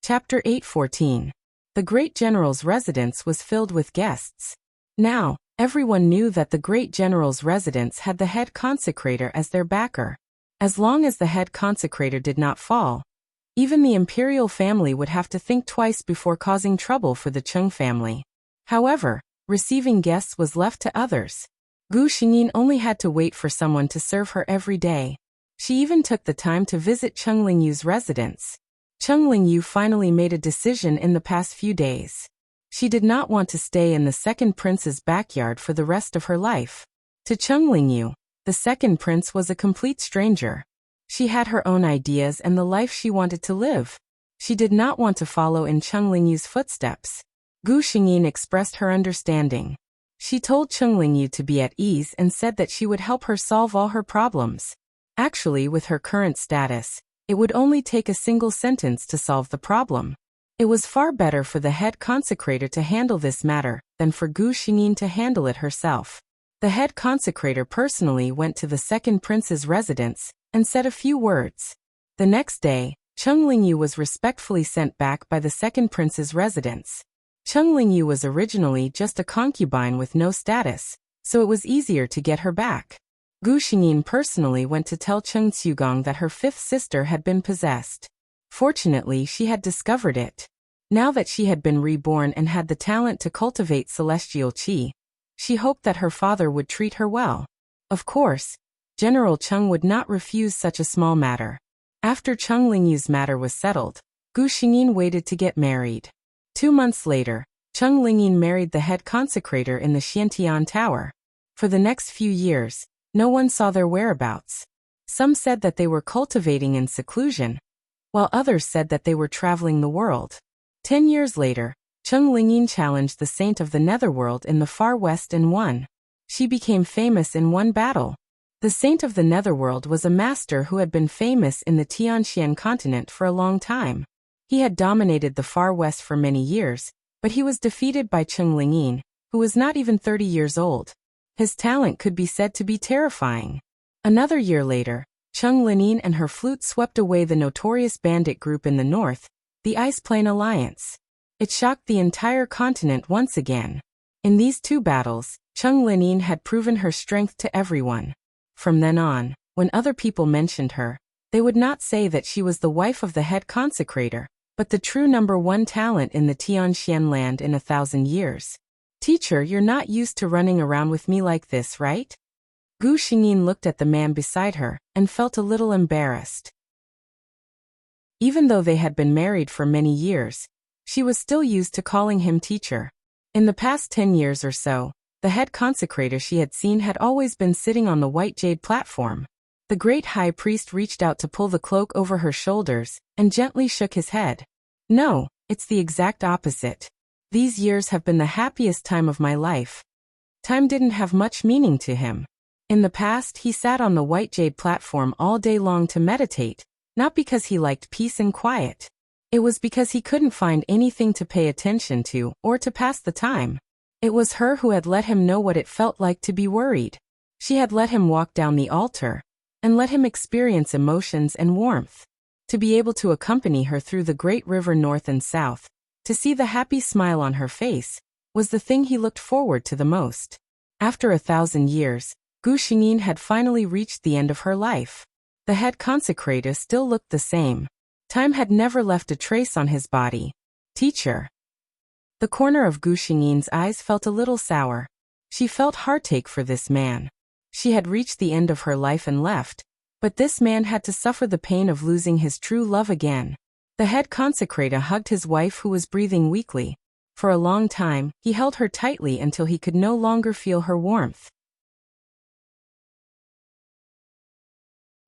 Chapter 8:14. The great general's residence was filled with guests. Now, everyone knew that the great general's residence had the head consecrator as their backer. As long as the head consecrator did not fall, even the imperial family would have to think twice before causing trouble for the Cheng family. However, receiving guests was left to others. Gu Xingyin only had to wait for someone to serve her every day. She even took the time to visit Cheng Lingyu's residence. Cheng Lingyu finally made a decision in the past few days. She did not want to stay in the second prince's backyard for the rest of her life. To Cheng Lingyu, the second prince was a complete stranger. She had her own ideas and the life she wanted to live. She did not want to follow in Cheng Lingyu's footsteps. Gu Xingyin expressed her understanding. She told Cheng Lingyu to be at ease and said that she would help her solve all her problems. Actually, with her current status, it would only take a single sentence to solve the problem. It was far better for the head consecrator to handle this matter than for Gu Xingyin to handle it herself. The head consecrator personally went to the second prince's residence and said a few words. The next day, Cheng Lingyu was respectfully sent back by the second prince's residence. Cheng Lingyu was originally just a concubine with no status, so it was easier to get her back. Gu Xingyin personally went to tell Cheng Tsugong that her fifth sister had been possessed. Fortunately, she had discovered it. Now that she had been reborn and had the talent to cultivate celestial qi, she hoped that her father would treat her well. Of course, General Cheng would not refuse such a small matter. After Cheng Lingyu's matter was settled, Gu Xingyin waited to get married. 2 months later, Cheng Lingyin married the head consecrator in the Xiantian Tower. For the next few years, no one saw their whereabouts. Some said that they were cultivating in seclusion, while others said that they were traveling the world. 10 years later, Cheng Lingyin challenged the Saint of the Netherworld in the far west and won. She became famous in one battle. The Saint of the Netherworld was a master who had been famous in the Tianxian continent for a long time. He had dominated the far west for many years, but he was defeated by Cheng Lingyin, who was not even 30 years old. His talent could be said to be terrifying. Another year later, Cheng Lingyin and her flute swept away the notorious bandit group in the north, the Ice Plain Alliance. It shocked the entire continent once again. In these two battles, Cheng Lingyin had proven her strength to everyone. From then on, when other people mentioned her, they would not say that she was the wife of the head consecrator, but the true #1 talent in the Tianxian land in 1,000 years. Teacher, you're not used to running around with me like this, right? Gu Xingyin looked at the man beside her and felt a little embarrassed. Even though they had been married for many years, she was still used to calling him teacher. In the past 10 years or so, the head consecrator she had seen had always been sitting on the white jade platform. The great high priest reached out to pull the cloak over her shoulders and gently shook his head. No, it's the exact opposite. These years have been the happiest time of my life. Time didn't have much meaning to him. In the past, he sat on the white jade platform all day long to meditate, not because he liked peace and quiet. It was because he couldn't find anything to pay attention to or to pass the time. It was her who had let him know what it felt like to be worried. She had let him walk down the altar and let him experience emotions and warmth. To be able to accompany her through the great river north and south, to see the happy smile on her face, was the thing he looked forward to the most. After 1,000 years, Gu Xingyin had finally reached the end of her life. The head consecrator still looked the same. Time had never left a trace on his body. Teacher. The corner of Gu Xingyin's eyes felt a little sour. She felt heartache for this man. She had reached the end of her life and left, but this man had to suffer the pain of losing his true love again. The head consecrator hugged his wife who was breathing weakly. For a long time, he held her tightly until he could no longer feel her warmth.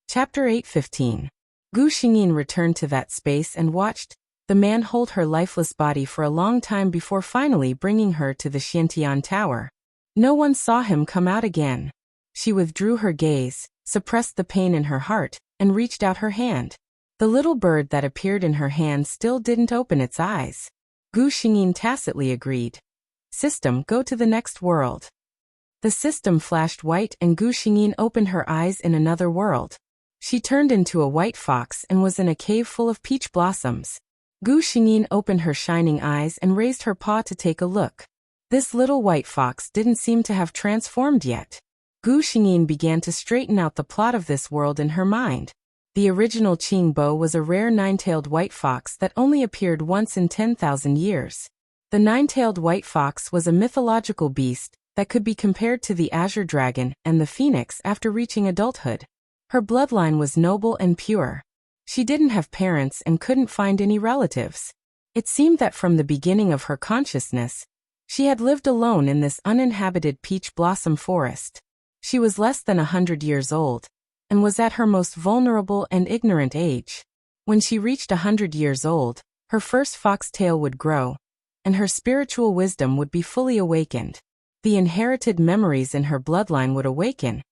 Chapter 8:15. Gu Xingyin returned to that space and watched the man hold her lifeless body for a long time before finally bringing her to the Xiantian Tower. No one saw him come out again. She withdrew her gaze, suppressed the pain in her heart, and reached out her hand. The little bird that appeared in her hand still didn't open its eyes. Gu Xingyin tacitly agreed. System, go to the next world. The system flashed white and Gu Xingyin opened her eyes in another world. She turned into a white fox and was in a cave full of peach blossoms. Gu Xingyin opened her shining eyes and raised her paw to take a look. This little white fox didn't seem to have transformed yet. Gu Xingyin began to straighten out the plot of this world in her mind. The original Qingbo was a rare nine-tailed white fox that only appeared once in 10,000 years. The nine-tailed white fox was a mythological beast that could be compared to the azure dragon and the phoenix after reaching adulthood. Her bloodline was noble and pure. She didn't have parents and couldn't find any relatives. It seemed that from the beginning of her consciousness, she had lived alone in this uninhabited peach blossom forest. She was less than 100 years old, and was at her most vulnerable and ignorant age. When she reached 100 years old, her first foxtail would grow, and her spiritual wisdom would be fully awakened. The inherited memories in her bloodline would awaken,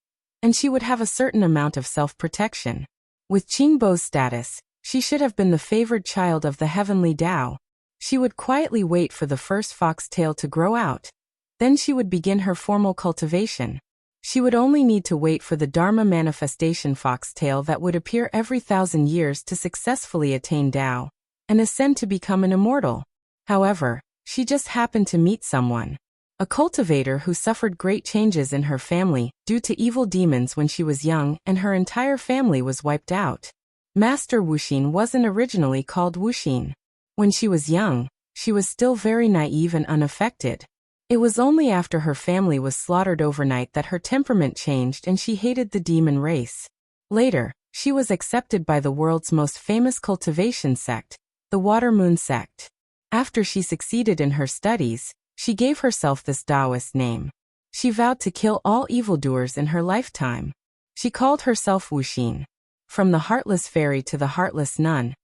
and she would have a certain amount of self-protection. With Qingbo's status, she should have been the favored child of the heavenly Tao. She would quietly wait for the first foxtail to grow out. Then she would begin her formal cultivation. She would only need to wait for the Dharma manifestation foxtail that would appear every 1,000 years to successfully attain Tao and ascend to become an immortal. However, she just happened to meet someone, a cultivator who suffered great changes in her family due to evil demons when she was young, and her entire family was wiped out. Master Wuxin wasn't originally called Wuxin. When she was young, she was still very naive and unaffected. It was only after her family was slaughtered overnight that her temperament changed and she hated the demon race. Later, she was accepted by the world's most famous cultivation sect, the Water Moon sect. After she succeeded in her studies, she gave herself this Taoist name. She vowed to kill all evildoers in her lifetime. She called herself Wuxin. From the heartless fairy to the heartless nun.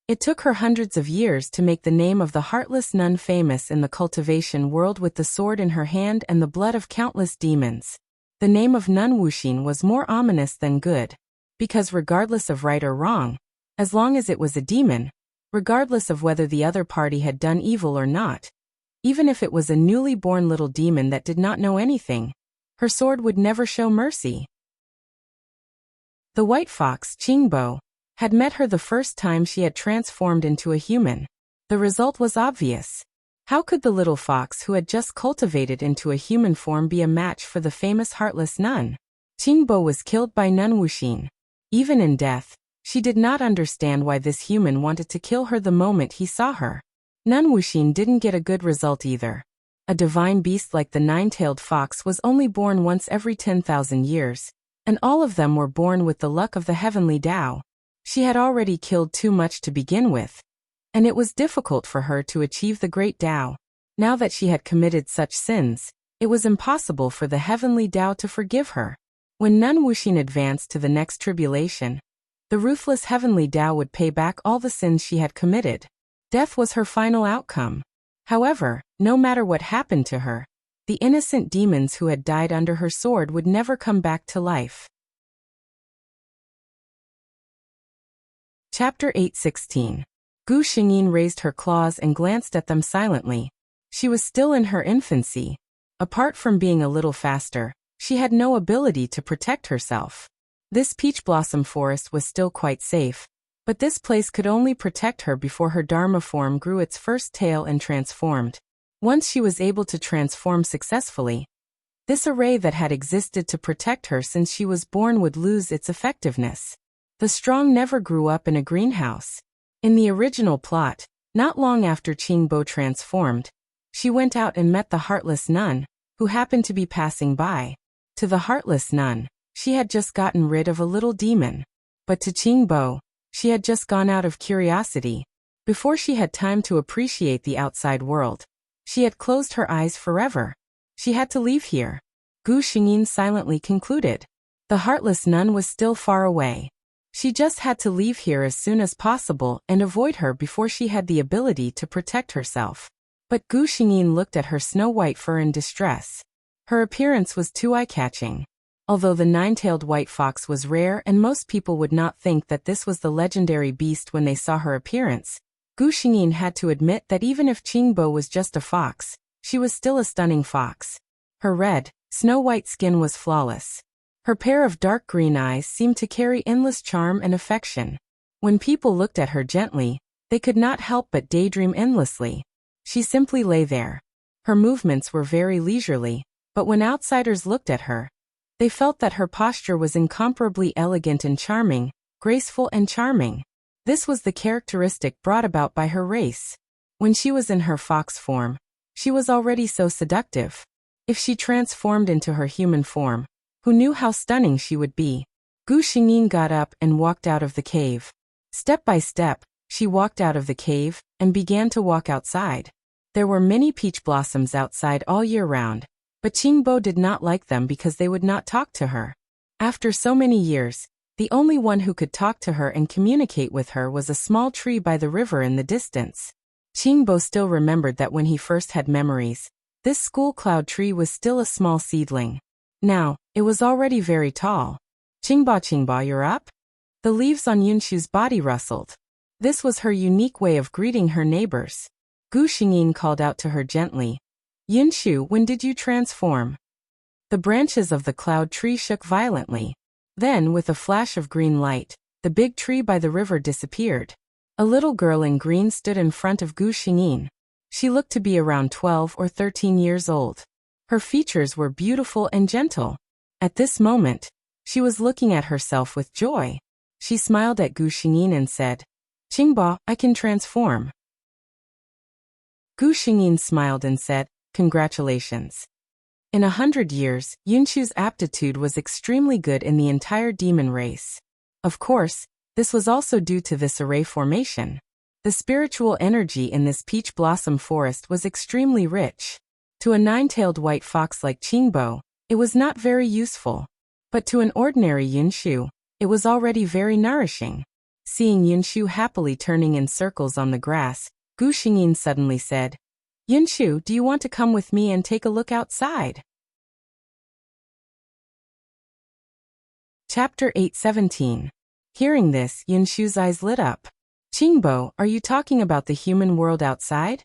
It took her hundreds of years to make the name of the heartless nun famous in the cultivation world. With the sword in her hand and the blood of countless demons, the name of Nun Wuxin was more ominous than good. Because regardless of right or wrong, as long as it was a demon, regardless of whether the other party had done evil or not, even if it was a newly born little demon that did not know anything, her sword would never show mercy. The white fox, Qingbo, had met her the first time she had transformed into a human. The result was obvious. How could the little fox who had just cultivated into a human form be a match for the famous heartless nun? Qingbo was killed by Nun Wuxin. Even in death, she did not understand why this human wanted to kill her the moment he saw her. Nun Wuxin didn't get a good result either. A divine beast like the nine-tailed fox was only born once every 10,000 years, and all of them were born with the luck of the heavenly Tao. She had already killed too much to begin with, and it was difficult for her to achieve the great Tao. Now that she had committed such sins, it was impossible for the heavenly Tao to forgive her. When Nun Wuxin advanced to the next tribulation, the ruthless heavenly Tao would pay back all the sins she had committed. Death was her final outcome. However, no matter what happened to her, the innocent demons who had died under her sword would never come back to life. Chapter 8:16. Gu Xingyin raised her claws and glanced at them silently. She was still in her infancy. Apart from being a little faster, she had no ability to protect herself. This peach blossom forest was still quite safe, but this place could only protect her before her Dharma form grew its first tail and transformed. Once she was able to transform successfully, this array that had existed to protect her since she was born would lose its effectiveness. The strong never grew up in a greenhouse. In the original plot, not long after Qingbo transformed, she went out and met the heartless nun, who happened to be passing by. To the heartless nun, she had just gotten rid of a little demon. But to Qingbo, she had just gone out of curiosity. Before she had time to appreciate the outside world, she had closed her eyes forever. She had to leave here. Gu Xingyin silently concluded. The heartless nun was still far away. She just had to leave here as soon as possible and avoid her before she had the ability to protect herself. But Gu Xingyin looked at her snow-white fur in distress. Her appearance was too eye-catching. Although the nine-tailed white fox was rare and most people would not think that this was the legendary beast when they saw her appearance, Gu Xingyin had to admit that even if Qingbo was just a fox, she was still a stunning fox. Her red, snow-white skin was flawless. Her pair of dark green eyes seemed to carry endless charm and affection. When people looked at her gently, They could not help but daydream endlessly. She simply lay there. Her movements were very leisurely, but when outsiders looked at her, they felt that her posture was incomparably elegant and charming, graceful and charming. This was the characteristic brought about by her race. When she was in her fox form, she was already so seductive. If she transformed into her human form, who knew how stunning she would be? Gu Xingyin got up and walked out of the cave. Step by step, she walked out of the cave and began to walk outside. There were many peach blossoms outside all year round, but Qingbo did not like them because they would not talk to her. After so many years, the only one who could talk to her and communicate with her was a small tree by the river in the distance. Qingbo still remembered that when he first had memories, this school cloud tree was still a small seedling. Now, it was already very tall. Qingba, you're up? The leaves on Yunshu's body rustled. This was her unique way of greeting her neighbors. Gu Xingyin called out to her gently, Yunshu, when did you transform? The branches of the cloud tree shook violently. Then, with a flash of green light, the big tree by the river disappeared. A little girl in green stood in front of Gu Xingyin. She looked to be around 12 or 13 years old. Her features were beautiful and gentle. At this moment, she was looking at herself with joy. She smiled at Gu Xingyin and said, Qingba, I can transform. Gu Xingyin smiled and said, Congratulations. In 100 years, Yunshu's aptitude was extremely good in the entire demon race. Of course, this was also due to this array formation. The spiritual energy in this peach blossom forest was extremely rich. To a nine-tailed white fox like Qingbo, it was not very useful. But to an ordinary Yunshu, it was already very nourishing. Seeing Yunshu happily turning in circles on the grass, Gu Xingyin suddenly said, Yunshu, do you want to come with me and take a look outside? Chapter 8:17. Hearing this, Yunshu's eyes lit up. Qingbo, are you talking about the human world outside?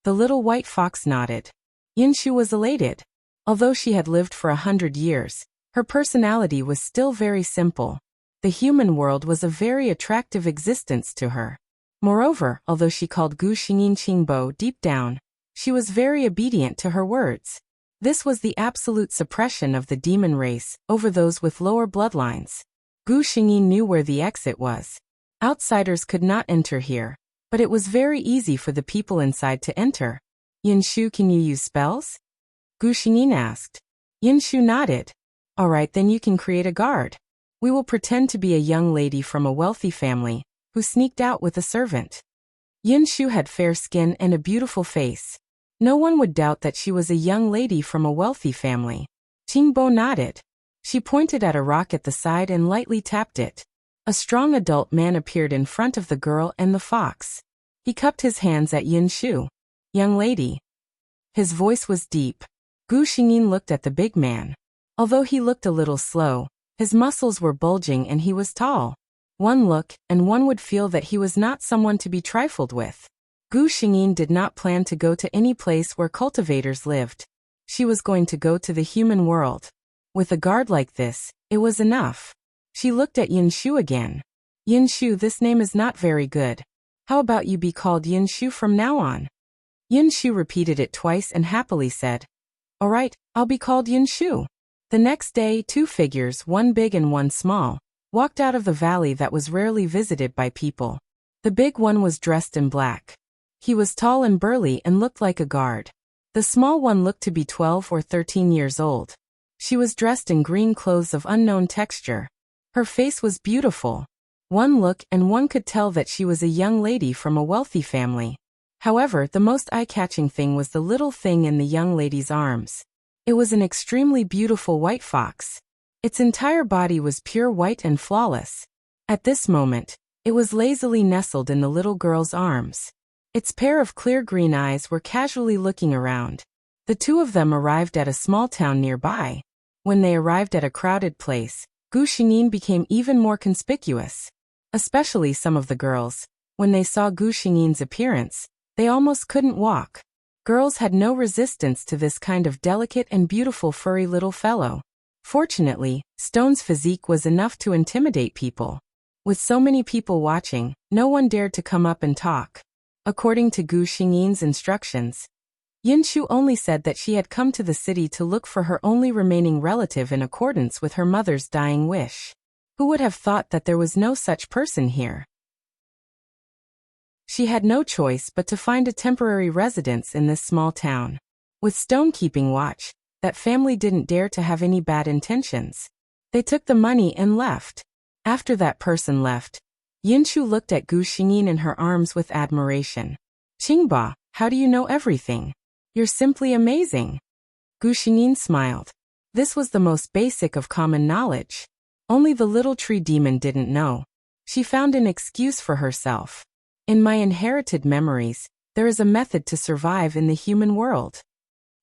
The little white fox nodded. Yunshu was elated. Although she had lived for 100 years, her personality was still very simple. The human world was a very attractive existence to her. Moreover, although she called Gu Xingyin Qingbo deep down, she was very obedient to her words. This was the absolute suppression of the demon race over those with lower bloodlines. Gu Xingyin knew where the exit was. Outsiders could not enter here, but it was very easy for the people inside to enter. Yunshu, can you use spells? Gu Xingyin asked. Yunshu nodded. All right, then you can create a guard. We will pretend to be a young lady from a wealthy family who sneaked out with a servant. Yunshu had fair skin and a beautiful face. No one would doubt that she was a young lady from a wealthy family. Qingbo nodded. She pointed at a rock at the side and lightly tapped it. A strong adult man appeared in front of the girl and the fox. He cupped his hands at Yunshu. Young lady. His voice was deep. Gu Xingyin looked at the big man. Although he looked a little slow, his muscles were bulging and he was tall. One look, and one would feel that he was not someone to be trifled with. Gu Xingyin did not plan to go to any place where cultivators lived. She was going to go to the human world. With a guard like this, it was enough. She looked at Yunshu again. Yunshu, this name is not very good. How about you be called Yunshu from now on? Yunshu repeated it twice and happily said, All right, I'll be called Yunshu. The next day, two figures, one big and one small, walked out of the valley that was rarely visited by people. The big one was dressed in black. He was tall and burly and looked like a guard. The small one looked to be 12 or 13 years old. She was dressed in green clothes of unknown texture. Her face was beautiful. One look and one could tell that she was a young lady from a wealthy family. However, the most eye-catching thing was the little thing in the young lady's arms. It was an extremely beautiful white fox. Its entire body was pure white and flawless. At this moment, it was lazily nestled in the little girl's arms. Its pair of clear green eyes were casually looking around. The two of them arrived at a small town nearby. When they arrived at a crowded place, Gu Xingyin became even more conspicuous. Especially some of the girls. When they saw Gu Xingyin's appearance, they almost couldn't walk. Girls had no resistance to this kind of delicate and beautiful furry little fellow. Fortunately, Stone's physique was enough to intimidate people. With so many people watching, no one dared to come up and talk. According to Gu Xingyin's instructions, Yinshu only said that she had come to the city to look for her only remaining relative in accordance with her mother's dying wish. Who would have thought that there was no such person here? She had no choice but to find a temporary residence in this small town. With Stone keeping watch, that family didn't dare to have any bad intentions. They took the money and left. After that person left, Yinshu looked at Gu Xingyin in her arms with admiration. "Qingba, how do you know everything? You're simply amazing." Gu Xingyin smiled. This was the most basic of common knowledge. Only the little tree demon didn't know. She found an excuse for herself. "In my inherited memories, there is a method to survive in the human world."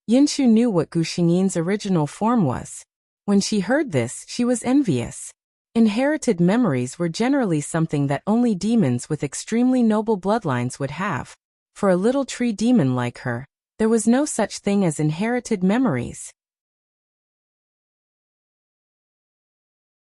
Yinshu knew what Gu Xingyin's original form was. When she heard this, she was envious. Inherited memories were generally something that only demons with extremely noble bloodlines would have. For a little tree demon like her, there was no such thing as inherited memories.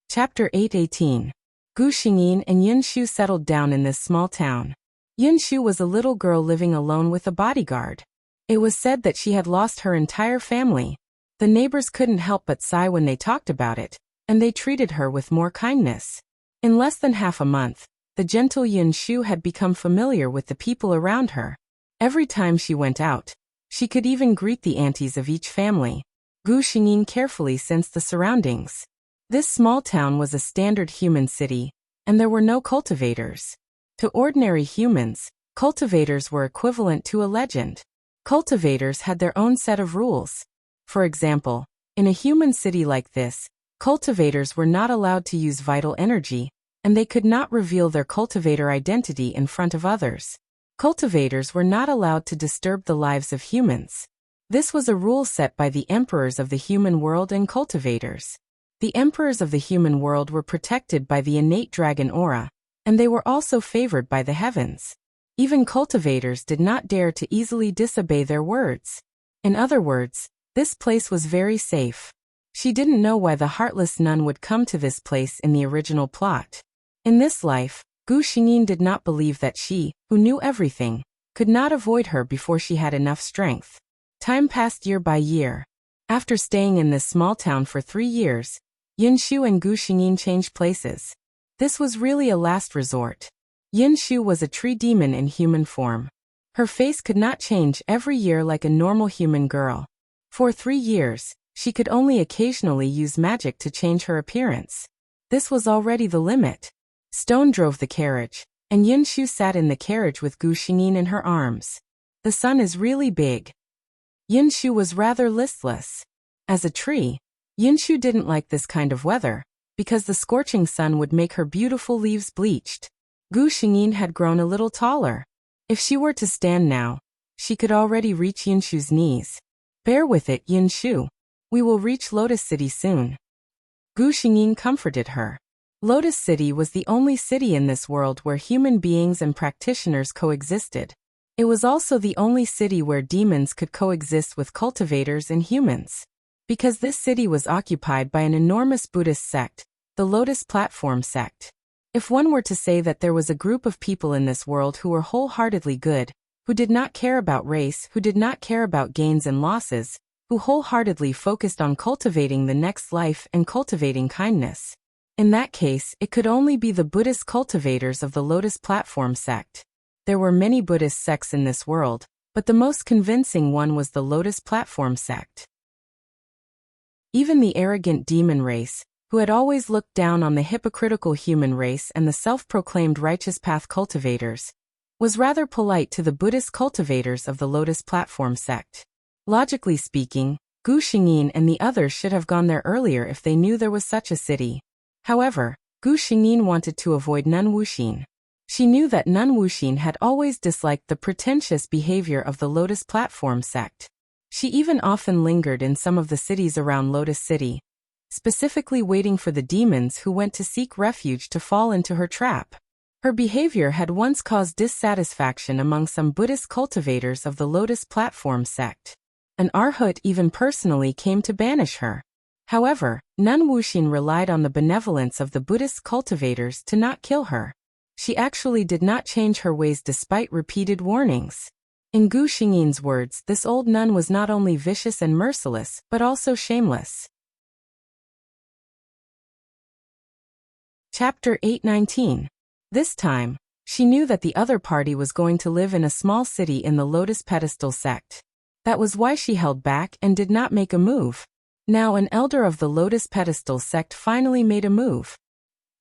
Chapter 8:18. Gu Xingyin and Yinshu settled down in this small town. Yinshu was a little girl living alone with a bodyguard. It was said that she had lost her entire family. The neighbors couldn't help but sigh when they talked about it, and they treated her with more kindness. In less than half a month, the gentle Yinshu had become familiar with the people around her. Every time she went out, she could even greet the aunties of each family. Gu Xingyin carefully sensed the surroundings. This small town was a standard human city, and there were no cultivators. To ordinary humans, cultivators were equivalent to a legend. Cultivators had their own set of rules. For example, in a human city like this, cultivators were not allowed to use vital energy, and they could not reveal their cultivator identity in front of others. Cultivators were not allowed to disturb the lives of humans. This was a rule set by the emperors of the human world and cultivators. The emperors of the human world were protected by the innate dragon aura, and they were also favored by the heavens. Even cultivators did not dare to easily disobey their words. In other words, this place was very safe. She didn't know why the heartless nun would come to this place in the original plot. In this life, Gu Xingyin did not believe that she, who knew everything, could not avoid her before she had enough strength. Time passed year by year. After staying in this small town for 3 years, Yinshu and Gu Xingyin changed places. This was really a last resort. Yinshu was a tree demon in human form. Her face could not change every year like a normal human girl. For 3 years, she could only occasionally use magic to change her appearance. This was already the limit. Stone drove the carriage, and Yinshu sat in the carriage with Gu Xingyin in her arms. The sun is really big. Yinshu was rather listless. As a tree, Yinshu didn't like this kind of weather, because the scorching sun would make her beautiful leaves bleached. Gu Xingyin had grown a little taller. If she were to stand now, she could already reach Yinshu's knees. "Bear with it, Yinshu. We will reach Lotus City soon." Gu Xingyin comforted her. Lotus City was the only city in this world where human beings and practitioners coexisted. It was also the only city where demons could coexist with cultivators and humans. Because this city was occupied by an enormous Buddhist sect, the Lotus Platform sect. If one were to say that there was a group of people in this world who were wholeheartedly good, who did not care about race, who did not care about gains and losses, who wholeheartedly focused on cultivating the next life and cultivating kindness, in that case, it could only be the Buddhist cultivators of the Lotus Platform sect. There were many Buddhist sects in this world, but the most convincing one was the Lotus Platform sect. Even the arrogant demon race, who had always looked down on the hypocritical human race and the self-proclaimed righteous path cultivators, was rather polite to the Buddhist cultivators of the Lotus Platform sect. Logically speaking, Gu Xingyin and the others should have gone there earlier if they knew there was such a city. However, Gu Xingyin wanted to avoid Nun Wuxin. She knew that Nun Wuxin had always disliked the pretentious behavior of the Lotus Platform sect. She even often lingered in some of the cities around Lotus City, specifically waiting for the demons who went to seek refuge to fall into her trap. Her behavior had once caused dissatisfaction among some Buddhist cultivators of the Lotus Platform sect. An Arhat even personally came to banish her. However, Nun Wuxin relied on the benevolence of the Buddhist cultivators to not kill her. She actually did not change her ways despite repeated warnings. In Gu Xingyin's words, this old nun was not only vicious and merciless, but also shameless. Chapter 819. This time, she knew that the other party was going to live in a small city in the Lotus Pedestal sect. That was why she held back and did not make a move. Now an elder of the Lotus Pedestal sect finally made a move.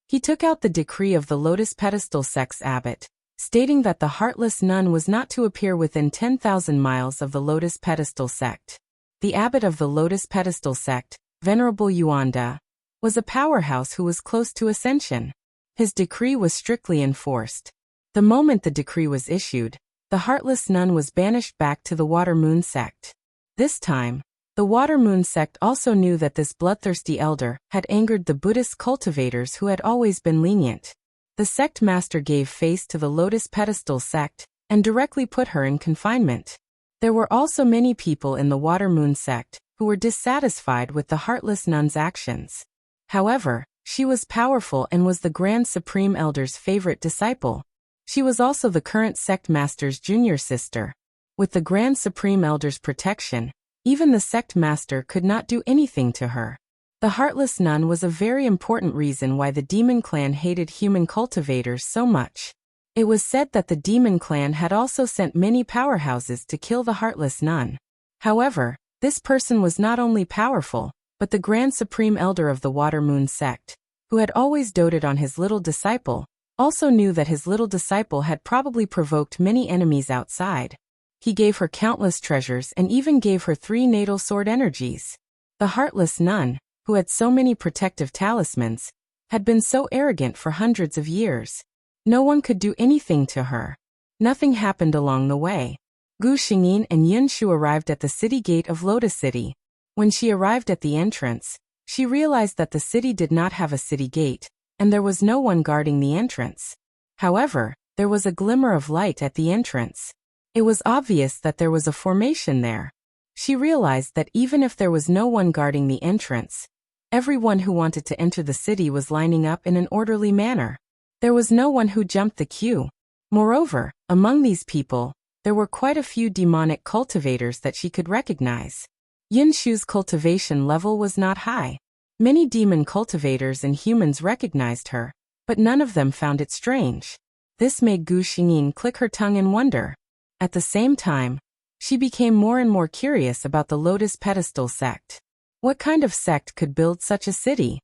He took out the decree of the Lotus Pedestal sect's abbot, stating that the heartless nun was not to appear within 10,000 miles of the Lotus Pedestal sect. The abbot of the Lotus Pedestal sect, Venerable Yuanda, was a powerhouse who was close to ascension. His decree was strictly enforced. The moment the decree was issued, the heartless nun was banished back to the Water Moon sect. This time, the Water Moon sect also knew that this bloodthirsty elder had angered the Buddhist cultivators who had always been lenient. The sect master gave face to the Lotus Pedestal sect and directly put her in confinement. There were also many people in the Water Moon sect who were dissatisfied with the heartless nun's actions. However, she was powerful and was the Grand Supreme Elder's favorite disciple. She was also the current sect master's junior sister. With the Grand Supreme Elder's protection, even the sect master could not do anything to her. The heartless nun was a very important reason why the demon clan hated human cultivators so much. It was said that the demon clan had also sent many powerhouses to kill the heartless nun. However, this person was not only powerful, but the Grand Supreme Elder of the Water Moon sect, who had always doted on his little disciple, also knew that his little disciple had probably provoked many enemies outside. He gave her countless treasures and even gave her 3 natal sword energies. The heartless nun, who had so many protective talismans, had been so arrogant for hundreds of years. No one could do anything to her. Nothing happened along the way. Gu Xingyin and Yin Shu arrived at the city gate of Lotus City. When she arrived at the entrance, she realized that the city did not have a city gate, and there was no one guarding the entrance. However, there was a glimmer of light at the entrance. It was obvious that there was a formation there. She realized that even if there was no one guarding the entrance, everyone who wanted to enter the city was lining up in an orderly manner. There was no one who jumped the queue. Moreover, among these people, there were quite a few demonic cultivators that she could recognize. Yin Shu's cultivation level was not high. Many demon cultivators and humans recognized her, but none of them found it strange. This made Gu Xingyin click her tongue in wonder. At the same time, she became more and more curious about the Lotus Pedestal sect. What kind of sect could build such a city?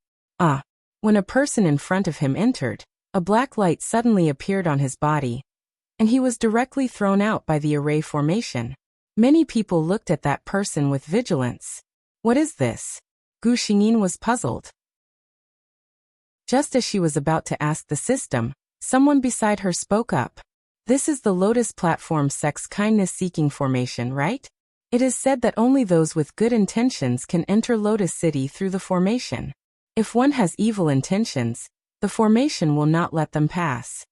When a person in front of him entered, a black light suddenly appeared on his body, and he was directly thrown out by the array formation. Many people looked at that person with vigilance. What is this? Gu Xingyin was puzzled. Just as she was about to ask the system, someone beside her spoke up. This is the Lotus Platform sect's kindness-seeking formation, right? It is said that only those with good intentions can enter Lotus City through the formation. If one has evil intentions, the formation will not let them pass.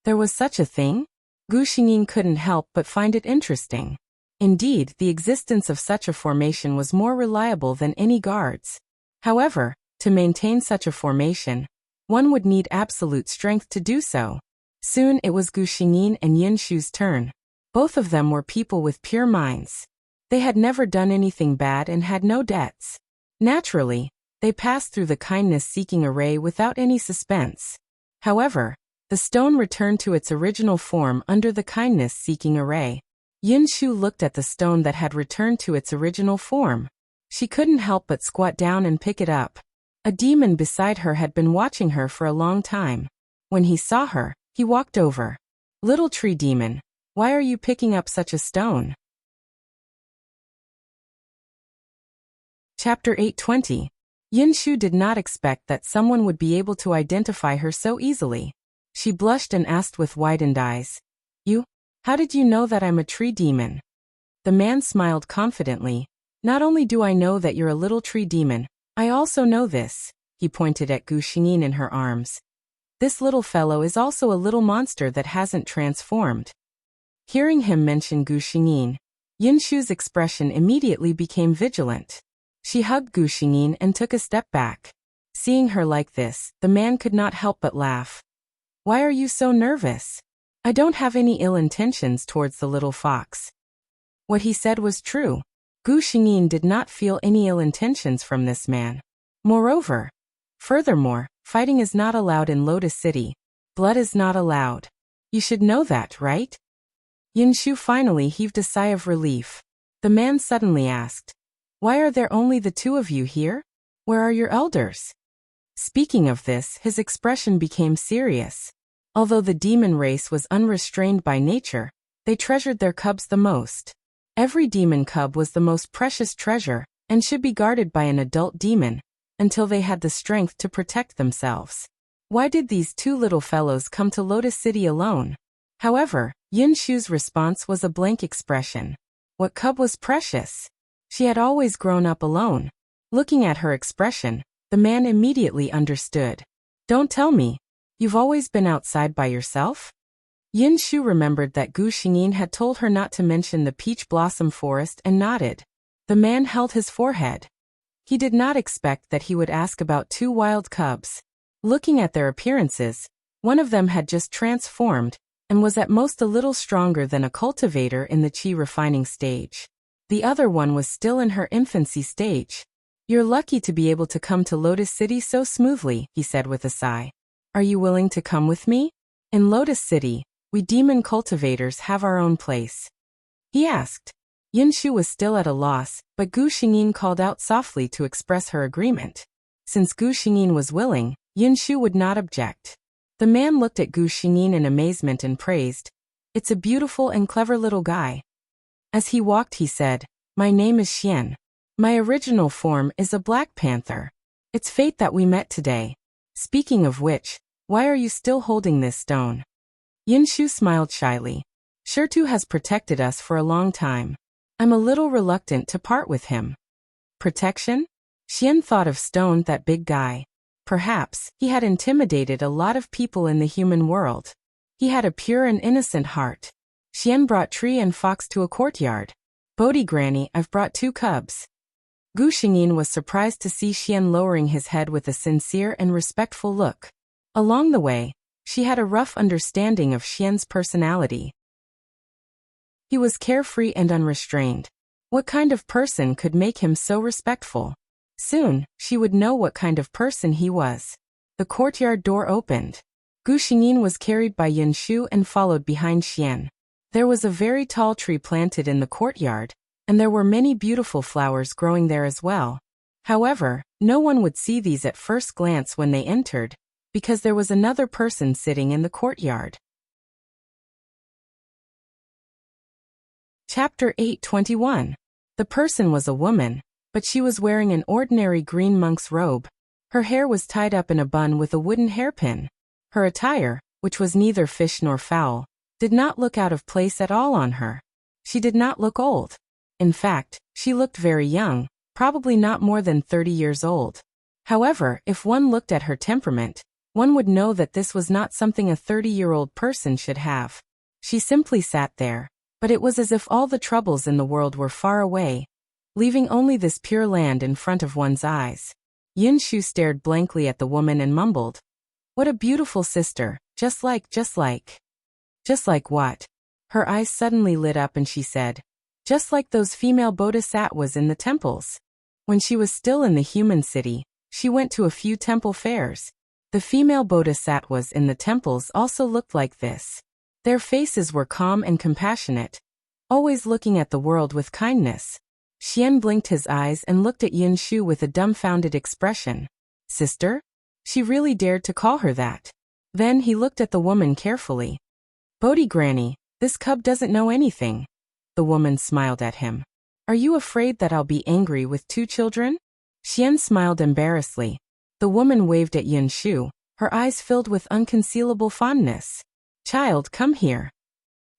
There was such a thing? Gu Xingyin couldn't help but find it interesting. Indeed, the existence of such a formation was more reliable than any guards. However, to maintain such a formation, one would need absolute strength to do so. Soon it was Gu Xingyin and Yin Shu's turn. Both of them were people with pure minds. They had never done anything bad and had no debts. Naturally, they passed through the kindness-seeking array without any suspense. However, the stone returned to its original form under the kindness-seeking array. Yin Shu looked at the stone that had returned to its original form. She couldn't help but squat down and pick it up. A demon beside her had been watching her for a long time. When he saw her, he walked over. "Little tree demon, why are you picking up such a stone?" Chapter 820. Yin Shu did not expect that someone would be able to identify her so easily. She blushed and asked with widened eyes, How did you know that I'm a tree demon?" The man smiled confidently. "Not only do I know that you're a little tree demon, I also know this." He pointed at Gu Xingyin in her arms. "This little fellow is also a little monster that hasn't transformed." Hearing him mention Gu Xingyin, Yin Shu's expression immediately became vigilant. She hugged Gu Xingyin and took a step back. Seeing her like this, the man could not help but laugh. Why are you so nervous? I don't have any ill intentions towards the little fox. What he said was true. Gu Xingyin did not feel any ill intentions from this man. Furthermore, fighting is not allowed in Lotus City. Blood is not allowed. You should know that, right? Yin Shu finally heaved a sigh of relief. The man suddenly asked, why are there only the two of you here? Where are your elders? Speaking of this, his expression became serious. Although the demon race was unrestrained by nature, they treasured their cubs the most. Every demon cub was the most precious treasure, and should be guarded by an adult demon, until they had the strength to protect themselves. Why did these two little fellows come to Lotus City alone? However, Yin Shu's response was a blank expression. What cub was precious? She had always grown up alone. Looking at her expression, the man immediately understood. Don't tell me. You've always been outside by yourself? Yin Shu remembered that Gu Xingyin had told her not to mention the peach blossom forest and nodded. The man held his forehead. He did not expect that he would ask about two wild cubs. Looking at their appearances, one of them had just transformed, and was at most a little stronger than a cultivator in the qi refining stage. The other one was still in her infancy stage. You're lucky to be able to come to Lotus City so smoothly, he said with a sigh. Are you willing to come with me? In Lotus City, we demon cultivators have our own place. He asked. Yin Shu was still at a loss, but Gu Xingyin called out softly to express her agreement. Since Gu Xingyin was willing, Yin Shu would not object. The man looked at Gu Xingyin in amazement and praised. It's a beautiful and clever little guy. As he walked he said, my name is Xian. My original form is a black panther. It's fate that we met today. Speaking of which, why are you still holding this stone? Yin Shu smiled shyly. Shirtu has protected us for a long time. I'm a little reluctant to part with him. Protection? Xian thought of Stone, that big guy. Perhaps he had intimidated a lot of people in the human world. He had a pure and innocent heart. Xian brought Tree and Fox to a courtyard. Bodhi Granny, I've brought two cubs. Gu Xingyin was surprised to see Xian lowering his head with a sincere and respectful look. Along the way, she had a rough understanding of Xian's personality. He was carefree and unrestrained. What kind of person could make him so respectful? Soon, she would know what kind of person he was. The courtyard door opened. Gu Xingyin was carried by Yin Shu and followed behind Xian. There was a very tall tree planted in the courtyard, and there were many beautiful flowers growing there as well. However, no one would see these at first glance when they entered, because there was another person sitting in the courtyard. Chapter 8:21. The person was a woman, but she was wearing an ordinary green monk's robe. Her hair was tied up in a bun with a wooden hairpin. Her attire, which was neither fish nor fowl, did not look out of place at all on her. She did not look old. In fact, she looked very young, probably not more than 30 years old. However, if one looked at her temperament, one would know that this was not something a 30-year-old person should have. She simply sat there, but it was as if all the troubles in the world were far away, leaving only this pure land in front of one's eyes. Yin Shu stared blankly at the woman and mumbled, "What a beautiful sister, just like. Just like what?" Her eyes suddenly lit up and she said, "Just like those female bodhisattvas in the temples." When she was still in the human city, she went to a few temple fairs. The female bodhisattvas in the temples also looked like this. Their faces were calm and compassionate, always looking at the world with kindness. Xian blinked his eyes and looked at Yin Shu with a dumbfounded expression. Sister? She really dared to call her that. Then he looked at the woman carefully. Bodhi Granny, this cub doesn't know anything. The woman smiled at him. Are you afraid that I'll be angry with two children? Xian smiled embarrassedly. The woman waved at Yin Shu, her eyes filled with unconcealable fondness. Child, come here.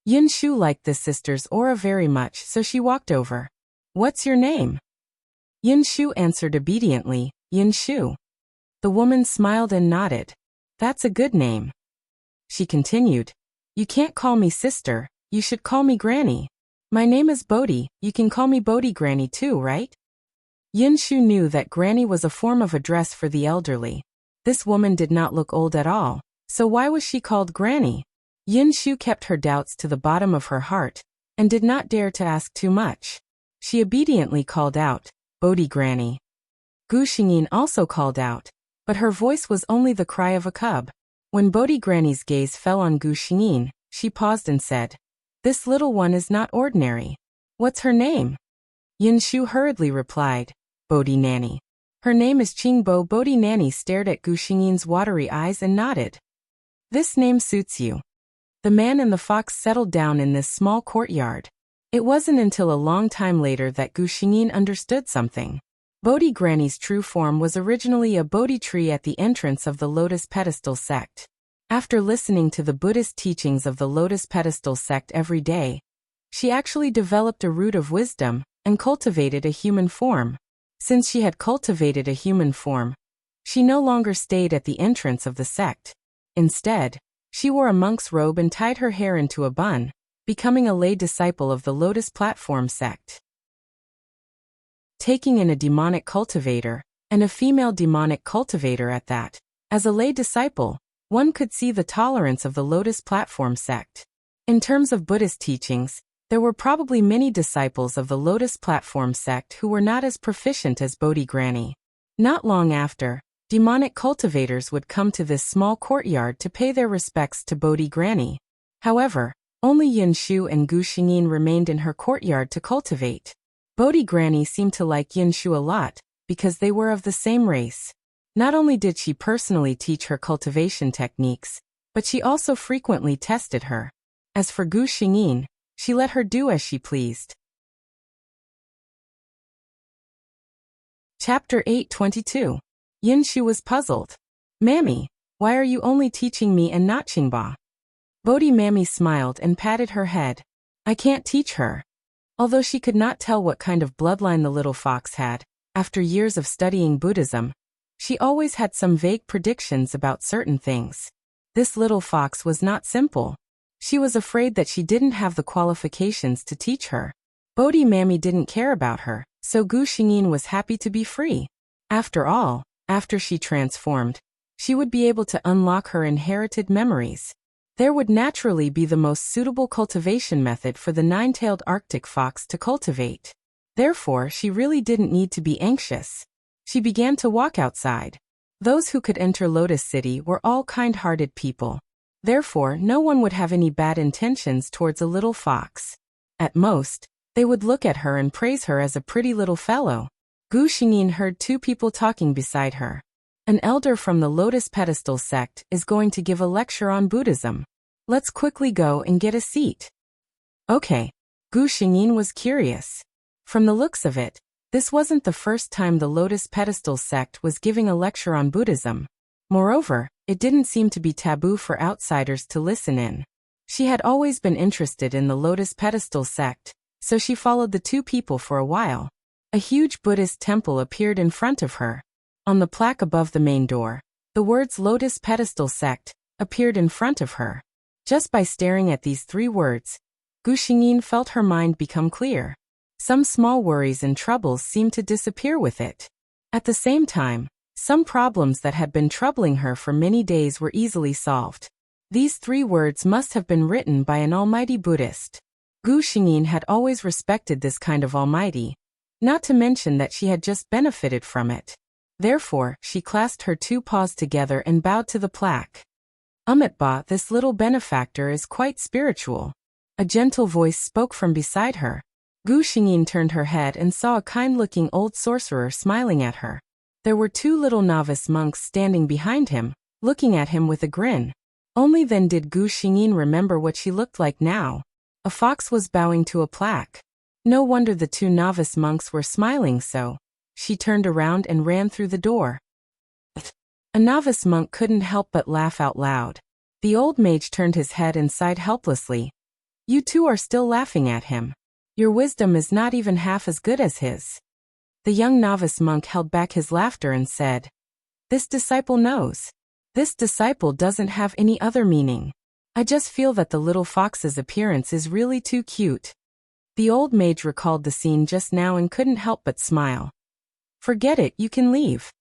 Yin Shu liked this sister's aura very much, so she walked over. What's your name? Yin Shu answered obediently, Yin Shu. The woman smiled and nodded. That's a good name. She continued. You can't call me sister, you should call me Granny. My name is Bodhi, you can call me Bodhi Granny too, right? Yin-shu knew that granny was a form of address for the elderly. This woman did not look old at all, so why was she called granny? Yin-shu kept her doubts to the bottom of her heart, and did not dare to ask too much. She obediently called out, "Bodhi granny." Gu Xingyin also called out, but her voice was only the cry of a cub. When Bodhi granny's gaze fell on Gu Xingyin, she paused and said, "This little one is not ordinary. What's her name?" Yin-shu hurriedly replied, "Bodhi nanny." "Her name is Qingbo." Bodhi nanny stared at Gu Xingyin's watery eyes and nodded. "This name suits you." The man and the fox settled down in this small courtyard. It wasn't until a long time later that Gu Xingyin understood something. Bodhi granny's true form was originally a Bodhi tree at the entrance of the Lotus Pedestal sect. After listening to the Buddhist teachings of the Lotus Pedestal sect every day, she actually developed a root of wisdom and cultivated a human form. Since she had cultivated a human form, she no longer stayed at the entrance of the sect. Instead, she wore a monk's robe and tied her hair into a bun, becoming a lay disciple of the Lotus Platform sect. Taking in a demonic cultivator, and a female demonic cultivator at that, as a lay disciple, one could see the tolerance of the Lotus Platform sect. In terms of Buddhist teachings, there were probably many disciples of the Lotus Platform sect who were not as proficient as Bodhi granny. Not long after, demonic cultivators would come to this small courtyard to pay their respects to Bodhi granny. However, only Yin-shu and Gu Xingyin remained in her courtyard to cultivate. Bodhi granny seemed to like Yin-shu a lot, because they were of the same race. Not only did she personally teach her cultivation techniques, but she also frequently tested her. As for Gu Xingyin, she let her do as she pleased. Chapter 822. Yin-shu was puzzled. "Mammy, why are you only teaching me and not Qingba?" Bodhi mammy smiled and patted her head. "I can't teach her." Although she could not tell what kind of bloodline the little fox had, after years of studying Buddhism, she always had some vague predictions about certain things. This little fox was not simple. She was afraid that she didn't have the qualifications to teach her. Bodhi mammy didn't care about her, so Gu Xingyin was happy to be free. After all, after she transformed, she would be able to unlock her inherited memories. There would naturally be the most suitable cultivation method for the nine-tailed Arctic fox to cultivate. Therefore, she really didn't need to be anxious. She began to walk outside. Those who could enter Lotus City were all kind-hearted people. Therefore, no one would have any bad intentions towards a little fox. At most, they would look at her and praise her as a pretty little fellow. Gu Xingyin heard two people talking beside her. An elder from the Lotus Pedestal sect is going to give a lecture on Buddhism. Let's quickly go and get a seat. Okay. Gu Xingyin was curious. From the looks of it, this wasn't the first time the Lotus Pedestal sect was giving a lecture on Buddhism. Moreover, it didn't seem to be taboo for outsiders to listen in. She had always been interested in the Lotus Pedestal sect, so she followed the two people for a while. A huge Buddhist temple appeared in front of her. On the plaque above the main door, the words Lotus Pedestal Sect appeared in front of her. Just by staring at these three words, Gu Xingyin felt her mind become clear. Some small worries and troubles seemed to disappear with it. At the same time, some problems that had been troubling her for many days were easily solved. These three words must have been written by an almighty Buddhist. Gu Xingyin had always respected this kind of almighty, not to mention that she had just benefited from it. Therefore, she clasped her two paws together and bowed to the plaque. Amitba, this little benefactor is quite spiritual. A gentle voice spoke from beside her. Gu Xingyin turned her head and saw a kind-looking old sorcerer smiling at her. There were two little novice monks standing behind him, looking at him with a grin. Only then did Gu Xingyin remember what she looked like now. A fox was bowing to a plaque. No wonder the two novice monks were smiling so. She turned around and ran through the door. A novice monk couldn't help but laugh out loud. The old mage turned his head and sighed helplessly. You two are still laughing at him. Your wisdom is not even half as good as his. The young novice monk held back his laughter and said, This disciple knows. This disciple doesn't have any other meaning. I just feel that the little fox's appearance is really too cute. The old mage recalled the scene just now and couldn't help but smile. Forget it, you can leave.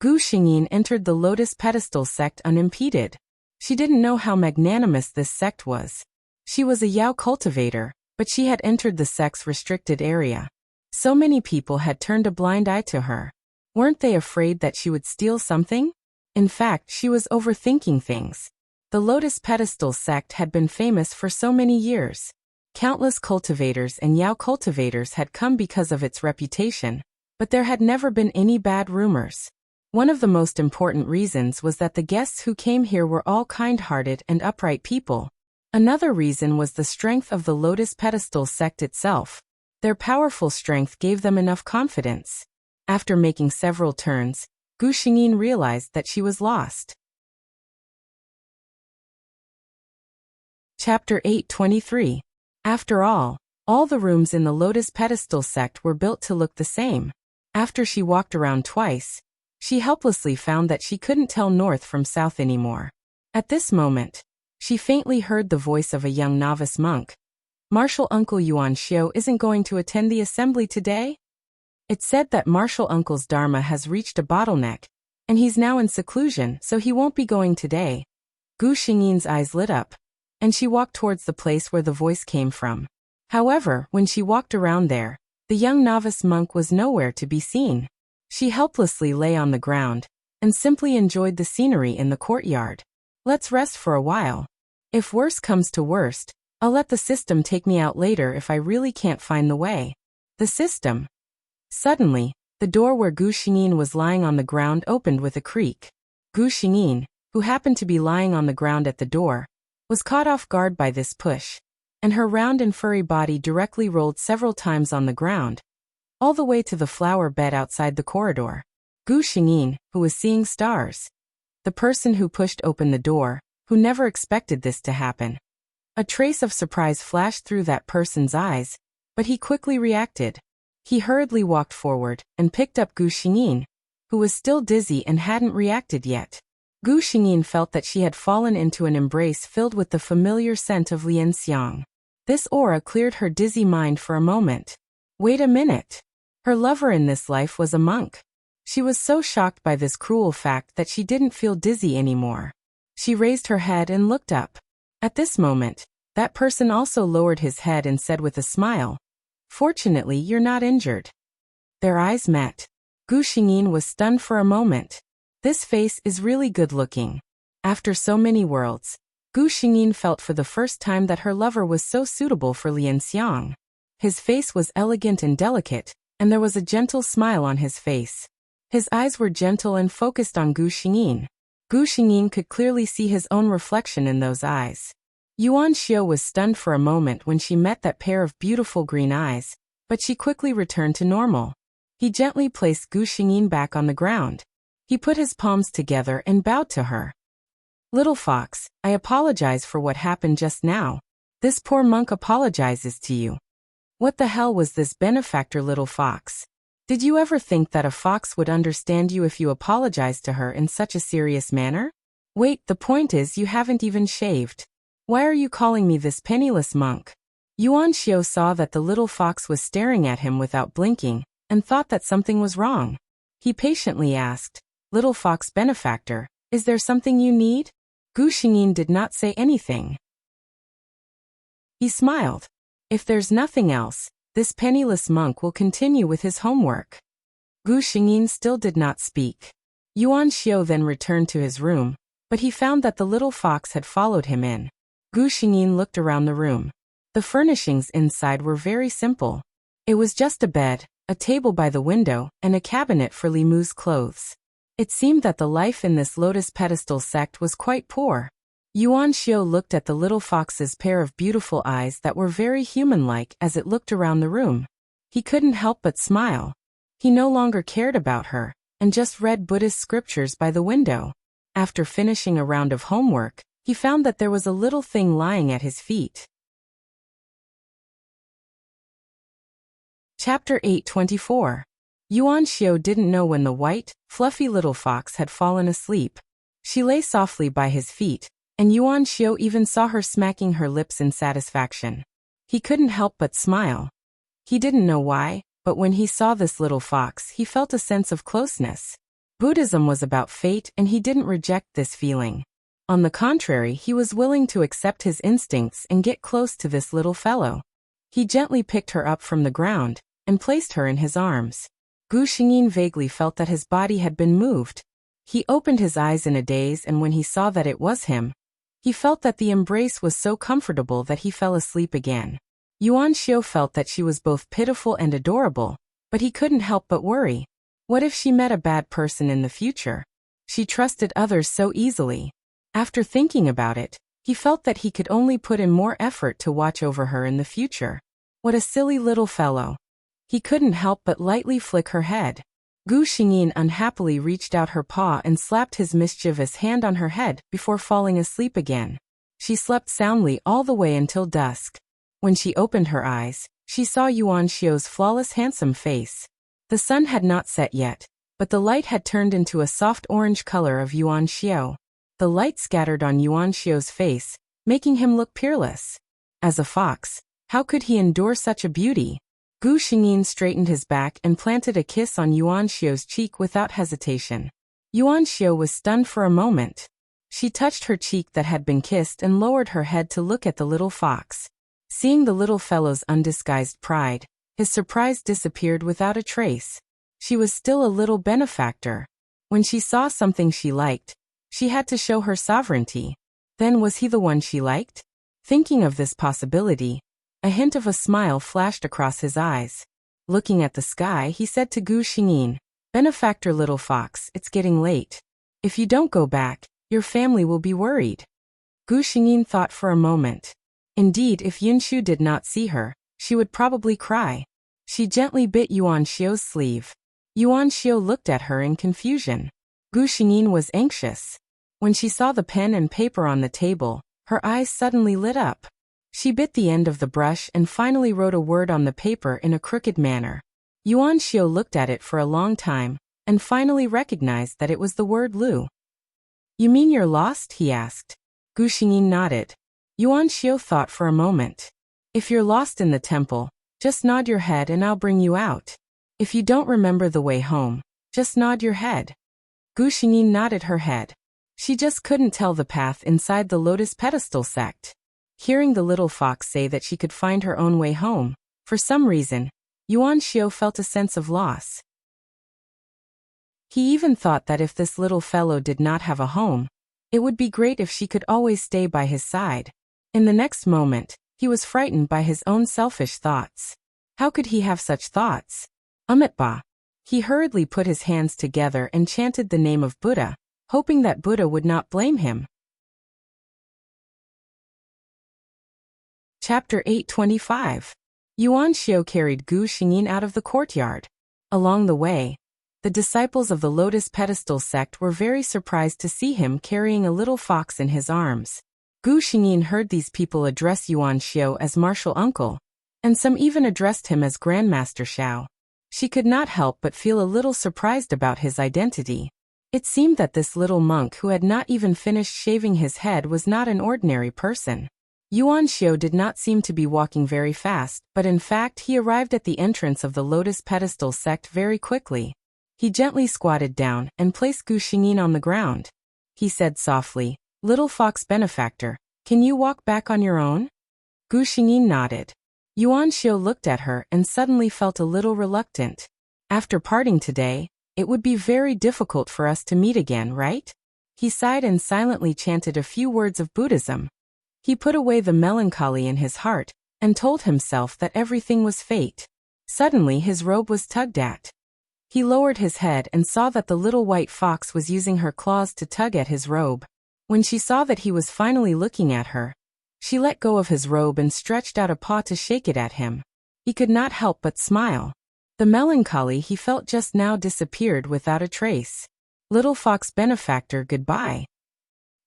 Gu Xingyin entered the Lotus Pedestal sect unimpeded. She didn't know how magnanimous this sect was. She was a Yao cultivator, but she had entered the sect's restricted area. So many people had turned a blind eye to her. Weren't they afraid that she would steal something? In fact, she was overthinking things. The Lotus Pedestal sect had been famous for so many years. Countless cultivators and Yao cultivators had come because of its reputation, but there had never been any bad rumors. One of the most important reasons was that the guests who came here were all kind-hearted and upright people. Another reason was the strength of the Lotus Pedestal sect itself. Their powerful strength gave them enough confidence. After making several turns, Gu Xingyin realized that she was lost. Chapter 8:23. After all the rooms in the Lotus Pedestal sect were built to look the same. After she walked around twice, she helplessly found that she couldn't tell north from south anymore. At this moment, she faintly heard the voice of a young novice monk. Martial Uncle Yuan Xiu isn't going to attend the assembly today? It's said that Martial Uncle's Dharma has reached a bottleneck, and he's now in seclusion, so he won't be going today. Gu Xingyin's eyes lit up, and she walked towards the place where the voice came from. However, when she walked around there, the young novice monk was nowhere to be seen. She helplessly lay on the ground and simply enjoyed the scenery in the courtyard. Let's rest for a while. If worse comes to worst, I'll let the system take me out later if I really can't find the way. The system. Suddenly, the door where Gu Xingyin was lying on the ground opened with a creak. Gu Xingyin, who happened to be lying on the ground at the door, was caught off guard by this push, and her round and furry body directly rolled several times on the ground, all the way to the flower bed outside the corridor. Gu Xingyin, who was seeing stars. The person who pushed open the door, who never expected this to happen. A trace of surprise flashed through that person's eyes, but he quickly reacted. He hurriedly walked forward and picked up Gu Xingyin, who was still dizzy and hadn't reacted yet. Gu Xingyin felt that she had fallen into an embrace filled with the familiar scent of lianxiang. This aura cleared her dizzy mind for a moment. Wait a minute. Her lover in this life was a monk. She was so shocked by this cruel fact that she didn't feel dizzy anymore. She raised her head and looked up. At this moment, that person also lowered his head and said with a smile, "Fortunately, you're not injured." Their eyes met. Gu Xingyin was stunned for a moment. This face is really good-looking. After so many worlds, Gu Xingyin felt for the first time that her lover was so suitable for lianxiang. His face was elegant and delicate, and there was a gentle smile on his face. His eyes were gentle and focused on Gu Xingyin. Gu Xingyin could clearly see his own reflection in those eyes. Yuan Xiu was stunned for a moment when she met that pair of beautiful green eyes, but she quickly returned to normal. He gently placed Gu Xingyin back on the ground. He put his palms together and bowed to her. "Little fox, I apologize for what happened just now. This poor monk apologizes to you." What the hell was this benefactor, little fox? Did you ever think that a fox would understand you if you apologized to her in such a serious manner? Wait, the point is you haven't even shaved. Why are you calling me this penniless monk? Yuan Xiu saw that the little fox was staring at him without blinking, and thought that something was wrong. He patiently asked, "Little fox benefactor, is there something you need?" Gu Xingyin did not say anything. He smiled. If there's nothing else, this penniless monk will continue with his homework. Gu Xingyin still did not speak. Yuan Xiu then returned to his room, but he found that the little fox had followed him in. Gu Xingyin looked around the room. The furnishings inside were very simple. It was just a bed, a table by the window, and a cabinet for Li Mu's clothes. It seemed that the life in this Lotus Pedestal sect was quite poor. Yuan Xiu looked at the little fox's pair of beautiful eyes that were very human-like as it looked around the room. He couldn't help but smile. He no longer cared about her, and just read Buddhist scriptures by the window. After finishing a round of homework, he found that there was a little thing lying at his feet. Chapter 8:24. Yuan Xiu didn't know when the white, fluffy little fox had fallen asleep. She lay softly by his feet, and Yuan Xiu even saw her smacking her lips in satisfaction. He couldn't help but smile. He didn't know why, but when he saw this little fox, he felt a sense of closeness. Buddhism was about fate, and he didn't reject this feeling. On the contrary, he was willing to accept his instincts and get close to this little fellow. He gently picked her up from the ground and placed her in his arms. Gu Xingyin vaguely felt that his body had been moved. He opened his eyes in a daze, and when he saw that it was him, he felt that the embrace was so comfortable that he fell asleep again. Yuan Xiu felt that she was both pitiful and adorable, but he couldn't help but worry. What if she met a bad person in the future? She trusted others so easily. After thinking about it, he felt that he could only put in more effort to watch over her in the future. What a silly little fellow. He couldn't help but lightly flick her head. Gu Xingyin unhappily reached out her paw and slapped his mischievous hand on her head before falling asleep again. She slept soundly all the way until dusk. When she opened her eyes, she saw Yuan Xiu's flawless handsome face. The sun had not set yet, but the light had turned into a soft orange color of Yuan Xiu. The light scattered on Yuan Xiu's face, making him look peerless. As a fox, how could he endure such a beauty? Gu Xingyin straightened his back and planted a kiss on Yuan Xiu's cheek without hesitation. Yuan Xiu was stunned for a moment. She touched her cheek that had been kissed and lowered her head to look at the little fox. Seeing the little fellow's undisguised pride, his surprise disappeared without a trace. She was still a little benefactor. When she saw something she liked, she had to show her sovereignty. Then was he the one she liked? Thinking of this possibility, a hint of a smile flashed across his eyes. Looking at the sky, he said to Gu Xingyin, "Benefactor little fox, it's getting late. If you don't go back, your family will be worried." Gu Xingyin thought for a moment. Indeed, if Yunshu did not see her, she would probably cry. She gently bit Yuan Xiu's sleeve. Yuan Xiu looked at her in confusion. Gu Xingyin was anxious. When she saw the pen and paper on the table, her eyes suddenly lit up. She bit the end of the brush and finally wrote a word on the paper in a crooked manner. Yuan Xiu looked at it for a long time, and finally recognized that it was the word Lu. "You mean you're lost?" he asked. Gu Xingyin nodded. Yuan Xiu thought for a moment. "If you're lost in the temple, just nod your head and I'll bring you out. If you don't remember the way home, just nod your head." Gu Xingyin nodded her head. She just couldn't tell the path inside the Lotus Pedestal sect. Hearing the little fox say that she could find her own way home, for some reason, Yuan Xiu felt a sense of loss. He even thought that if this little fellow did not have a home, it would be great if she could always stay by his side. In the next moment, he was frightened by his own selfish thoughts. How could he have such thoughts? Amitabha. He hurriedly put his hands together and chanted the name of Buddha, hoping that Buddha would not blame him. Chapter 825. Yuan Xiu carried Gu Xingyin out of the courtyard. Along the way, the disciples of the Lotus Pedestal sect were very surprised to see him carrying a little fox in his arms. Gu Xingyin heard these people address Yuan Xiu as Martial Uncle, and some even addressed him as Grandmaster Xiao. She could not help but feel a little surprised about his identity. It seemed that this little monk who had not even finished shaving his head was not an ordinary person. Yuan Xiu did not seem to be walking very fast, but in fact he arrived at the entrance of the Lotus Pedestal sect very quickly. He gently squatted down and placed Gu Xingyin on the ground. He said softly, "Little fox benefactor, can you walk back on your own?" Gu Xingyin nodded. Yuan Xiu looked at her and suddenly felt a little reluctant. After parting today, it would be very difficult for us to meet again, right? He sighed and silently chanted a few words of Buddhism. He put away the melancholy in his heart and told himself that everything was fate. Suddenly his robe was tugged at. He lowered his head and saw that the little white fox was using her claws to tug at his robe. When she saw that he was finally looking at her, she let go of his robe and stretched out a paw to shake it at him. He could not help but smile. The melancholy he felt just now disappeared without a trace. "Little fox benefactor, goodbye."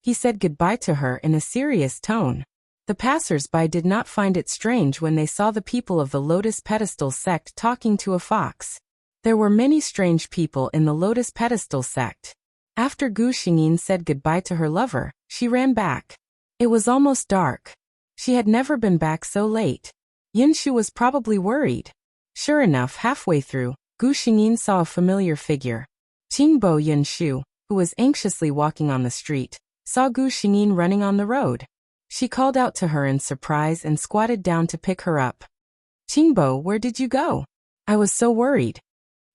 He said goodbye to her in a serious tone. The passers-by did not find it strange when they saw the people of the Lotus Pedestal sect talking to a fox. There were many strange people in the Lotus Pedestal sect. After Gu Xingyin said goodbye to her lover, she ran back. It was almost dark. She had never been back so late. Yunshu was probably worried. Sure enough, halfway through, Gu Xingyin saw a familiar figure. Qingbo Yunshu, who was anxiously walking on the street, saw Gu Xingyin running on the road. She called out to her in surprise and squatted down to pick her up. Qingbo, where did you go? I was so worried.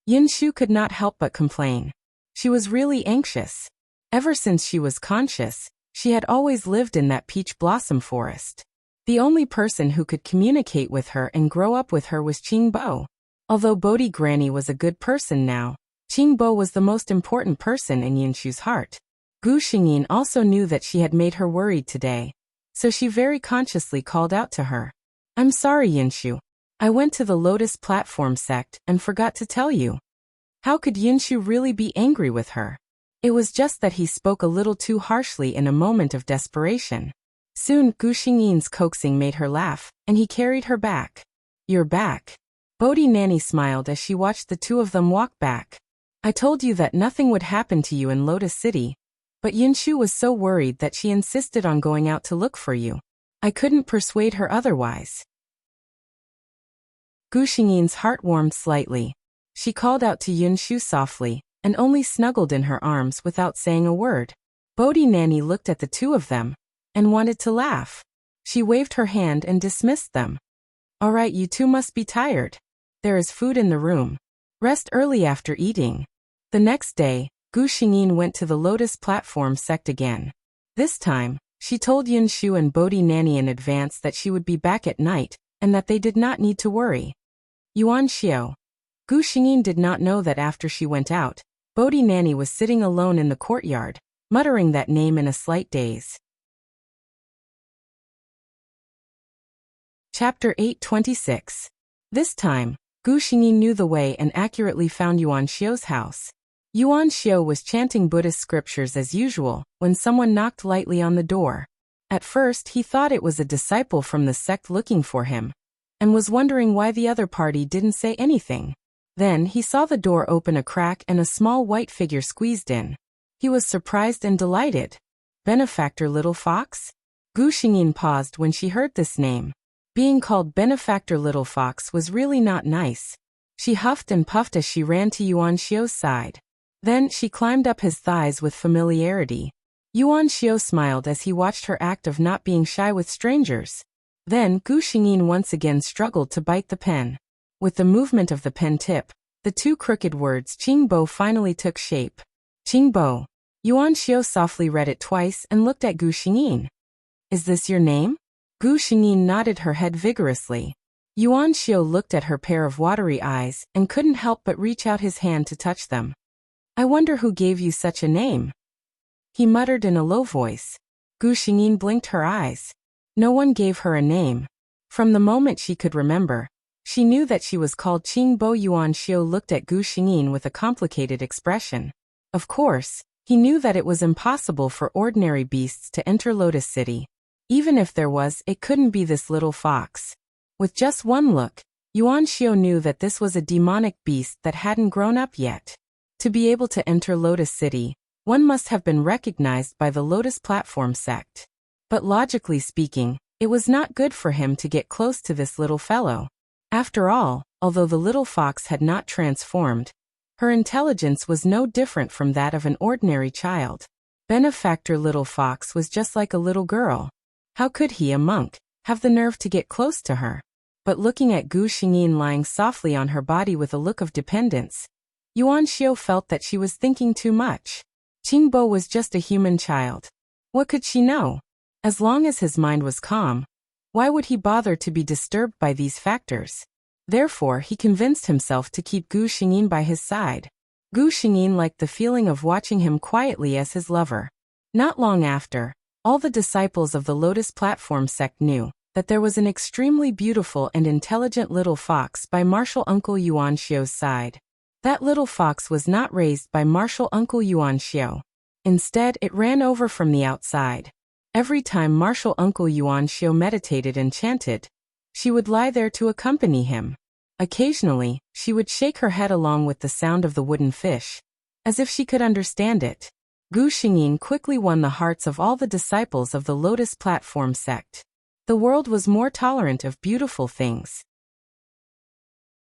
Yunshu could not help but complain. She was really anxious. Ever since she was conscious, she had always lived in that peach blossom forest. The only person who could communicate with her and grow up with her was Qingbo. Although Bodhi Granny was a good person now, Qingbo was the most important person in Yunshu's heart. Gu Xingyin also knew that she had made her worried today, so she very consciously called out to her. I'm sorry, Yunshu. I went to the Lotus Platform sect and forgot to tell you. How could Yunshu really be angry with her? It was just that he spoke a little too harshly in a moment of desperation. Soon, Gu Xingyin's coaxing made her laugh, and he carried her back. You're back. Bodhi Nanny smiled as she watched the two of them walk back. I told you that nothing would happen to you in Lotus City, but Yunshu was so worried that she insisted on going out to look for you. I couldn't persuade her otherwise. Gu Xingyin's heart warmed slightly. She called out to Yunshu softly, and only snuggled in her arms without saying a word. Bodhi Nanny looked at the two of them, and wanted to laugh. She waved her hand and dismissed them. All right, you two must be tired. There is food in the room. Rest early after eating. The next day, Gu Xingyin went to the Lotus Platform sect again. This time, she told Yunshu and Bodhi Nanny in advance that she would be back at night, and that they did not need to worry. Yuan Xiao. Gu Xingyin did not know that after she went out, Bodhi Nanny was sitting alone in the courtyard, muttering that name in a slight daze. Chapter 826. This time, Gu Xingyin knew the way and accurately found Yuan Xiao's house. Yuan Xiao was chanting Buddhist scriptures as usual when someone knocked lightly on the door. At first, he thought it was a disciple from the sect looking for him, and was wondering why the other party didn't say anything. Then he saw the door open a crack and a small white figure squeezed in. He was surprised and delighted. Benefactor Little Fox? Gu Xingyin paused when she heard this name. Being called Benefactor Little Fox was really not nice. She huffed and puffed as she ran to Yuan Xiao's side. Then she climbed up his thighs with familiarity. Yuan Xiao smiled as he watched her act of not being shy with strangers. Then Gu Xingyin once again struggled to bite the pen. With the movement of the pen tip, the two crooked words Qingbo finally took shape. Qingbo. Yuan Xiao softly read it twice and looked at Gu Xingyin. Is this your name? Gu Xingyin nodded her head vigorously. Yuan Xiao looked at her pair of watery eyes and couldn't help but reach out his hand to touch them. I wonder who gave you such a name? He muttered in a low voice. Gu Xingyin blinked her eyes. No one gave her a name. From the moment she could remember, she knew that she was called Qingbo. Yuan Xiao looked at Gu Xingyin with a complicated expression. Of course, he knew that it was impossible for ordinary beasts to enter Lotus City. Even if there was, it couldn't be this little fox. With just one look, Yuan Xiao knew that this was a demonic beast that hadn't grown up yet. To be able to enter Lotus City, one must have been recognized by the Lotus Platform sect. But logically speaking, it was not good for him to get close to this little fellow. After all, although the little fox had not transformed, her intelligence was no different from that of an ordinary child. Benefactor Little Fox was just like a little girl. How could he, a monk, have the nerve to get close to her? But looking at Gu Xingyin lying softly on her body with a look of dependence, Yuan Xiao felt that she was thinking too much. Qingbo was just a human child. What could she know? As long as his mind was calm, why would he bother to be disturbed by these factors? Therefore, he convinced himself to keep Gu Xingyin by his side. Gu Xingyin liked the feeling of watching him quietly as his lover. Not long after, all the disciples of the Lotus Platform sect knew that there was an extremely beautiful and intelligent little fox by martial uncle Yuan Xiao's side. That little fox was not raised by martial uncle Yuan Xiao. Instead, it ran over from the outside. Every time martial uncle Yuan Xiao meditated and chanted, she would lie there to accompany him. Occasionally, she would shake her head along with the sound of the wooden fish, as if she could understand it. Gu Xingyin quickly won the hearts of all the disciples of the Lotus Platform sect. The world was more tolerant of beautiful things.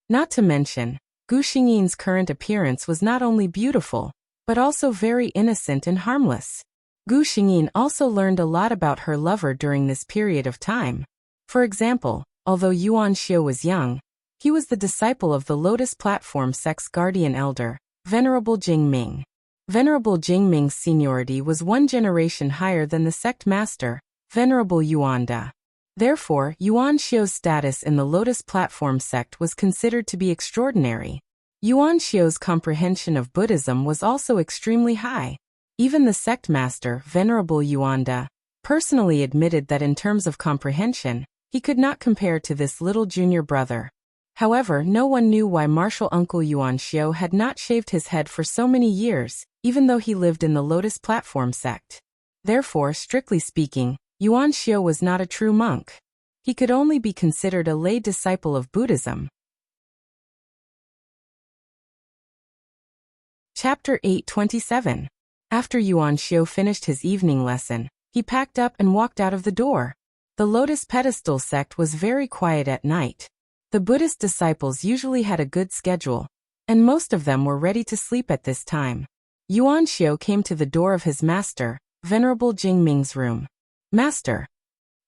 Not to mention, Gu Xingyin's current appearance was not only beautiful, but also very innocent and harmless. Gu Xingyin also learned a lot about her lover during this period of time. For example, although Yuan Xiu was young, he was the disciple of the Lotus Platform sect's guardian elder, Venerable Jingming. Venerable Jingming's seniority was one generation higher than the sect master, Venerable Yuanda. Therefore, Yuan Xiu's status in the Lotus Platform sect was considered to be extraordinary. Yuan Xiu's comprehension of Buddhism was also extremely high. Even the sect master, Venerable Yuanda, personally admitted that in terms of comprehension, he could not compare to this little junior brother. However, no one knew why martial uncle Yuan Xiu had not shaved his head for so many years, even though he lived in the Lotus Platform sect. Therefore, strictly speaking, Yuan Xiu was not a true monk. He could only be considered a lay disciple of Buddhism. Chapter 8:27. After Yuan Xiu finished his evening lesson, he packed up and walked out of the door. The Lotus Pedestal sect was very quiet at night. The Buddhist disciples usually had a good schedule, and most of them were ready to sleep at this time. Yuan Xiu came to the door of his master, Venerable Jingming's room. Master.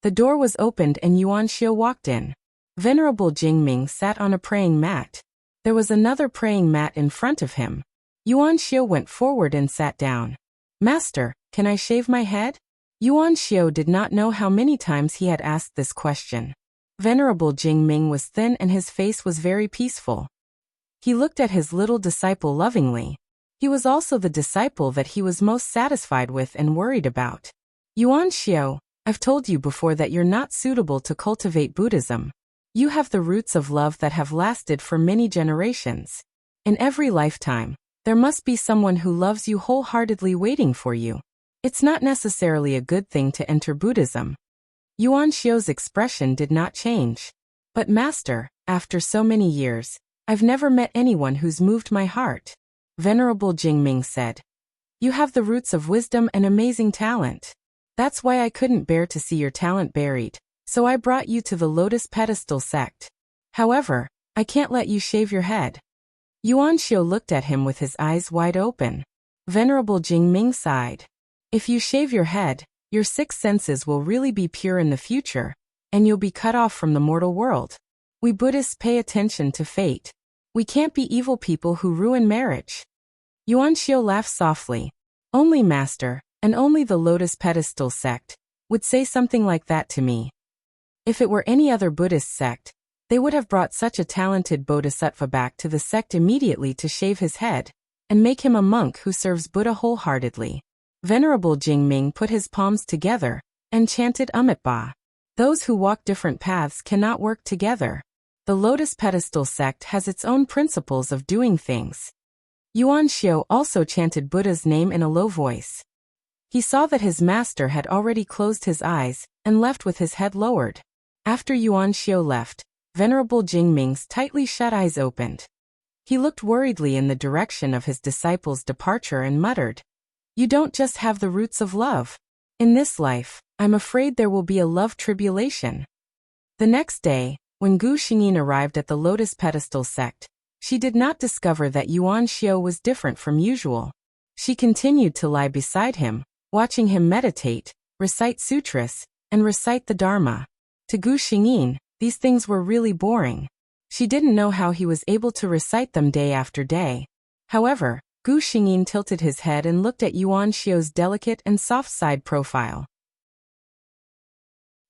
The door was opened and Yuan Xiu walked in. Venerable Jingming sat on a praying mat. There was another praying mat in front of him. Yuan Xiu went forward and sat down. Master, can I shave my head? Yuan Xiu did not know how many times he had asked this question. Venerable Jingming was thin and his face was very peaceful. He looked at his little disciple lovingly. He was also the disciple that he was most satisfied with and worried about. Yuan Xiu, I've told you before that you're not suitable to cultivate Buddhism. You have the roots of love that have lasted for many generations. In every lifetime, there must be someone who loves you wholeheartedly waiting for you. It's not necessarily a good thing to enter Buddhism. Yuan Xiu's expression did not change. But Master, after so many years, I've never met anyone who's moved my heart. Venerable Jingming said. You have the roots of wisdom and amazing talent. That's why I couldn't bear to see your talent buried, so I brought you to the Lotus Pedestal sect. However, I can't let you shave your head. Yuan Xiu looked at him with his eyes wide open. Venerable Jingming sighed. If you shave your head, your six senses will really be pure in the future, and you'll be cut off from the mortal world. We Buddhists pay attention to fate. We can't be evil people who ruin marriage. Yuan Xiu laughed softly. Only Master, and only the Lotus Pedestal sect, would say something like that to me. If it were any other Buddhist sect, they would have brought such a talented bodhisattva back to the sect immediately to shave his head, and make him a monk who serves Buddha wholeheartedly. Venerable Jingming put his palms together, and chanted Amitabha. Those who walk different paths cannot work together. The Lotus Pedestal sect has its own principles of doing things. Yuan Xiu also chanted Buddha's name in a low voice. He saw that his master had already closed his eyes, and left with his head lowered. After Yuan Xiu left, Venerable Jingming's tightly shut eyes opened. He looked worriedly in the direction of his disciple's departure and muttered, You don't just have the roots of love. In this life, I'm afraid there will be a love tribulation. The next day, when Gu Xingyin arrived at the Lotus Pedestal sect, she did not discover that Yuan Xiu was different from usual. She continued to lie beside him, watching him meditate, recite sutras, and recite the Dharma. To Gu Xingyin, these things were really boring. She didn't know how he was able to recite them day after day. However, Gu Xingyin tilted his head and looked at Yuan Xiu's delicate and soft side profile.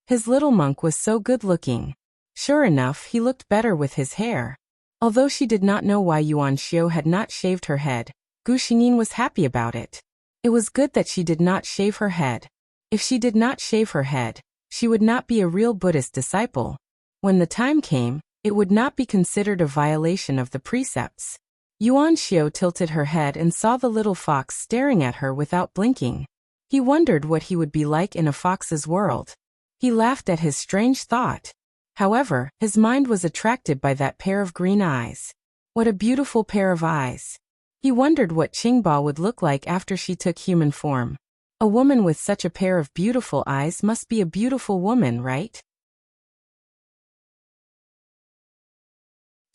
His little monk was so good-looking. Sure enough, he looked better with his hair. Although she did not know why Yuan Xiu had not shaved her head, Gu Xingyin was happy about it. It was good that she did not shave her head. If she did not shave her head, she would not be a real Buddhist disciple. When the time came, it would not be considered a violation of the precepts. Yuan Xiu tilted her head and saw the little fox staring at her without blinking. He wondered what he would be like in a fox's world. He laughed at his strange thought. However, his mind was attracted by that pair of green eyes. What a beautiful pair of eyes. He wondered what Qingba would look like after she took human form. A woman with such a pair of beautiful eyes must be a beautiful woman, right?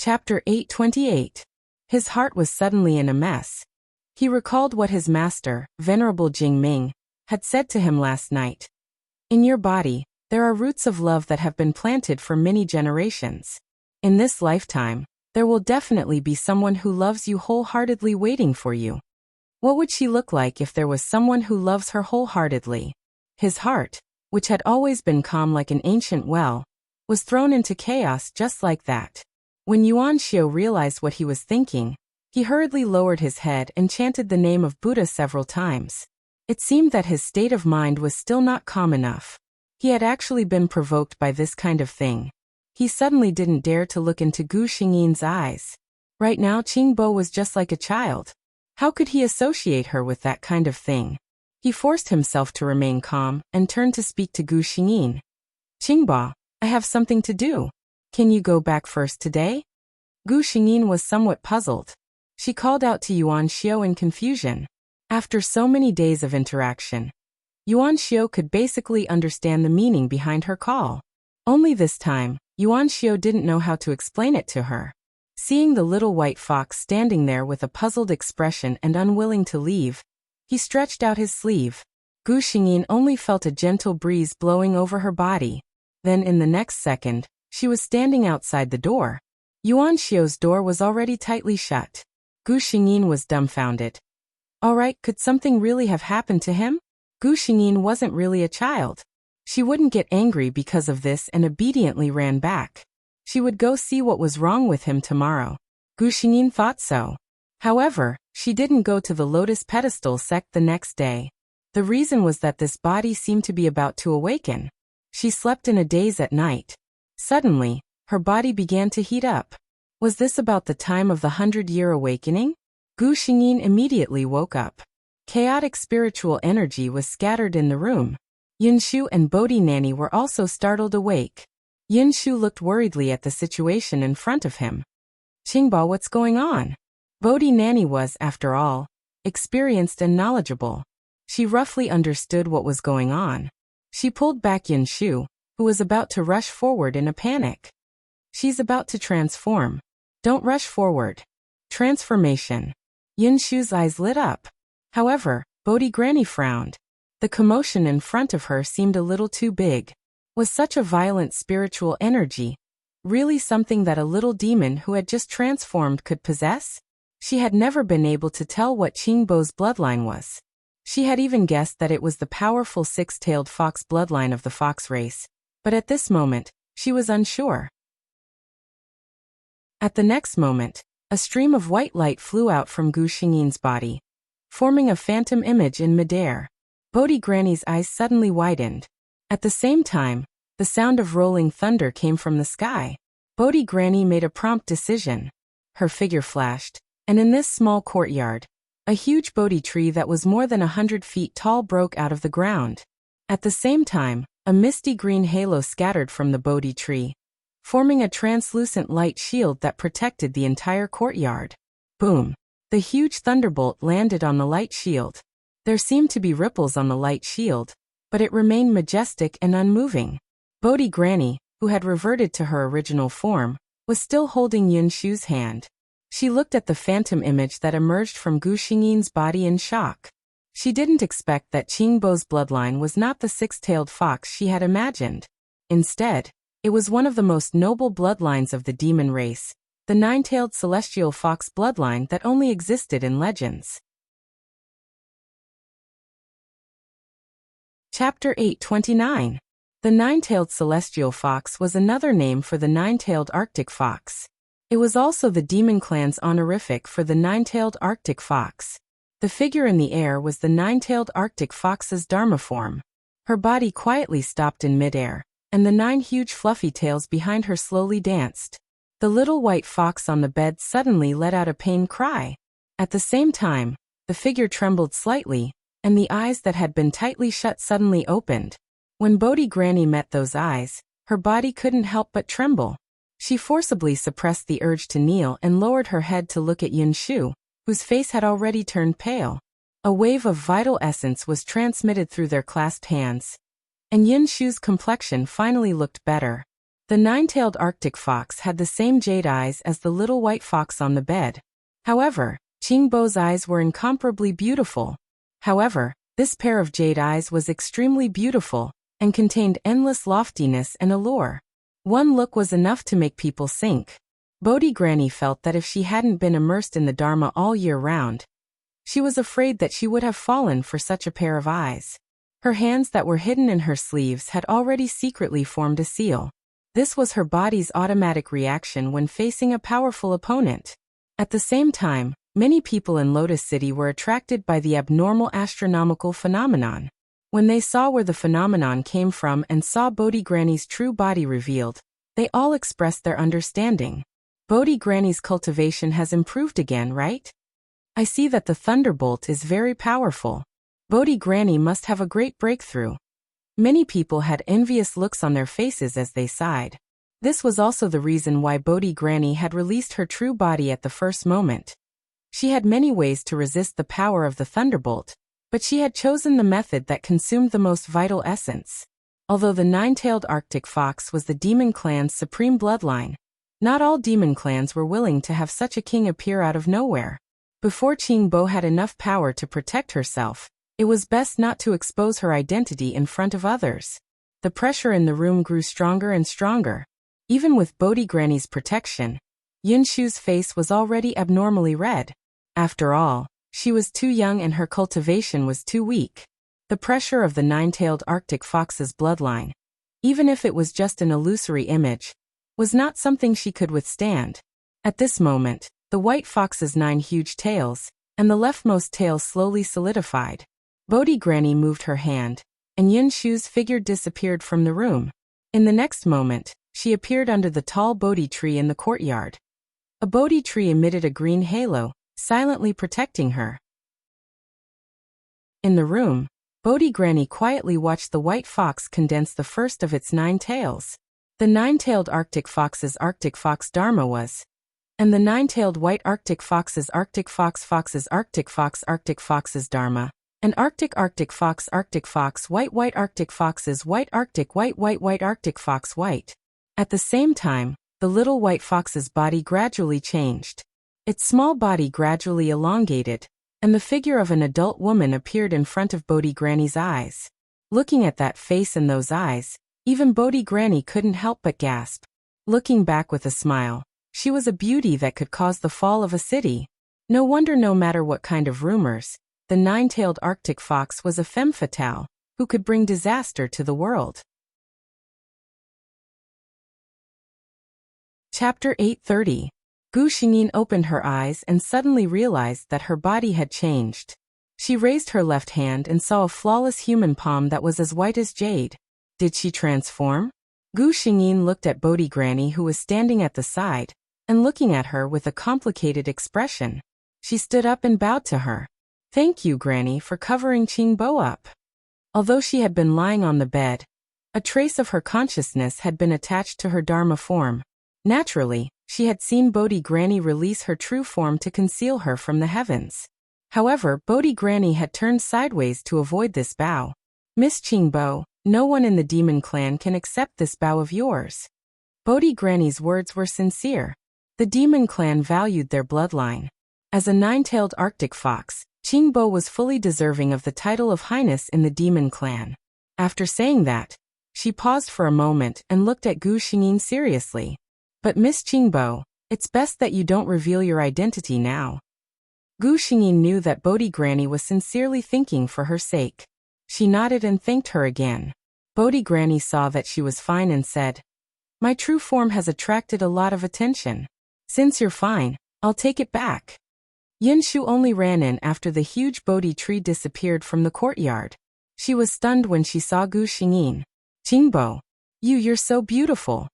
Chapter 828. His heart was suddenly in a mess. He recalled what his master, Venerable Jingming, had said to him last night. In your body, there are roots of love that have been planted for many generations. In this lifetime, there will definitely be someone who loves you wholeheartedly waiting for you. What would she look like if there was someone who loves her wholeheartedly? His heart, which had always been calm like an ancient well, was thrown into chaos just like that. When Yuan Xiu realized what he was thinking, he hurriedly lowered his head and chanted the name of Buddha several times. It seemed that his state of mind was still not calm enough. He had actually been provoked by this kind of thing. He suddenly didn't dare to look into Gu Xingyin's eyes. Right now Qingbo was just like a child. How could he associate her with that kind of thing? He forced himself to remain calm and turned to speak to Gu Xingyin. Qingbo, I have something to do. Can you go back first today? Gu Xingyin was somewhat puzzled. She called out to Yuan Xiu in confusion. After so many days of interaction, Yuan Xiu could basically understand the meaning behind her call. Only this time, Yuan Xiu didn't know how to explain it to her. Seeing the little white fox standing there with a puzzled expression and unwilling to leave, he stretched out his sleeve. Gu Xingyin only felt a gentle breeze blowing over her body. Then in the next second, she was standing outside the door. Yuan Xiu's door was already tightly shut. Gu Xingyin was dumbfounded. Alright, could something really have happened to him? Gu Xingyin wasn't really a child. She wouldn't get angry because of this and obediently ran back. She would go see what was wrong with him tomorrow. Gu Xingyin thought so. However, she didn't go to the lotus pedestal sect the next day. The reason was that this body seemed to be about to awaken. She slept in a daze at night. Suddenly, her body began to heat up. Was this about the time of the 100-year awakening? Gu Xingyin immediately woke up. Chaotic spiritual energy was scattered in the room. Yunshu and Bodhi Nanny were also startled awake. Yunshu looked worriedly at the situation in front of him. Qingbo, what's going on? Bodhi Nanny was, after all, experienced and knowledgeable. She roughly understood what was going on. She pulled back Yunshu, who was about to rush forward in a panic. She's about to transform. Don't rush forward. Transformation. Yunshu's eyes lit up. However, Bodhi Granny frowned. The commotion in front of her seemed a little too big. Was such a violent spiritual energy really something that a little demon who had just transformed could possess? She had never been able to tell what Qingbo's bloodline was. She had even guessed that it was the powerful six-tailed fox bloodline of the fox race, but at this moment, she was unsure. At the next moment, a stream of white light flew out from Gu Xingyin's body, forming a phantom image in midair. Bodhi Granny's eyes suddenly widened. At the same time, the sound of rolling thunder came from the sky. Bodhi Granny made a prompt decision. Her figure flashed, and in this small courtyard, a huge Bodhi tree that was more than 100 feet tall broke out of the ground. At the same time, a misty green halo scattered from the Bodhi tree, forming a translucent light shield that protected the entire courtyard. Boom! The huge thunderbolt landed on the light shield. There seemed to be ripples on the light shield, but it remained majestic and unmoving. Bodhi Granny, who had reverted to her original form, was still holding Yunshu's hand. She looked at the phantom image that emerged from Gu Xingyin's body in shock. She didn't expect that Qingbo's bloodline was not the six-tailed fox she had imagined. Instead, it was one of the most noble bloodlines of the demon race, the nine-tailed celestial fox bloodline that only existed in legends. Chapter 829. The nine-tailed celestial fox was another name for the nine-tailed Arctic fox. It was also the demon clan's honorific for the nine-tailed Arctic fox. The figure in the air was the nine-tailed Arctic fox's Dharma form. Her body quietly stopped in midair, and the 9 huge fluffy tails behind her slowly danced. The little white fox on the bed suddenly let out a pain cry. At the same time, the figure trembled slightly, and the eyes that had been tightly shut suddenly opened. When Bodhi Granny met those eyes, her body couldn't help but tremble. She forcibly suppressed the urge to kneel and lowered her head to look at Yunshu, whose face had already turned pale. A wave of vital essence was transmitted through their clasped hands, and Yunshu's complexion finally looked better. The nine-tailed Arctic fox had the same jade eyes as the little white fox on the bed. However, Qingbo's eyes were incomparably beautiful. However, this pair of jade eyes was extremely beautiful and contained endless loftiness and allure. One look was enough to make people sink. Bodhi Granny felt that if she hadn't been immersed in the Dharma all year round, she was afraid that she would have fallen for such a pair of eyes. Her hands that were hidden in her sleeves had already secretly formed a seal. This was her body's automatic reaction when facing a powerful opponent. At the same time, many people in Lotus City were attracted by the abnormal astronomical phenomenon. When they saw where the phenomenon came from and saw Bodhi Granny's true body revealed, they all expressed their understanding. Bodhi Granny's cultivation has improved again, right? I see that the thunderbolt is very powerful. Bodhi Granny must have a great breakthrough. Many people had envious looks on their faces as they sighed. This was also the reason why Bodhi Granny had released her true body at the first moment. She had many ways to resist the power of the thunderbolt, but she had chosen the method that consumed the most vital essence. Although the nine-tailed Arctic fox was the demon clan's supreme bloodline, not all demon clans were willing to have such a king appear out of nowhere. Before Qingbo had enough power to protect herself, it was best not to expose her identity in front of others. The pressure in the room grew stronger and stronger. Even with Bodhi Granny's protection, Yunshu's face was already abnormally red. After all, she was too young and her cultivation was too weak. The pressure of the nine-tailed Arctic fox's bloodline, even if it was just an illusory image, was not something she could withstand. At this moment, the white fox's 9 huge tails, and the leftmost tail slowly solidified. Bodhi Granny moved her hand, and Yunshu's figure disappeared from the room. In the next moment, she appeared under the tall Bodhi tree in the courtyard. A Bodhi tree emitted a green halo, silently protecting her. In the room, Bodhi Granny quietly watched the white fox condense the first of its 9 tails. The nine-tailed Arctic fox's Arctic fox Dharma was, and the nine-tailed white Arctic fox's Arctic fox's Arctic fox's Dharma, and Arctic fox white Arctic fox's white Arctic fox white. At the same time, the little white fox's body gradually changed. Its small body gradually elongated, and the figure of an adult woman appeared in front of Bodhi Granny's eyes. Looking at that face and those eyes, even Bodhi Granny couldn't help but gasp. Looking back with a smile, she was a beauty that could cause the fall of a city. No wonder no matter what kind of rumors, the nine-tailed Arctic fox was a femme fatale, who could bring disaster to the world. Chapter 830. Gu Xingyin opened her eyes and suddenly realized that her body had changed. She raised her left hand and saw a flawless human palm that was as white as jade. Did she transform? Gu Xingyin looked at Bodhi Granny, who was standing at the side, and looking at her with a complicated expression. She stood up and bowed to her. Thank you, Granny, for covering Qingbo up. Although she had been lying on the bed, a trace of her consciousness had been attached to her Dharma form. Naturally, she had seen Bodhi Granny release her true form to conceal her from the heavens. However, Bodhi Granny had turned sideways to avoid this bow. Miss Qingbo, no one in the demon clan can accept this bow of yours. Bodhi Granny's words were sincere. The demon clan valued their bloodline. As a nine-tailed Arctic fox, Qingbo was fully deserving of the title of Highness in the demon clan. After saying that, she paused for a moment and looked at Gu Xingyin seriously. But Miss Qingbo, it's best that you don't reveal your identity now. Gu Xingyin knew that Bodhi Granny was sincerely thinking for her sake. She nodded and thanked her again. Bodhi Granny saw that she was fine and said, My true form has attracted a lot of attention. Since you're fine, I'll take it back. Yunshu only ran in after the huge Bodhi tree disappeared from the courtyard. She was stunned when she saw Gu Xingyin. Qingbo, you're so beautiful.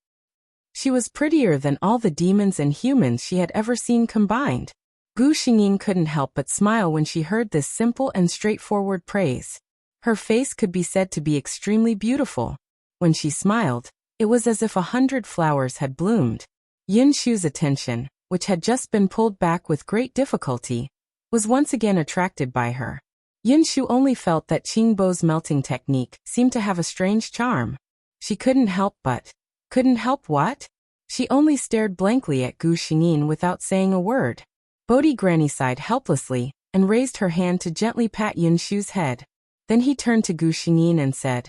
She was prettier than all the demons and humans she had ever seen combined. Gu Xingyin couldn't help but smile when she heard this simple and straightforward praise. Her face could be said to be extremely beautiful. When she smiled, it was as if 100 flowers had bloomed. Yunshu's attention, which had just been pulled back with great difficulty, was once again attracted by her. Yunshu only felt that Qingbo's melting technique seemed to have a strange charm. She couldn't help but Couldn't help what? She only stared blankly at Gu Xingyin without saying a word. Bodhi Granny sighed helplessly and raised her hand to gently pat Yin Shu's head. Then he turned to Gu Xingyin and said,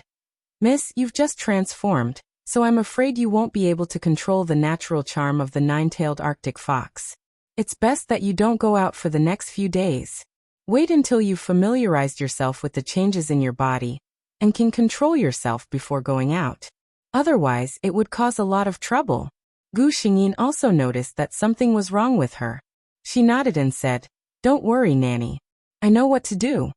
"Miss, you've just transformed, so I'm afraid you won't be able to control the natural charm of the nine-tailed Arctic fox. It's best that you don't go out for the next few days. Wait until you've familiarized yourself with the changes in your body and can control yourself before going out. Otherwise, it would cause a lot of trouble." Gu Xingyin also noticed that something was wrong with her. She nodded and said, "Don't worry, Nanny. I know what to do."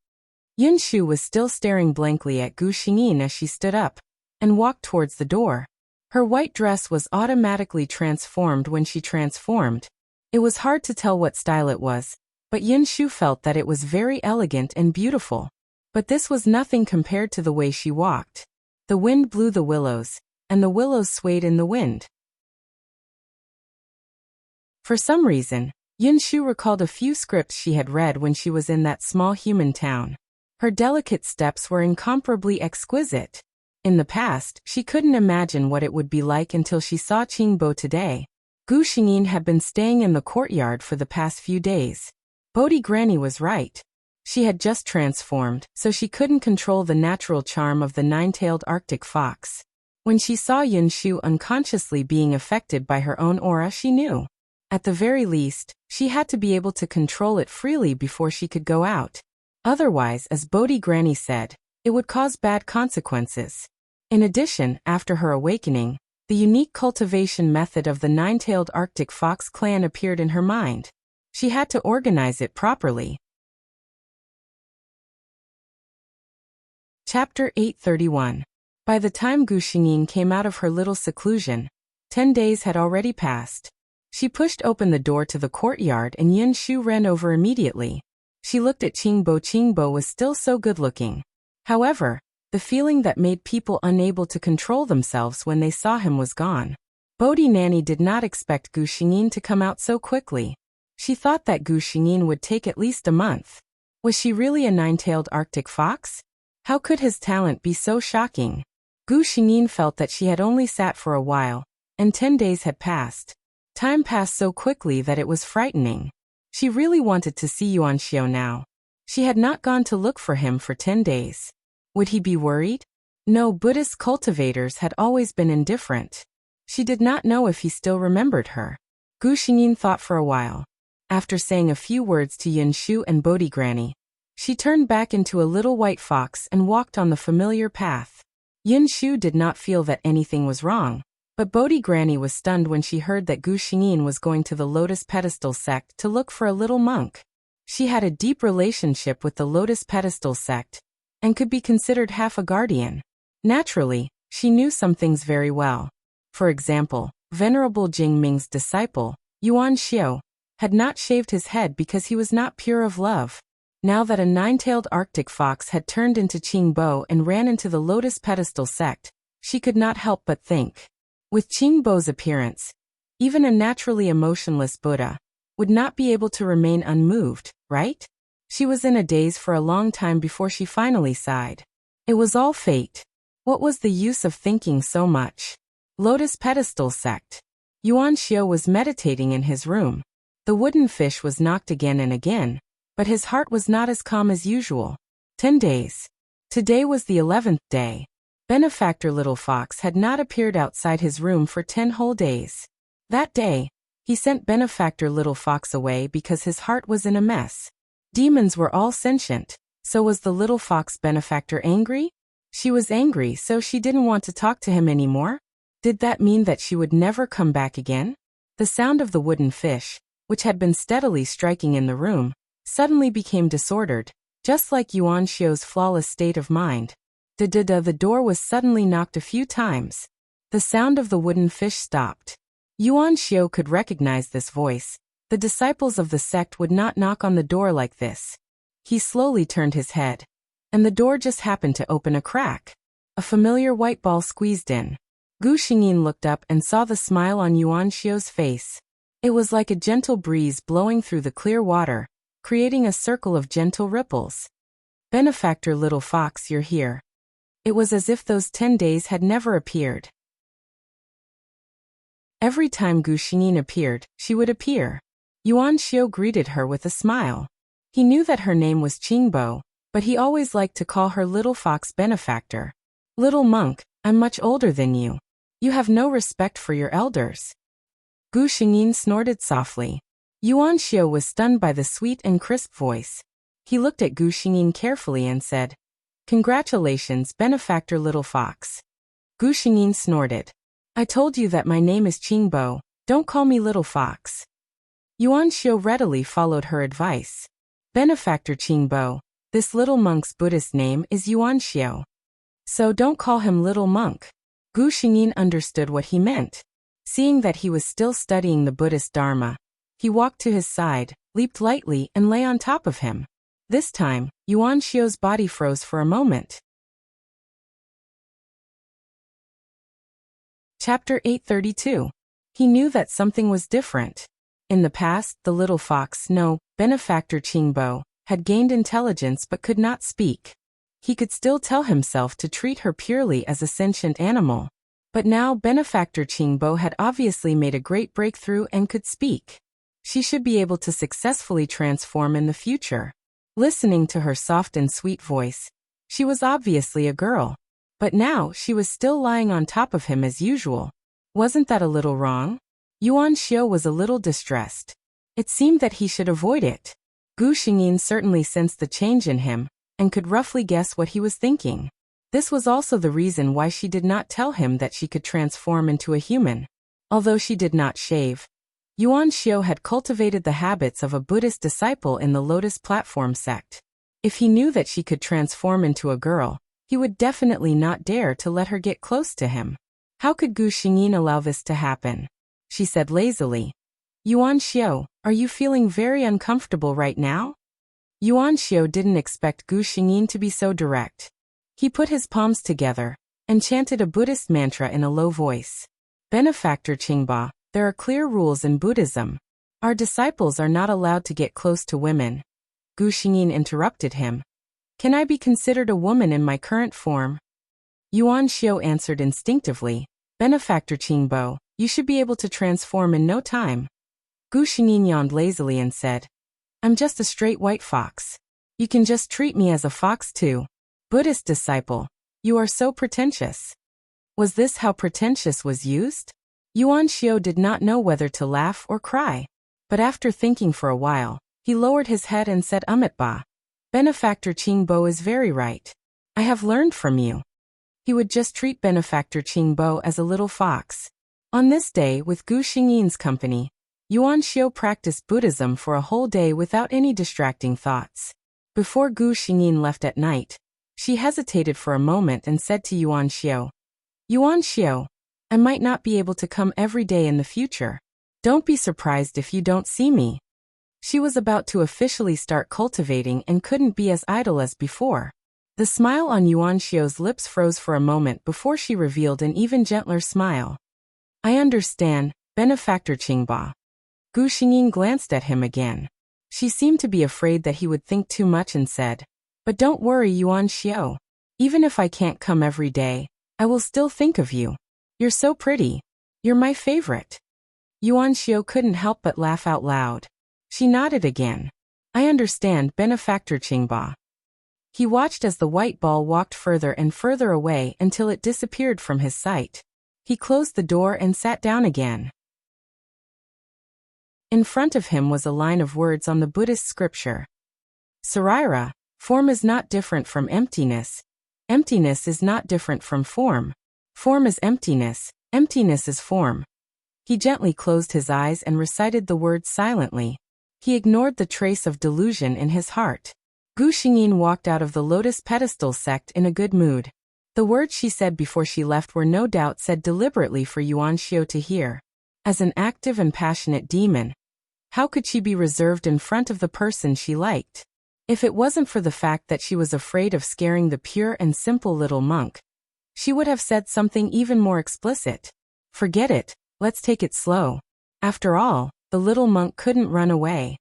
Yin Shu was still staring blankly at Gu Xingyin as she stood up and walked towards the door. Her white dress was automatically transformed when she transformed. It was hard to tell what style it was, but Yin Shu felt that it was very elegant and beautiful. But this was nothing compared to the way she walked. The wind blew the willows, and the willows swayed in the wind. For some reason, Yin Shu recalled a few scripts she had read when she was in that small human town. Her delicate steps were incomparably exquisite. In the past, she couldn't imagine what it would be like until she saw Qingbo today. Gu Xingyin had been staying in the courtyard for the past few days. Bodhi Granny was right. She had just transformed, so she couldn't control the natural charm of the nine-tailed Arctic fox. When she saw Yin Shu unconsciously being affected by her own aura, she knew. At the very least, she had to be able to control it freely before she could go out. Otherwise, as Bodhi Granny said, it would cause bad consequences. In addition, after her awakening, the unique cultivation method of the nine-tailed Arctic fox clan appeared in her mind. She had to organize it properly. Chapter 831. By the time Gu Xingyin came out of her little seclusion, 10 days had already passed. She pushed open the door to the courtyard and Yin Shu ran over immediately. She looked at Qingbo. Qingbo was still so good-looking. However, the feeling that made people unable to control themselves when they saw him was gone. Bodhi Nanny did not expect Gu Xingyin to come out so quickly. She thought that Gu Xingyin would take at least a month. Was she really a nine-tailed Arctic fox? How could his talent be so shocking? Gu Xingyin felt that she had only sat for a while, and 10 days had passed. Time passed so quickly that it was frightening. She really wanted to see Yuan Xiao now. She had not gone to look for him for 10 days. Would he be worried? No, Buddhist cultivators had always been indifferent. She did not know if he still remembered her. Gu Xingyin thought for a while. After saying a few words to Yin Shu and Bodhi Granny, she turned back into a little white fox and walked on the familiar path. Yin Shu did not feel that anything was wrong. But Bodhi Granny was stunned when she heard that Gu Xingyin was going to the Lotus Pedestal sect to look for a little monk. She had a deep relationship with the Lotus Pedestal sect and could be considered half a guardian. Naturally, she knew some things very well. For example, Venerable Jing Ming's disciple, Yuan Xiao, had not shaved his head because he was not pure of love. Now that a nine-tailed Arctic fox had turned into Qingbo and ran into the Lotus Pedestal sect, she could not help but think. With Qingbo's appearance, even a naturally emotionless Buddha would not be able to remain unmoved, right? She was in a daze for a long time before she finally sighed. It was all fate. What was the use of thinking so much? Lotus Pedestal sect. Yuan Xiao was meditating in his room. The wooden fish was knocked again and again, but his heart was not as calm as usual. 10 days. Today was the 11th day. Benefactor Little Fox had not appeared outside his room for 10 whole days. That day, he sent Benefactor Little Fox away because his heart was in a mess. Demons were all sentient, so was the little fox benefactor angry? She was angry, so she didn't want to talk to him anymore? Did that mean that she would never come back again? The sound of the wooden fish, which had been steadily striking in the room, suddenly became disordered, just like Yuan Xiao's flawless state of mind. The door was suddenly knocked a few times. The sound of the wooden fish stopped. Yuan Xiao could recognize this voice. The disciples of the sect would not knock on the door like this. He slowly turned his head, and the door just happened to open a crack. A familiar white ball squeezed in. Gu Xingyin looked up and saw the smile on Yuan Xiao's face. It was like a gentle breeze blowing through the clear water, creating a circle of gentle ripples. Benefactor Little Fox, you're here. It was as if those 10 days had never appeared. Every time Gu Xingyin appeared, she would appear. Yuan Xiao greeted her with a smile. He knew that her name was Qingbo, but he always liked to call her Little Fox Benefactor. Little monk, I'm much older than you. You have no respect for your elders. Gu Xingyin snorted softly. Yuan Xiao was stunned by the sweet and crisp voice. He looked at Gu Xingyin carefully and said, Congratulations, Benefactor Little Fox. Gu Xingyin snorted. I told you that my name is Qingbo, don't call me Little Fox. Yuan Xiao readily followed her advice. Benefactor Qingbo, this little monk's Buddhist name is Yuan Xiao. So don't call him Little Monk. Gu Xingyin understood what he meant. Seeing that he was still studying the Buddhist Dharma, he walked to his side, leaped lightly and lay on top of him. This time, Yuan Xiao's body froze for a moment. Chapter 832. He knew that something was different. In the past, the little fox, Benefactor Qingbo, had gained intelligence but could not speak. He could still tell himself to treat her purely as a sentient animal. But now Benefactor Qingbo had obviously made a great breakthrough and could speak. She should be able to successfully transform in the future. Listening to her soft and sweet voice, she was obviously a girl. But now she was still lying on top of him as usual. Wasn't that a little wrong? Yuan Xiao was a little distressed. It seemed that he should avoid it. Gu Xingyin certainly sensed the change in him, and could roughly guess what he was thinking. This was also the reason why she did not tell him that she could transform into a human. Although she did not shave, Yuan Xiao had cultivated the habits of a Buddhist disciple in the Lotus Platform sect. If he knew that she could transform into a girl, he would definitely not dare to let her get close to him. How could Gu Xingyin allow this to happen? She said lazily. Yuan Xiao, are you feeling very uncomfortable right now? Yuan Xiao didn't expect Gu Xingyin to be so direct. He put his palms together and chanted a Buddhist mantra in a low voice. Benefactor Qingba, there are clear rules in Buddhism. Our disciples are not allowed to get close to women. Gu Xingyin interrupted him. Can I be considered a woman in my current form? Yuan Xiao answered instinctively. Benefactor Qingbo, you should be able to transform in no time. Gu Xingyin yawned lazily and said, I'm just a straight white fox. You can just treat me as a fox too. Buddhist disciple, you are so pretentious. Was this how pretentious was used? Yuan Xiao did not know whether to laugh or cry. But after thinking for a while, he lowered his head and said Ba. Benefactor Qingbo is very right. I have learned from you. He would just treat Benefactor Qingbo as a little fox. On this day, with Gu Xingyin's company, Yuan Xiao practiced Buddhism for a whole day without any distracting thoughts. Before Gu Xingyin left at night, she hesitated for a moment and said to Yuan Xiao, Yuan Xiao, I might not be able to come every day in the future. Don't be surprised if you don't see me. She was about to officially start cultivating and couldn't be as idle as before. The smile on Yuan Xiao's lips froze for a moment before she revealed an even gentler smile. I understand, Benefactor Qingba. Gu Xingyin glanced at him again. She seemed to be afraid that he would think too much and said, But don't worry, Yuan Xiao. Even if I can't come every day, I will still think of you. You're so pretty. You're my favorite. Yuan Xiao couldn't help but laugh out loud. She nodded again. I understand, Benefactor Qingba. He watched as the white ball walked further and further away until it disappeared from his sight. He closed the door and sat down again. In front of him was a line of words on the Buddhist scripture. Saraira, form is not different from emptiness. Emptiness is not different from form. Form is emptiness. Emptiness is form. He gently closed his eyes and recited the words silently. He ignored the trace of delusion in his heart. Gu Xingyin walked out of the Lotus Pedestal sect in a good mood. The words she said before she left were no doubt said deliberately for Yuan Xiao to hear. As an active and passionate demon, how could she be reserved in front of the person she liked? If it wasn't for the fact that she was afraid of scaring the pure and simple little monk, she would have said something even more explicit. Forget it, let's take it slow. After all, the little monk couldn't run away.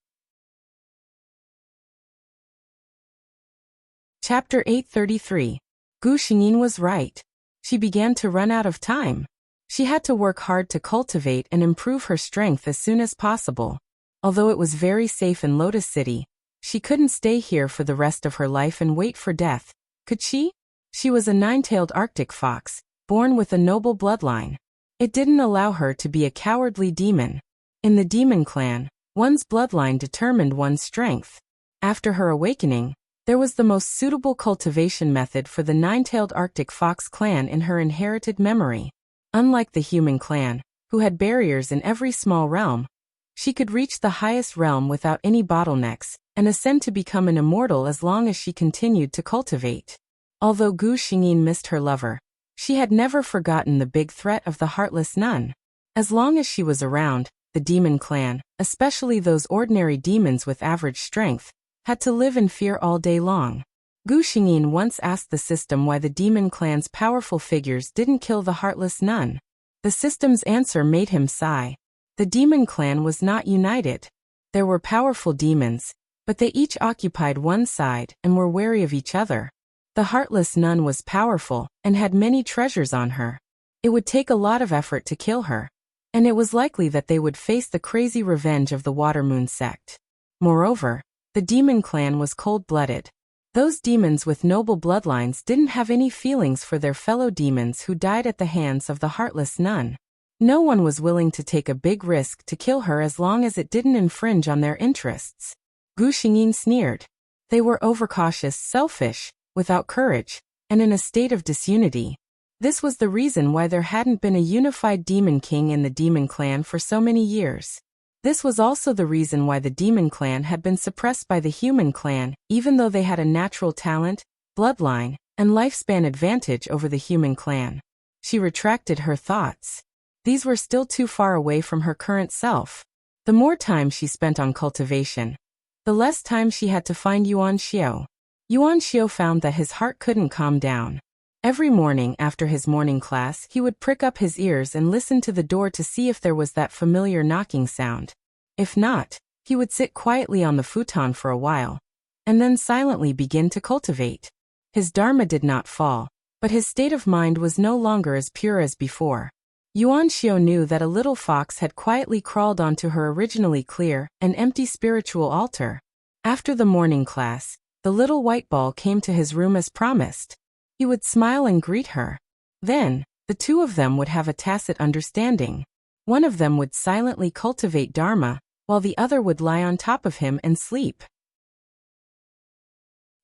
Chapter 833. Gu Xingyin was right. She began to run out of time. She had to work hard to cultivate and improve her strength as soon as possible. Although it was very safe in Lotus City, she couldn't stay here for the rest of her life and wait for death, could she? She was a nine-tailed Arctic fox, born with a noble bloodline. It didn't allow her to be a cowardly demon. In the demon clan, one's bloodline determined one's strength. After her awakening, there was the most suitable cultivation method for the nine-tailed Arctic fox clan in her inherited memory. Unlike the human clan, who had barriers in every small realm, she could reach the highest realm without any bottlenecks, and ascend to become an immortal as long as she continued to cultivate. Although Gu Xingyin missed her lover, she had never forgotten the big threat of the Heartless Nun. As long as she was around, the demon clan, especially those ordinary demons with average strength, had to live in fear all day long. Gu Xingyin once asked the system why the demon clan's powerful figures didn't kill the Heartless Nun. The system's answer made him sigh. The demon clan was not united. There were powerful demons, but they each occupied one side and were wary of each other. The Heartless Nun was powerful and had many treasures on her. It would take a lot of effort to kill her, and it was likely that they would face the crazy revenge of the Watermoon sect. Moreover, the demon clan was cold-blooded. Those demons with noble bloodlines didn't have any feelings for their fellow demons who died at the hands of the Heartless Nun. No one was willing to take a big risk to kill her as long as it didn't infringe on their interests. Gu Xingyin sneered. They were overcautious, selfish, without courage, and in a state of disunity. This was the reason why there hadn't been a unified demon king in the demon clan for so many years. This was also the reason why the demon clan had been suppressed by the human clan, even though they had a natural talent, bloodline, and lifespan advantage over the human clan. She retracted her thoughts. These were still too far away from her current self. The more time she spent on cultivation, the less time she had to find Yuan Xiao. Yuan Xiao found that his heart couldn't calm down. Every morning after his morning class, he would prick up his ears and listen to the door to see if there was that familiar knocking sound. If not, he would sit quietly on the futon for a while, and then silently begin to cultivate. His dharma did not fall, but his state of mind was no longer as pure as before. Yuan Xiao knew that a little fox had quietly crawled onto her originally clear and empty spiritual altar. After the morning class, the little white ball came to his room as promised. He would smile and greet her. Then, the two of them would have a tacit understanding. One of them would silently cultivate dharma, while the other would lie on top of him and sleep.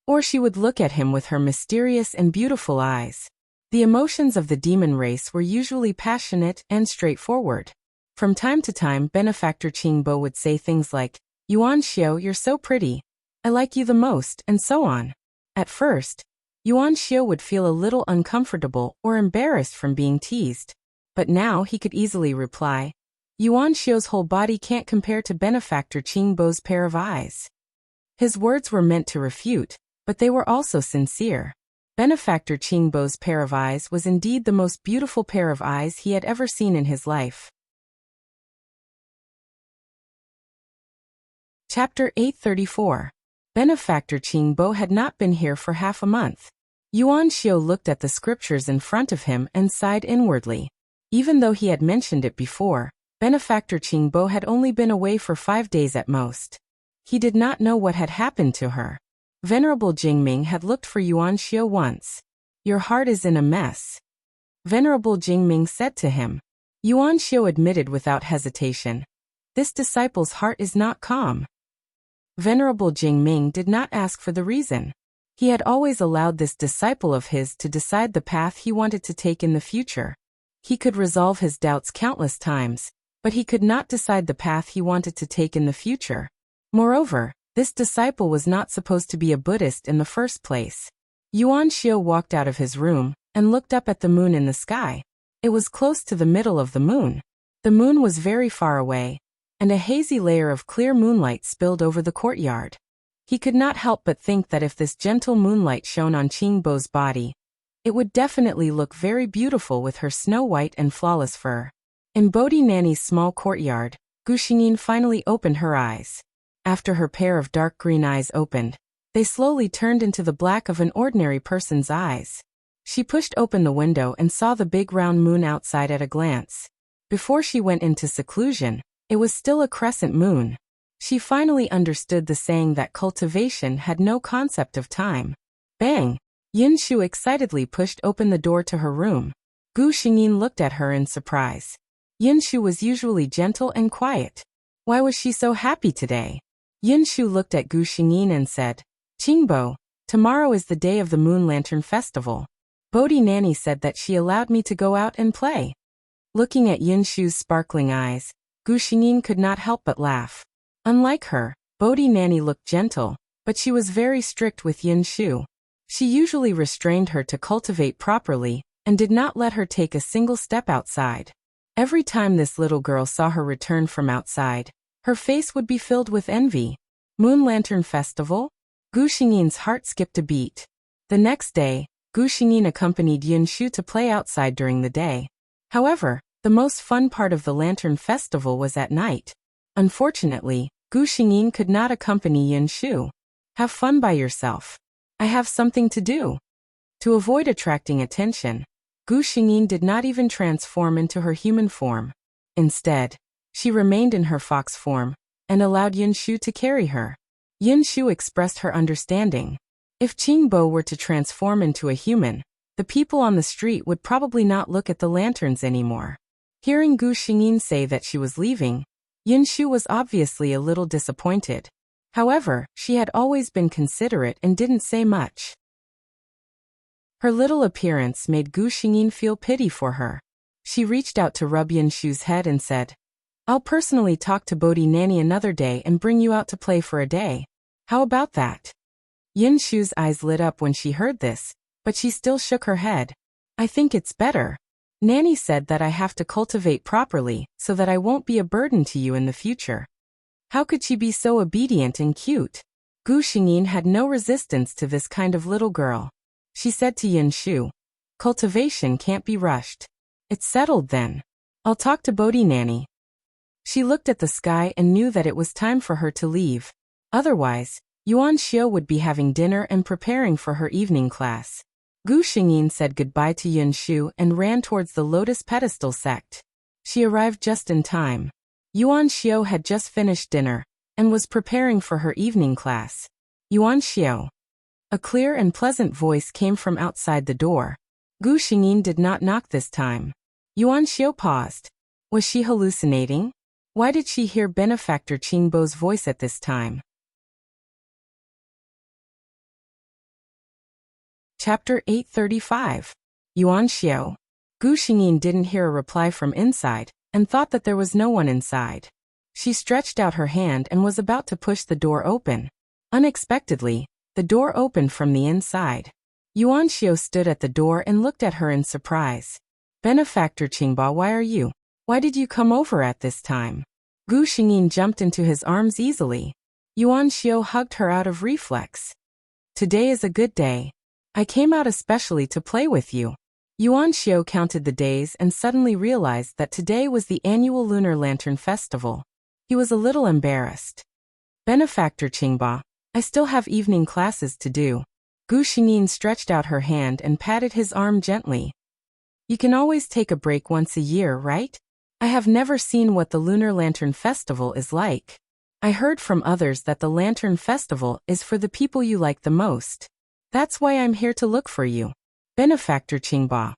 Or she would look at him with her mysterious and beautiful eyes. The emotions of the demon race were usually passionate and straightforward. From time to time, benefactor Qingbo would say things like, "Yuan Xiao, you're so pretty. I like you the most," and so on. At first, Yuan Xiao would feel a little uncomfortable or embarrassed from being teased. But now he could easily reply, "Yuan Xiao's whole body can't compare to benefactor Qingbo's pair of eyes." His words were meant to refute, but they were also sincere. Benefactor Qingbo's pair of eyes was indeed the most beautiful pair of eyes he had ever seen in his life. Chapter 834. Benefactor Qingbo had not been here for half a month. Yuan Xiao looked at the scriptures in front of him and sighed inwardly. Even though he had mentioned it before, Benefactor Qingbo had only been away for 5 days at most. He did not know what had happened to her. Venerable Jingming had looked for Yuan Xiao once. "Your heart is in a mess," Venerable Jingming said to him. Yuan Xiao admitted without hesitation, "This disciple's heart is not calm." Venerable Jingming did not ask for the reason. He had always allowed this disciple of his to decide the path he wanted to take in the future. He could resolve his doubts countless times, but he could not decide the path he wanted to take in the future. Moreover, this disciple was not supposed to be a Buddhist in the first place. Yuan Xiao walked out of his room and looked up at the moon in the sky. It was close to the middle of the moon. The moon was very far away, and a hazy layer of clear moonlight spilled over the courtyard. He could not help but think that if this gentle moonlight shone on Qingbo's body, it would definitely look very beautiful with her snow-white and flawless fur. In Bodhi Nanny's small courtyard, Gu Xingyin finally opened her eyes. After her pair of dark green eyes opened, they slowly turned into the black of an ordinary person's eyes. She pushed open the window and saw the big round moon outside at a glance. Before she went into seclusion, it was still a crescent moon. She finally understood the saying that cultivation had no concept of time. Bang! Yinshu excitedly pushed open the door to her room. Gu Xingyin looked at her in surprise. Yinshu was usually gentle and quiet. Why was she so happy today? Yinshu looked at Gu Xingyin and said, "Qingbo, tomorrow is the day of the Moon Lantern Festival. Bodhi Nanny said that she allowed me to go out and play." Looking at Yinshu's sparkling eyes, Gu Xingyin could not help but laugh. Unlike her, Bodhi Nanny looked gentle, but she was very strict with Yinshu. She usually restrained her to cultivate properly, and did not let her take a single step outside. Every time this little girl saw her return from outside, her face would be filled with envy. Moon Lantern Festival? Gu Xingyin's heart skipped a beat. The next day, Gu Xingyin accompanied Yinshu to play outside during the day. However, the most fun part of the Lantern Festival was at night. Unfortunately, Gu Xingyin could not accompany Yinshu. "Have fun by yourself. I have something to do." To avoid attracting attention, Gu Xingyin did not even transform into her human form. Instead, she remained in her fox form, and allowed Yinshu to carry her. Yinshu expressed her understanding. If Qingbo were to transform into a human, the people on the street would probably not look at the lanterns anymore. Hearing Gu Xingyin say that she was leaving, Yinshu was obviously a little disappointed. However, she had always been considerate and didn't say much. Her little appearance made Gu Xingyin feel pity for her. She reached out to rub Yinshu's head and said, "I'll personally talk to Bodhi Nanny another day and bring you out to play for a day. How about that?" Yinshu's eyes lit up when she heard this, but she still shook her head. "I think it's better. Nanny said that I have to cultivate properly so that I won't be a burden to you in the future." How could she be so obedient and cute? Gu Xingyin had no resistance to this kind of little girl. She said to Yinshu, "Cultivation can't be rushed." "It's settled then. I'll talk to Bodhi Nanny." She looked at the sky and knew that it was time for her to leave. Otherwise, Yuan Xiao would be having dinner and preparing for her evening class. Gu Xingyin said goodbye to Yinshu and ran towards the Lotus Pedestal sect. She arrived just in time. Yuan Xiao had just finished dinner, and was preparing for her evening class. "Yuan Xiao." A clear and pleasant voice came from outside the door. Gu Xingyin did not knock this time. Yuan Xiao paused. Was she hallucinating? Why did she hear Benefactor Qingbo's voice at this time? Chapter 835. Yuan Xiao. Gu Xingyin didn't hear a reply from inside, and thought that there was no one inside. She stretched out her hand and was about to push the door open. Unexpectedly, the door opened from the inside. Yuan Xiao stood at the door and looked at her in surprise. "Benefactor Qingba, why are you? Why did you come over at this time?" Gu Xingyin jumped into his arms easily. Yuan Xiao hugged her out of reflex. "Today is a good day. I came out especially to play with you." Yuan Xiao counted the days and suddenly realized that today was the annual Lunar Lantern Festival. He was a little embarrassed. "Benefactor Qingba, I still have evening classes to do." Gu Xingyin stretched out her hand and patted his arm gently. "You can always take a break once a year, right? I have never seen what the Lunar Lantern Festival is like. I heard from others that the Lantern Festival is for the people you like the most. That's why I'm here to look for you. Benefactor Qingba."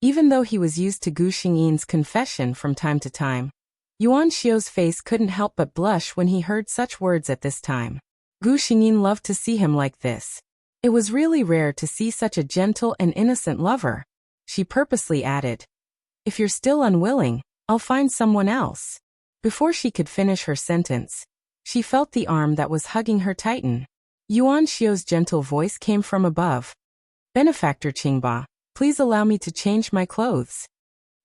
Even though he was used to Gu Xingyin's confession from time to time, Yuan Xiao's face couldn't help but blush when he heard such words at this time. Gu Xingyin loved to see him like this. It was really rare to see such a gentle and innocent lover. She purposely added, "If you're still unwilling, I'll find someone else." Before she could finish her sentence, she felt the arm that was hugging her tighten. Yuan Xiao's gentle voice came from above. "Benefactor Qingba, please allow me to change my clothes."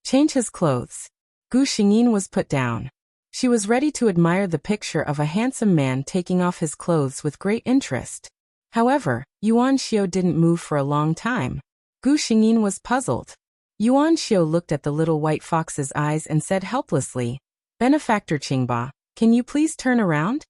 Change his clothes. Gu Xingyin was put down. She was ready to admire the picture of a handsome man taking off his clothes with great interest. However, Yuan Xiao didn't move for a long time. Gu Xingyin was puzzled. Yuan Xiao looked at the little white fox's eyes and said helplessly, "Benefactor Qingba, can you please turn around?"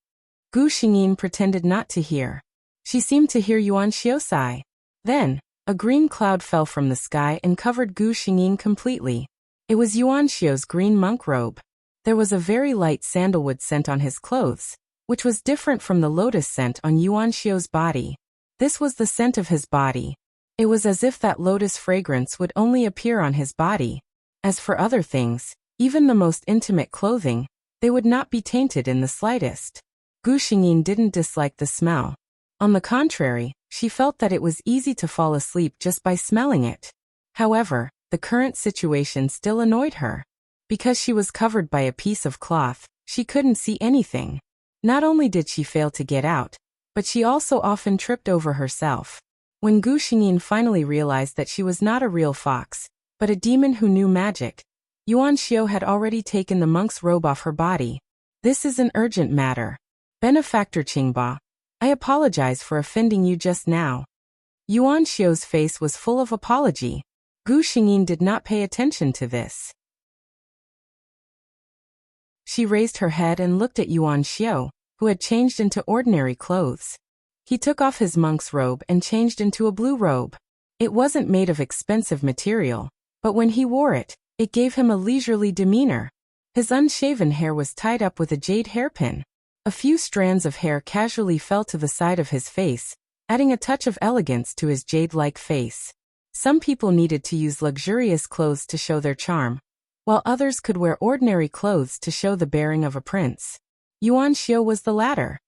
Gu Xingyin pretended not to hear. She seemed to hear Yuan Xiao sigh. Then, A green cloud fell from the sky and covered Gu Xingyin completely. It was Yuan Xiu's green monk robe. There was a very light sandalwood scent on his clothes, which was different from the lotus scent on Yuan Xiu's body. This was the scent of his body. It was as if that lotus fragrance would only appear on his body. As for other things, even the most intimate clothing, they would not be tainted in the slightest. Gu Xingyin didn't dislike the smell. On the contrary, she felt that it was easy to fall asleep just by smelling it. However, the current situation still annoyed her. Because she was covered by a piece of cloth, she couldn't see anything. Not only did she fail to get out, but she also often tripped over herself. When Gu Xingyin finally realized that she was not a real fox, but a demon who knew magic, Yuan Xiu had already taken the monk's robe off her body. This is an urgent matter. Benefactor Qingba, I apologize for offending you just now. Yuan Xiu's face was full of apology. Gu Xingyin did not pay attention to this. She raised her head and looked at Yuan Xiu, who had changed into ordinary clothes. He took off his monk's robe and changed into a blue robe. It wasn't made of expensive material, but when he wore it, it gave him a leisurely demeanor. His unshaven hair was tied up with a jade hairpin. A few strands of hair casually fell to the side of his face, adding a touch of elegance to his jade-like face. Some people needed to use luxurious clothes to show their charm, while others could wear ordinary clothes to show the bearing of a prince. Yuan Xiu was the latter.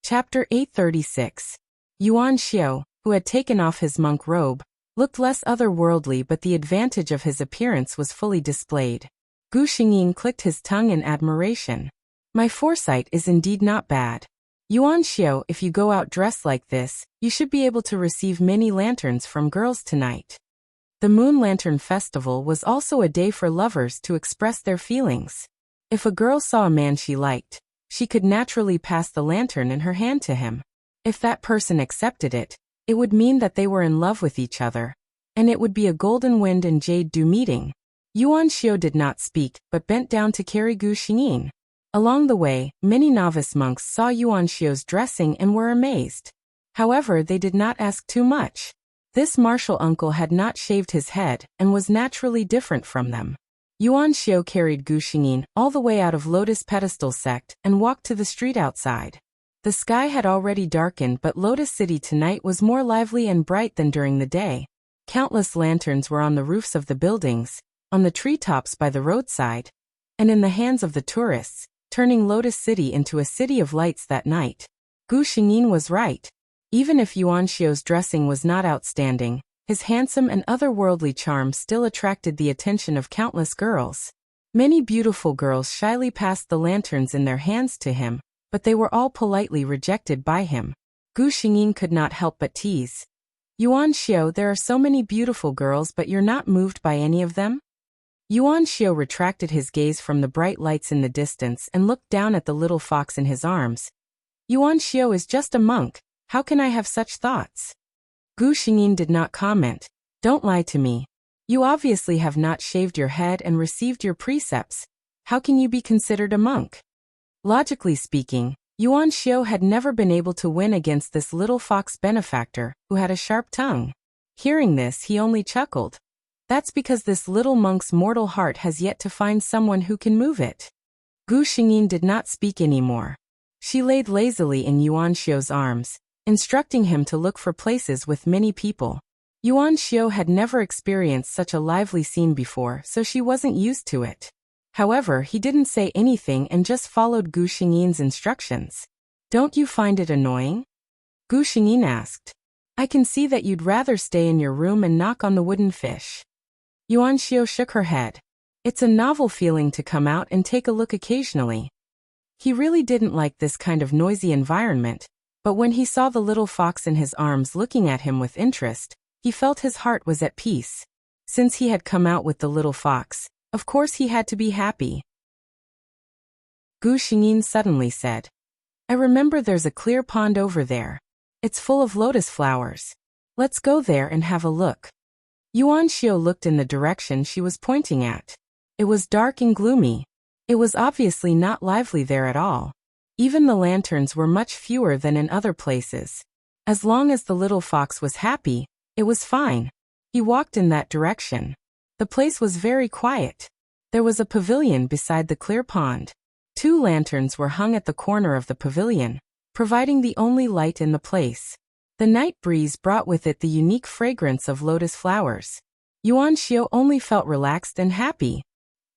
Chapter 836. Yuan Xiu, who had taken off his monk robe, looked less otherworldly, but the advantage of his appearance was fully displayed. Gu Xingyin clicked his tongue in admiration. My foresight is indeed not bad. Yuan Xiu, if you go out dressed like this, you should be able to receive many lanterns from girls tonight. The Moon Lantern Festival was also a day for lovers to express their feelings. If a girl saw a man she liked, she could naturally pass the lantern in her hand to him. If that person accepted it, it would mean that they were in love with each other, and it would be a golden wind and jade dew meeting. Yuan Xiu did not speak, but bent down to carry Gu Xingyin. Along the way, many novice monks saw Yuan Xiu's dressing and were amazed. However, they did not ask too much. This martial uncle had not shaved his head and was naturally different from them. Yuan Xiu carried Gu Xingyin all the way out of Lotus Pedestal Sect and walked to the street outside. The sky had already darkened, but Lotus City tonight was more lively and bright than during the day. Countless lanterns were on the roofs of the buildings, on the treetops by the roadside, and in the hands of the tourists, turning Lotus City into a city of lights that night. Gu Xingyin was right. Even if Yuan Xiu's dressing was not outstanding, his handsome and otherworldly charm still attracted the attention of countless girls. Many beautiful girls shyly passed the lanterns in their hands to him, but they were all politely rejected by him. Gu Xingyin could not help but tease. Yuan Xiu, there are so many beautiful girls, but you're not moved by any of them? Yuan Xiu retracted his gaze from the bright lights in the distance and looked down at the little fox in his arms. Yuan Xiu is just a monk. How can I have such thoughts? Gu Xingyin did not comment. Don't lie to me. You obviously have not shaved your head and received your precepts. How can you be considered a monk? Logically speaking, Yuan Xiu had never been able to win against this little fox benefactor, who had a sharp tongue. Hearing this, he only chuckled. That's because this little monk's mortal heart has yet to find someone who can move it. Gu Xingyin did not speak anymore. She laid lazily in Yuan Xiu's arms, instructing him to look for places with many people. Yuan Xiu had never experienced such a lively scene before, so she wasn't used to it. However, he didn't say anything and just followed Gu Xingyin's instructions. Don't you find it annoying? Gu Xingyin asked. I can see that you'd rather stay in your room and knock on the wooden fish. Yuan Xiu shook her head. It's a novel feeling to come out and take a look occasionally. He really didn't like this kind of noisy environment, but when he saw the little fox in his arms looking at him with interest, he felt his heart was at peace. Since he had come out with the little fox, of course he had to be happy. Gu Xingyin suddenly said, I remember there's a clear pond over there. It's full of lotus flowers. Let's go there and have a look. Yuan Xiu looked in the direction she was pointing at. It was dark and gloomy. It was obviously not lively there at all. Even the lanterns were much fewer than in other places. As long as the little fox was happy, it was fine. He walked in that direction. The place was very quiet. There was a pavilion beside the clear pond. 2 lanterns were hung at the corner of the pavilion, providing the only light in the place. The night breeze brought with it the unique fragrance of lotus flowers. Yuan Xiao only felt relaxed and happy.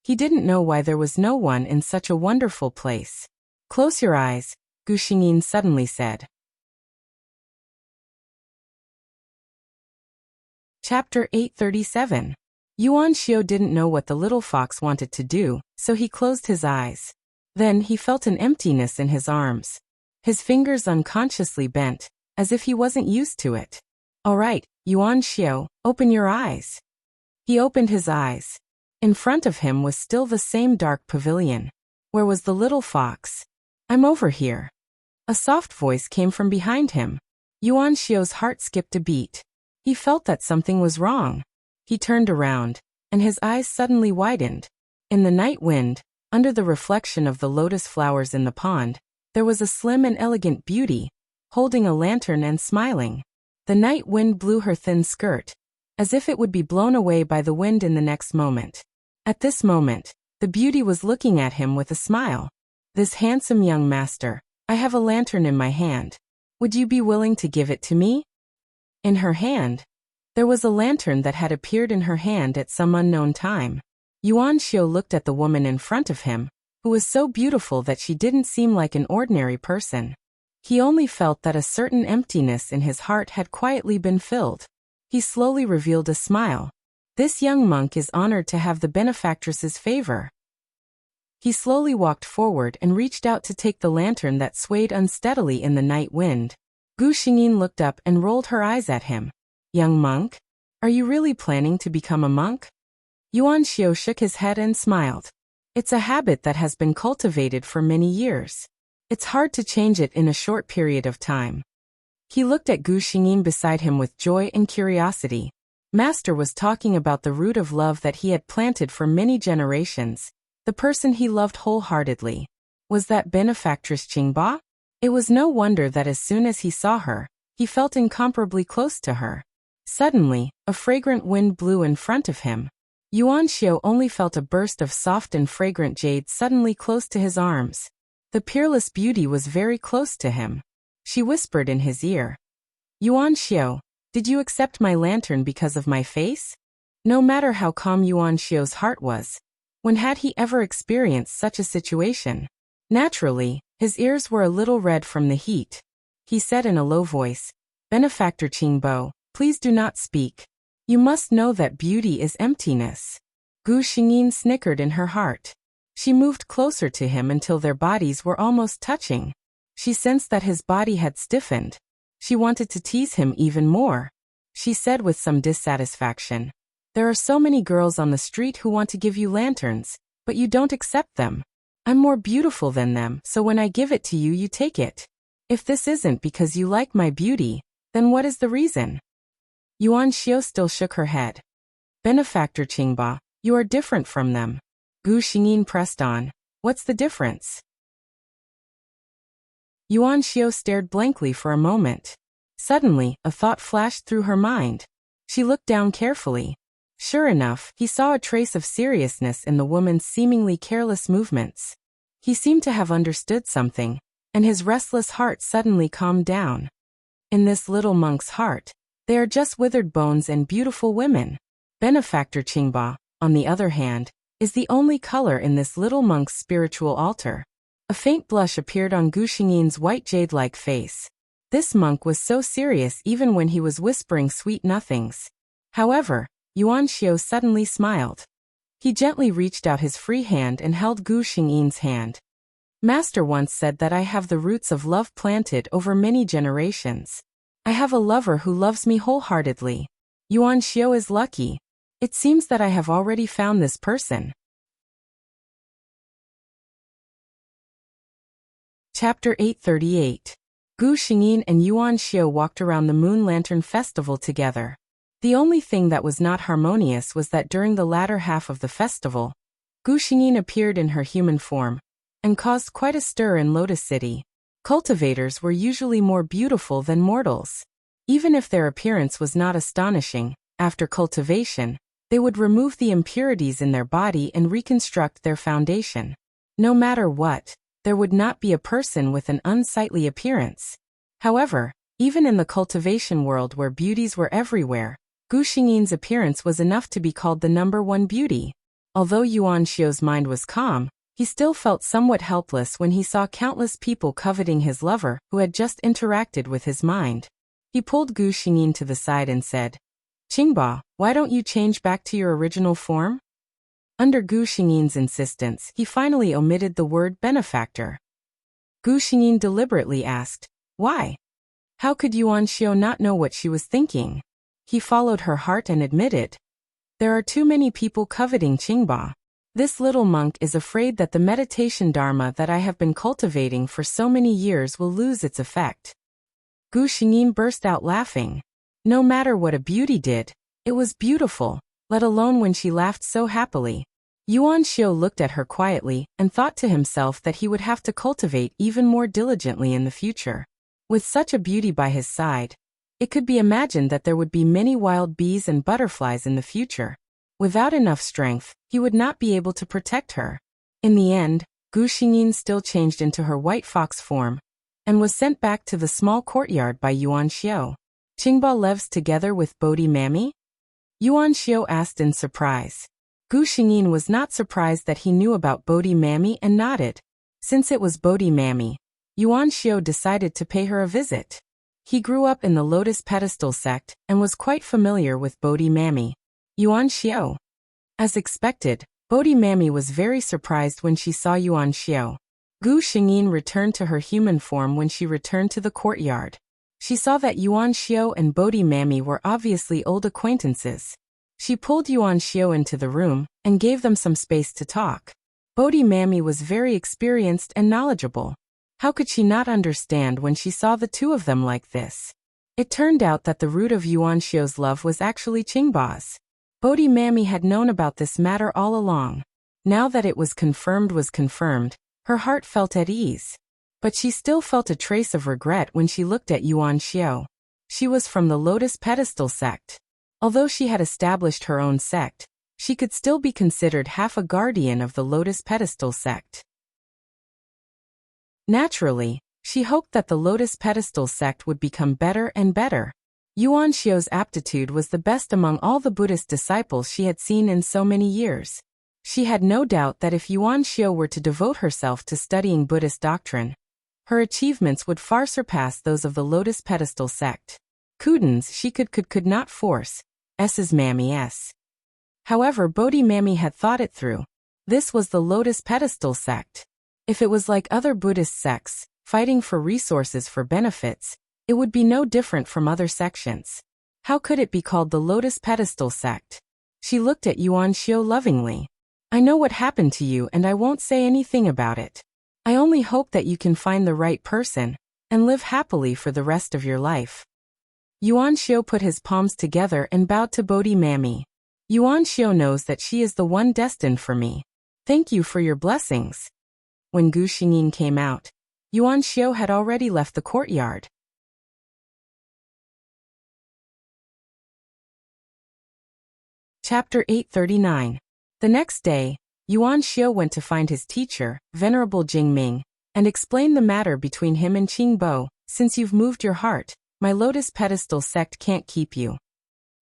He didn't know why there was no one in such a wonderful place. "Close your eyes," Gu Xingyin suddenly said. Chapter 837. Yuan Xiao didn't know what the little fox wanted to do, so he closed his eyes. Then he felt an emptiness in his arms. His fingers unconsciously bent, as if he wasn't used to it. "All right, Yuan Xiao, open your eyes." He opened his eyes. In front of him was still the same dark pavilion. Where was the little fox? "I'm over here." A soft voice came from behind him. Yuan Xiao's heart skipped a beat. He felt that something was wrong. He turned around, and his eyes suddenly widened. In the night wind, under the reflection of the lotus flowers in the pond, there was a slim and elegant beauty, holding a lantern and smiling. The night wind blew her thin skirt, as if it would be blown away by the wind in the next moment. At this moment, the beauty was looking at him with a smile. "This handsome young master, I have a lantern in my hand. Would you be willing to give it to me?" In her hand, there was a lantern that had appeared in her hand at some unknown time. Yuan Xiao looked at the woman in front of him, who was so beautiful that she didn't seem like an ordinary person. He only felt that a certain emptiness in his heart had quietly been filled. He slowly revealed a smile. This young monk is honored to have the benefactress's favor. He slowly walked forward and reached out to take the lantern that swayed unsteadily in the night wind. Gu Xingyin looked up and rolled her eyes at him. "Young monk? Are you really planning to become a monk?" Yuan Xiao shook his head and smiled. "It's a habit that has been cultivated for many years. It's hard to change it in a short period of time." He looked at Gu Xingyin beside him with joy and curiosity. Master was talking about the root of love that he had planted for many generations, the person he loved wholeheartedly. Was that benefactress Qingba? It was no wonder that as soon as he saw her, he felt incomparably close to her. Suddenly, a fragrant wind blew in front of him. Yuan Xiao only felt a burst of soft and fragrant jade suddenly close to his arms. The peerless beauty was very close to him. She whispered in his ear, "Yuan Xiao, did you accept my lantern because of my face?" No matter how calm Yuan Xiao's heart was, when had he ever experienced such a situation? Naturally, his ears were a little red from the heat. He said in a low voice, "Benefactor Qingbo, please do not speak. You must know that beauty is emptiness." Gu Xingyin snickered in her heart. She moved closer to him until their bodies were almost touching. She sensed that his body had stiffened. She wanted to tease him even more. She said with some dissatisfaction, "There are so many girls on the street who want to give you lanterns, but you don't accept them. I'm more beautiful than them, so when I give it to you, you take it. If this isn't because you like my beauty, then what is the reason?" Yuan Xiao still shook her head. "Benefactor Qingba, you are different from them." Gu Xingyin pressed on, "What's the difference?" Yuan Xiao stared blankly for a moment. Suddenly, a thought flashed through her mind. She looked down carefully. Sure enough, he saw a trace of seriousness in the woman's seemingly careless movements. He seemed to have understood something, and his restless heart suddenly calmed down. In this little monk's heart, they are just withered bones and beautiful women. Benefactor Qingba, on the other hand, is the only color in this little monk's spiritual altar. A faint blush appeared on Gu Xingyin's white jade-like face. This monk was so serious even when he was whispering sweet nothings. However, Yuan Xiao suddenly smiled. He gently reached out his free hand and held Gu Xingyin's hand. "Master once said that I have the roots of love planted over many generations. I have a lover who loves me wholeheartedly. Yuan Xiao is lucky. It seems that I have already found this person." Chapter 838. Gu Xingyin and Yuan Xiao walked around the Moon Lantern Festival together. The only thing that was not harmonious was that during the latter half of the festival, Gu Xingyin appeared in her human form, and caused quite a stir in Lotus City. Cultivators were usually more beautiful than mortals. Even if their appearance was not astonishing, after cultivation, they would remove the impurities in their body and reconstruct their foundation. No matter what, there would not be a person with an unsightly appearance. However, even in the cultivation world where beauties were everywhere, Gu Xingyin's appearance was enough to be called the #1 beauty. Although Yuan Xiu's mind was calm, he still felt somewhat helpless when he saw countless people coveting his lover who had just interacted with his mind. He pulled Gu Xingyin to the side and said, "Qingba, why don't you change back to your original form?" Under Gu Xingyin's insistence, he finally omitted the word benefactor. Gu Xingyin deliberately asked, "Why? How could Yuan Xiu not know what she was thinking?" He followed her heart and admitted, "There are too many people coveting Qingba. This little monk is afraid that the meditation dharma that I have been cultivating for so many years will lose its effect." Gu Xingyin burst out laughing. No matter what a beauty did, it was beautiful, let alone when she laughed so happily. Yuan Xiu looked at her quietly and thought to himself that he would have to cultivate even more diligently in the future. With such a beauty by his side, it could be imagined that there would be many wild bees and butterflies in the future. Without enough strength, he would not be able to protect her. In the end, Gu Xingyin still changed into her white fox form and was sent back to the small courtyard by Yuan Xiu. "Qingba lives together with Bodhi Mami?" Yuan Xiu asked in surprise. Gu Xingyin was not surprised that he knew about Bodhi Mami and nodded. Since it was Bodhi Mami, Yuan Xiu decided to pay her a visit. He grew up in the Lotus Pedestal sect and was quite familiar with Bodhi Mami. Yuan Xiu. As expected, Bodhi Mami was very surprised when she saw Yuan Xiu. Gu Xingyin returned to her human form when she returned to the courtyard. She saw that Yuan Xiu and Bodhi Mami were obviously old acquaintances. She pulled Yuan Xiu into the room and gave them some space to talk. Bodhi Mami was very experienced and knowledgeable. How could she not understand when she saw the two of them like this? It turned out that the root of Yuan Xiu's love was actually Qingba's. Bodhi Mami had known about this matter all along. Now that it was confirmed, her heart felt at ease. But she still felt a trace of regret when she looked at Yuan Xiu. She was from the Lotus Pedestal sect. Although she had established her own sect, she could still be considered half a guardian of the Lotus Pedestal sect. Naturally, she hoped that the Lotus Pedestal sect would become better and better. Yuan Xiu's aptitude was the best among all the Buddhist disciples she had seen in so many years. She had no doubt that if Yuan Xiu were to devote herself to studying Buddhist doctrine, her achievements would far surpass those of the Lotus Pedestal sect. Kudens she could not force. S's Mammy S. However, Bodhi Mami had thought it through. This was the Lotus Pedestal sect. If it was like other Buddhist sects, fighting for resources for benefits, it would be no different from other sections. How could it be called the Lotus Pedestal sect? She looked at Yuan Xiu lovingly. "I know what happened to you and I won't say anything about it. I only hope that you can find the right person and live happily for the rest of your life." Yuan Xiu put his palms together and bowed to Bodhi Mami. "Yuan Xiu knows that she is the one destined for me. Thank you for your blessings." When Gu Xingyin came out, Yuan Xiu had already left the courtyard. Chapter 839. The next day, Yuan Xiu went to find his teacher, Venerable Jingming, and explained the matter between him and Qingbo. "Since you've moved your heart, my Lotus Pedestal sect can't keep you."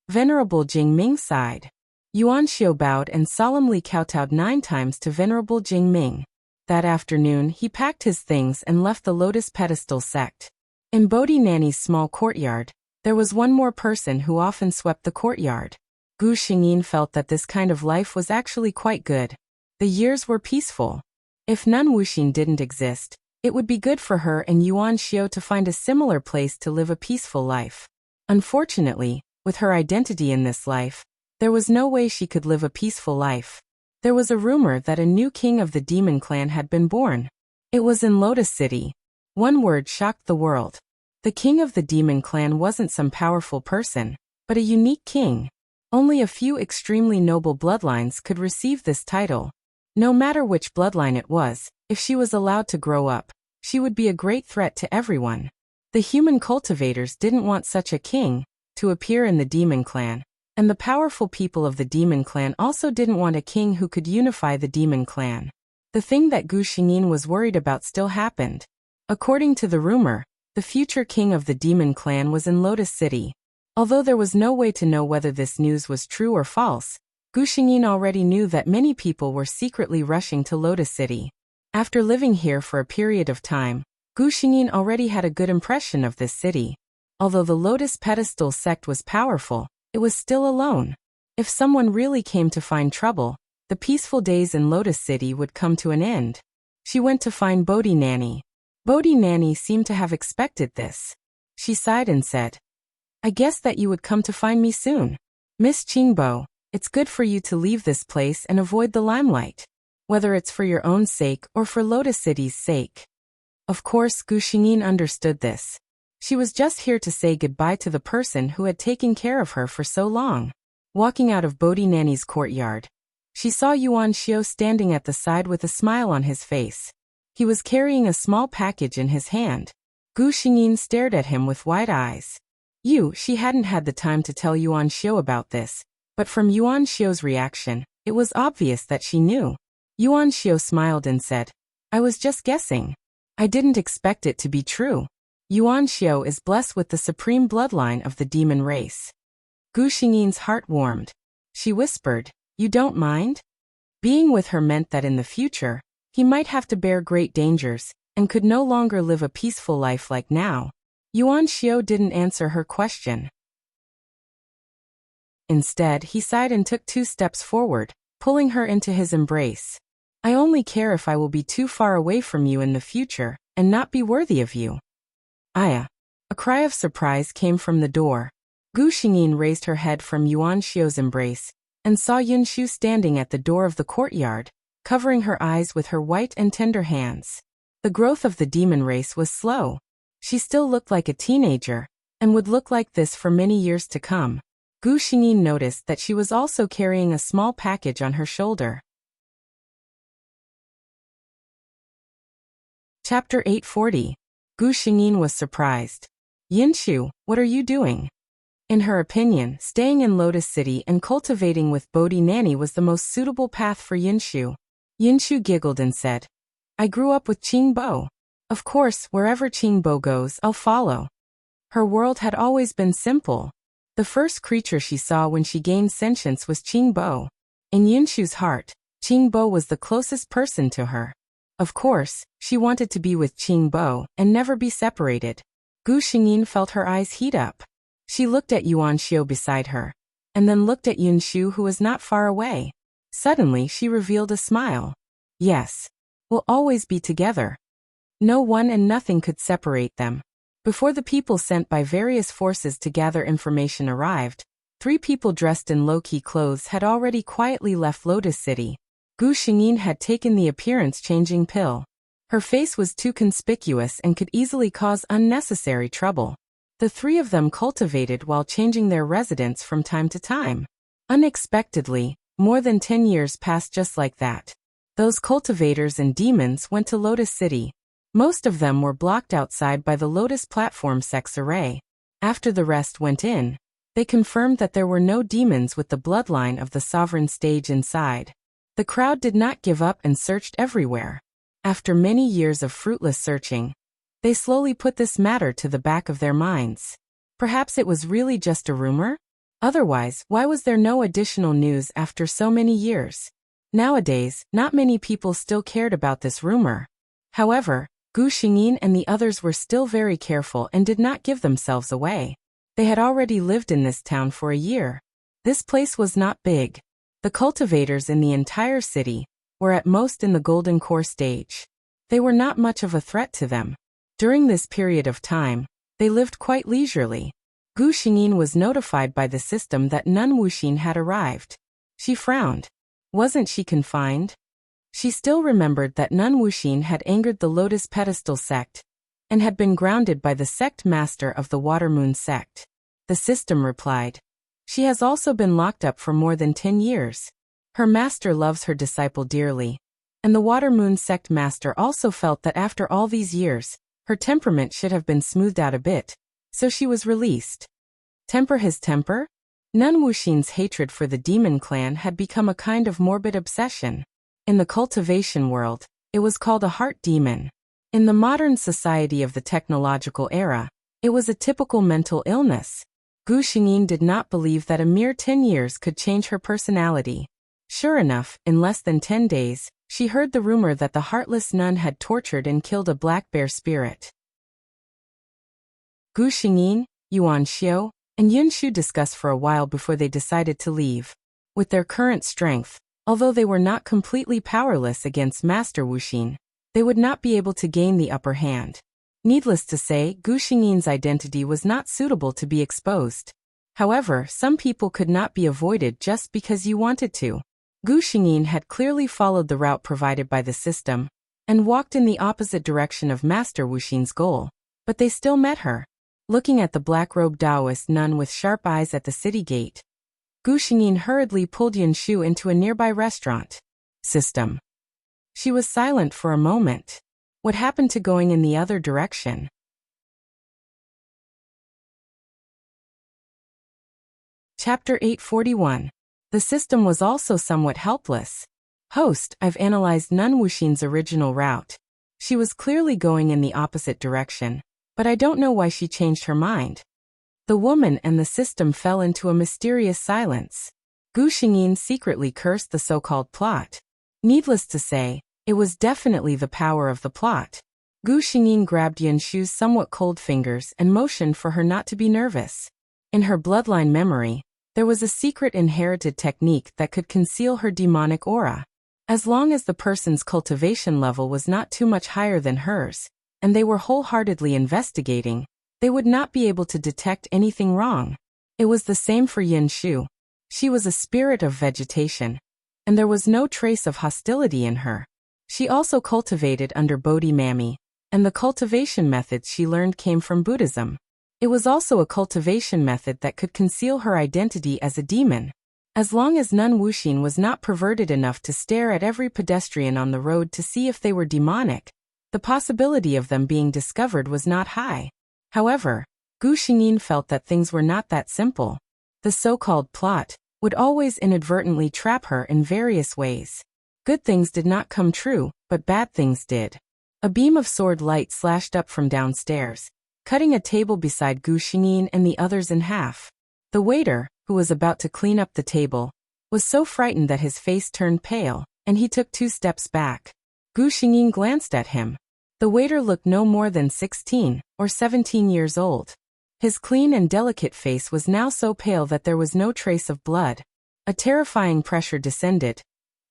Venerable Jingming sighed. Yuan Xiu bowed and solemnly kowtowed 9 times to Venerable Jingming. That afternoon he packed his things and left the Lotus Pedestal sect. In Bodhi Nanny's small courtyard, there was one more person who often swept the courtyard. Gu Xingyin felt that this kind of life was actually quite good. The years were peaceful. If Nun Wuxin didn't exist, it would be good for her and Yuan Xiu to find a similar place to live a peaceful life. Unfortunately, with her identity in this life, there was no way she could live a peaceful life. There was a rumor that a new king of the demon clan had been born. It was in Lotus City. One word shocked the world. The king of the demon clan wasn't some powerful person, but a unique king. Only a few extremely noble bloodlines could receive this title. No matter which bloodline it was, If she was allowed to grow up, she would be a great threat to everyone. The human cultivators didn't want such a king to appear in the demon clan, and the powerful people of the demon clan also didn't want a king who could unify the demon clan. The thing that Gu Xingyin was worried about still happened. According to the rumor, the future king of the demon clan was in Lotus City. Although there was no way to know whether this news was true or false, Gu Xingyin already knew that many people were secretly rushing to Lotus City. After living here for a period of time, Gu Xingyin already had a good impression of this city. Although the Lotus Pedestal sect was powerful, it was still alone. If someone really came to find trouble, the peaceful days in Lotus City would come to an end. She went to find Bodhi Nanny. Bodhi Nanny seemed to have expected this. She sighed and said, "I guess that you would come to find me soon. Miss Qingbo, it's good for you to leave this place and avoid the limelight, whether it's for your own sake or for Lotus City's sake." Of course, Gu Xingyin understood this. She was just here to say goodbye to the person who had taken care of her for so long. Walking out of Bodhi Nanny's courtyard, she saw Yuan Xiu standing at the side with a smile on his face. He was carrying a small package in his hand. Gu Xingyin stared at him with wide eyes. She hadn't had the time to tell Yuan Xiu about this, but from Yuan Xiu's reaction, it was obvious that she knew. Yuan Xiu smiled and said, "I was just guessing. I didn't expect it to be true." Yuan Xiu is blessed with the supreme bloodline of the demon race. Gu Xingyin's heart warmed. She whispered, "You don't mind?" Being with her meant that in the future, he might have to bear great dangers, and could no longer live a peaceful life like now. Yuan Xiu didn't answer her question. Instead, he sighed and took 2 steps forward, pulling her into his embrace. "I only care if I will be too far away from you in the future, and not be worthy of you." "Aya." A cry of surprise came from the door. Gu Xingyin raised her head from Yuan Xiu's embrace, and saw Yun Shu standing at the door of the courtyard, covering her eyes with her white and tender hands. The growth of the demon race was slow. She still looked like a teenager, and would look like this for many years to come. Gu Xingyin noticed that she was also carrying a small package on her shoulder. Chapter 840. Gu Xingyin was surprised. "Yinshu, what are you doing?" In her opinion, staying in Lotus City and cultivating with Bodhi Nanny was the most suitable path for Yinshu. Yinshu giggled and said, "I grew up with Qingbo. Of course, wherever Qingbo goes, I'll follow." Her world had always been simple. The first creature she saw when she gained sentience was Qingbo. In Yinshu's heart, Qingbo was the closest person to her. Of course, she wanted to be with Qingbo and never be separated. Gu Xingyin felt her eyes heat up. She looked at Yuan Xiu beside her, and then looked at Yun Shu who was not far away. Suddenly she revealed a smile. "Yes. We'll always be together." No one and nothing could separate them. Before the people sent by various forces to gather information arrived, 3 people dressed in low-key clothes had already quietly left Lotus City. Gu Xingyin had taken the appearance-changing pill. Her face was too conspicuous and could easily cause unnecessary trouble. The 3 of them cultivated while changing their residence from time to time. Unexpectedly, more than 10 years passed just like that. Those cultivators and demons went to Lotus City. Most of them were blocked outside by the Lotus Platform sex array. After the rest went in, they confirmed that there were no demons with the bloodline of the sovereign stage inside. The crowd did not give up and searched everywhere. After many years of fruitless searching, they slowly put this matter to the back of their minds. Perhaps it was really just a rumor? Otherwise, why was there no additional news after so many years? Nowadays, not many people still cared about this rumor. However, Gu Xingyin and the others were still very careful and did not give themselves away. They had already lived in this town for a year. This place was not big. The cultivators in the entire city were at most in the golden core stage. They were not much of a threat to them. During this period of time, they lived quite leisurely. Gu Xingyin was notified by the system that Nun Wuxin had arrived. She frowned. Wasn't she confined? She still remembered that Nun Wuxin had angered the Lotus Pedestal sect, and had been grounded by the sect master of the Water Moon sect. The system replied, "She has also been locked up for more than 10 years. Her master loves her disciple dearly, And the Water Moon sect master also felt that after all these years, her temperament should have been smoothed out a bit, so she was released. Temper his temper? Nun Wuxin's hatred for the demon clan had become a kind of morbid obsession. In the cultivation world, it was called a heart demon. In the modern society of the technological era, it was a typical mental illness. Gu Xingyin did not believe that a mere 10 years could change her personality. Sure enough, in less than 10 days, she heard the rumor that the heartless nun had tortured and killed a black bear spirit. Gu Xingyin, Yuan Xiu, and Yun Shu discussed for a while before they decided to leave. With their current strength, although they were not completely powerless against Master Wuxin, they would not be able to gain the upper hand. Needless to say, Gu Xingyin's identity was not suitable to be exposed. However, some people could not be avoided just because you wanted to. Gu Xingyin had clearly followed the route provided by the system, and walked in the opposite direction of Master Wuxin's goal, but they still met her. Looking at the black-robed Taoist nun with sharp eyes at the city gate, Gu Xingyin hurriedly pulled Yun Shu into a nearby restaurant. System. She was silent for a moment. What happened to going in the other direction? Chapter 841. The system was also somewhat helpless. Host, I've analyzed Nun Wuxin's original route. She was clearly going in the opposite direction, but I don't know why she changed her mind. The woman and the system fell into a mysterious silence. Gu Xingyin secretly cursed the so-called plot. Needless to say, it was definitely the power of the plot. Gu Xingyin grabbed Yun Shu's somewhat cold fingers and motioned for her not to be nervous. In her bloodline memory, there was a secret inherited technique that could conceal her demonic aura. As long as the person's cultivation level was not too much higher than hers, and they were wholeheartedly investigating, they would not be able to detect anything wrong. It was the same for Yun Shu. She was a spirit of vegetation, and there was no trace of hostility in her. She also cultivated under Bodhi Mami, and the cultivation methods she learned came from Buddhism. It was also a cultivation method that could conceal her identity as a demon. As long as Nun Wuxin was not perverted enough to stare at every pedestrian on the road to see if they were demonic, the possibility of them being discovered was not high. However, Gu Xingyin felt that things were not that simple. The so-called plot would always inadvertently trap her in various ways. Good things did not come true, but bad things did. A beam of sword light slashed up from downstairs, cutting a table beside Gu Xingyin and the others in half. The waiter, who was about to clean up the table, was so frightened that his face turned pale, and he took 2 steps back. Gu Xingyin glanced at him. The waiter looked no more than 16 or 17 years old. His clean and delicate face was now so pale that there was no trace of blood. A terrifying pressure descended,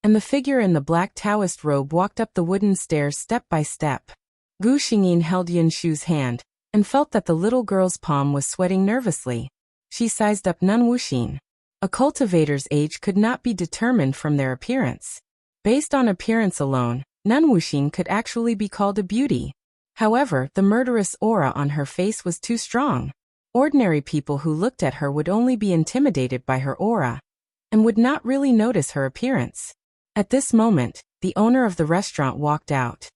and the figure in the black Taoist robe walked up the wooden stairs step by step. Gu Xingyin held Yun Shu's hand, and felt that the little girl's palm was sweating nervously. She sized up Nun Wuxin. A cultivator's age could not be determined from their appearance. Based on appearance alone, Nun Wuxin could actually be called a beauty. However, the murderous aura on her face was too strong. Ordinary people who looked at her would only be intimidated by her aura, and would not really notice her appearance. At this moment, the owner of the restaurant walked out.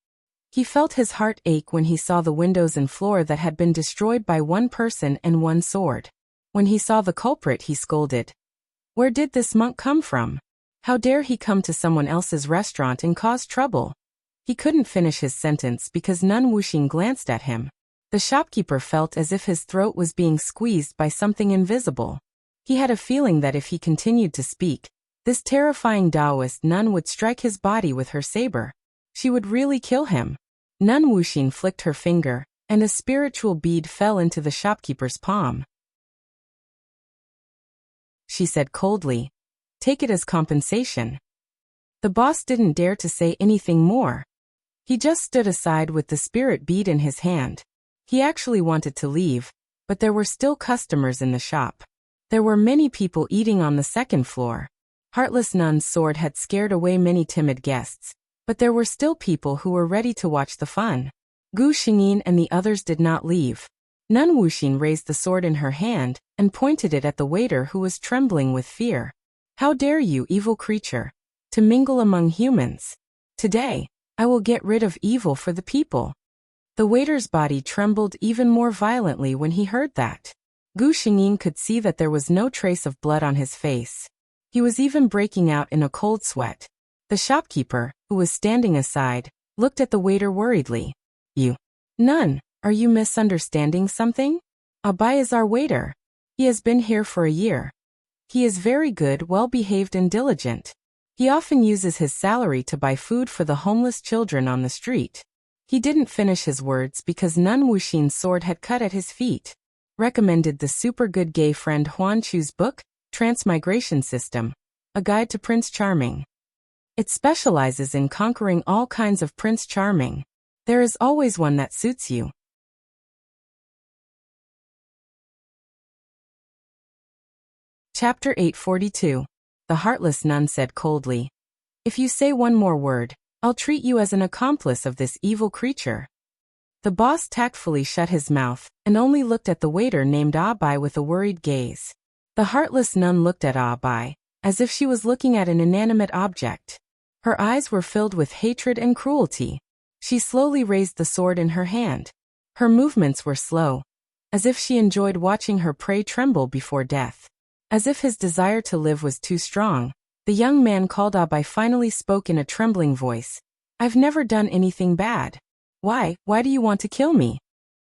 He felt his heart ache when he saw the windows and floor that had been destroyed by one person and one sword. When he saw the culprit, he scolded. Where did this monk come from? How dare he come to someone else's restaurant and cause trouble? He couldn't finish his sentence because Nun Wuxin glanced at him. The shopkeeper felt as if his throat was being squeezed by something invisible. He had a feeling that if he continued to speak, this terrifying Taoist nun would strike his body with her saber. She would really kill him. Nun Wuxin flicked her finger, and a spiritual bead fell into the shopkeeper's palm. She said coldly, "Take it as compensation." The boss didn't dare to say anything more. He just stood aside with the spirit bead in his hand. He actually wanted to leave, but there were still customers in the shop. There were many people eating on the second floor. Heartless Nun's sword had scared away many timid guests, but there were still people who were ready to watch the fun. Gu Xingyin and the others did not leave. Nun Wuxin raised the sword in her hand and pointed it at the waiter, who was trembling with fear. "How dare you, evil creature, to mingle among humans? Today, I will get rid of evil for the people. The waiter's body trembled even more violently when he heard that. Gu Xingyin could see that there was no trace of blood on his face. He was even breaking out in a cold sweat. The shopkeeper, who was standing aside, looked at the waiter worriedly. You. None, are you misunderstanding something? Abai is our waiter. He has been here for a year. He is very good, well-behaved and diligent. He often uses his salary to buy food for the homeless children on the street. He didn't finish his words because Nun Wuxin's sword had cut at his feet. Recommended the super good gay friend Huan Chu's book, Transmigration System, A Guide to Prince Charming. It specializes in conquering all kinds of Prince Charming. There is always one that suits you. Chapter 842. The heartless nun said coldly, "If you say one more word, I'll treat you as an accomplice of this evil creature." The boss tactfully shut his mouth and only looked at the waiter named Abai with a worried gaze. The heartless nun looked at Abai, as if she was looking at an inanimate object. Her eyes were filled with hatred and cruelty. She slowly raised the sword in her hand. Her movements were slow, as if she enjoyed watching her prey tremble before death. As if his desire to live was too strong, the young man called Abai finally spoke in a trembling voice. "I've never done anything bad. Why do you want to kill me?"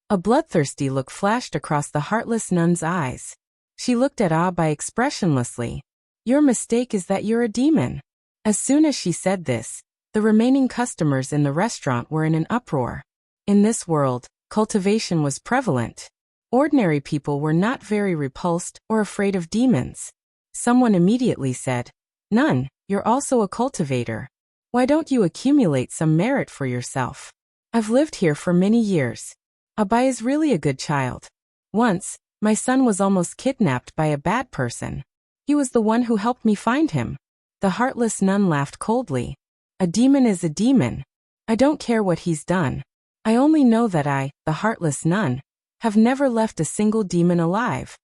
A bloodthirsty look flashed across the heartless nun's eyes. She looked at Abai expressionlessly. "Your mistake is that you're a demon." As soon as she said this, the remaining customers in the restaurant were in an uproar. In this world, cultivation was prevalent. Ordinary people were not very repulsed or afraid of demons. Someone immediately said, "Nun, you're also a cultivator. Why don't you accumulate some merit for yourself? I've lived here for many years. Abai is really a good child. Once, my son was almost kidnapped by a bad person. He was the one who helped me find him." The heartless nun laughed coldly. "A demon is a demon. I don't care what he's done. I only know that I, the heartless nun, have never left a single demon alive."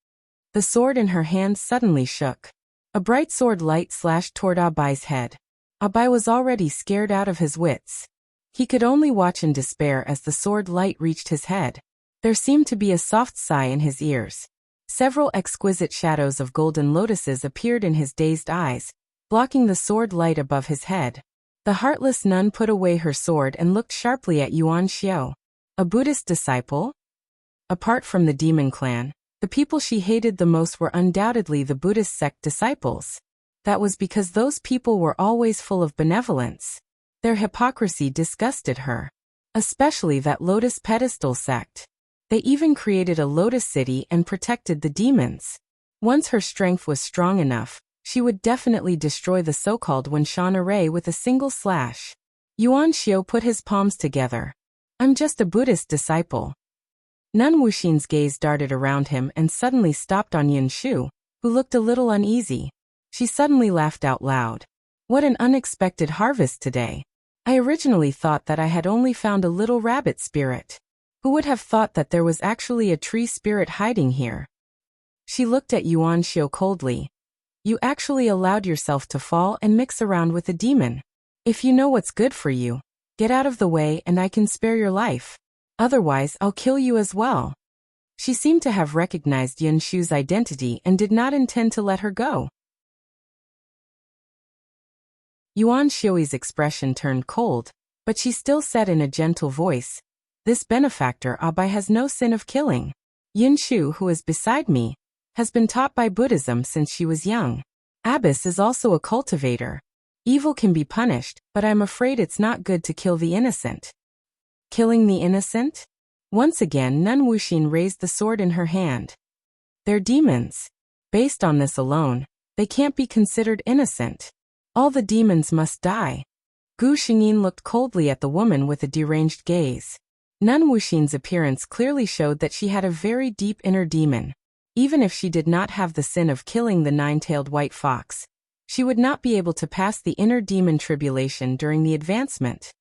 The sword in her hand suddenly shook. A bright sword light slashed toward Abai's head. Abai was already scared out of his wits. He could only watch in despair as the sword light reached his head. There seemed to be a soft sigh in his ears. Several exquisite shadows of golden lotuses appeared in his dazed eyes, blocking the sword light above his head. The heartless nun put away her sword and looked sharply at Yuan Xiao. A Buddhist disciple? Apart from the demon clan, the people she hated the most were undoubtedly the Buddhist sect disciples. That was because those people were always full of benevolence. Their hypocrisy disgusted her. Especially that lotus pedestal sect. They even created a lotus city and protected the demons. Once her strength was strong enough, she would definitely destroy the so-called Wenshan array with a single slash. Yuan Xiao put his palms together. "I'm just a Buddhist disciple." Nun Wuxin's gaze darted around him and suddenly stopped on Yin Shu, who looked a little uneasy. She suddenly laughed out loud. "What an unexpected harvest today. I originally thought that I had only found a little rabbit spirit. Who would have thought that there was actually a tree spirit hiding here?" She looked at Yuan Xiao coldly. "You actually allowed yourself to fall and mix around with a demon. If you know what's good for you, get out of the way and I can spare your life. Otherwise, I'll kill you as well." She seemed to have recognized Yin Shu's identity and did not intend to let her go. Yuan Xiu's expression turned cold, but she still said in a gentle voice, "This benefactor Abai has no sin of killing. Yin Shu, who is beside me, has been taught by Buddhism since she was young. Abbas is also a cultivator. Evil can be punished, but I'm afraid it's not good to kill the innocent." Killing the innocent? Once again Nun Wuxin raised the sword in her hand. "They're demons. Based on this alone, they can't be considered innocent. All the demons must die." Gu Xingyin looked coldly at the woman with a deranged gaze. Nun Wuxin's appearance clearly showed that she had a very deep inner demon. Even if she did not have the sin of killing the nine-tailed white fox, she would not be able to pass the inner demon tribulation during the advancement.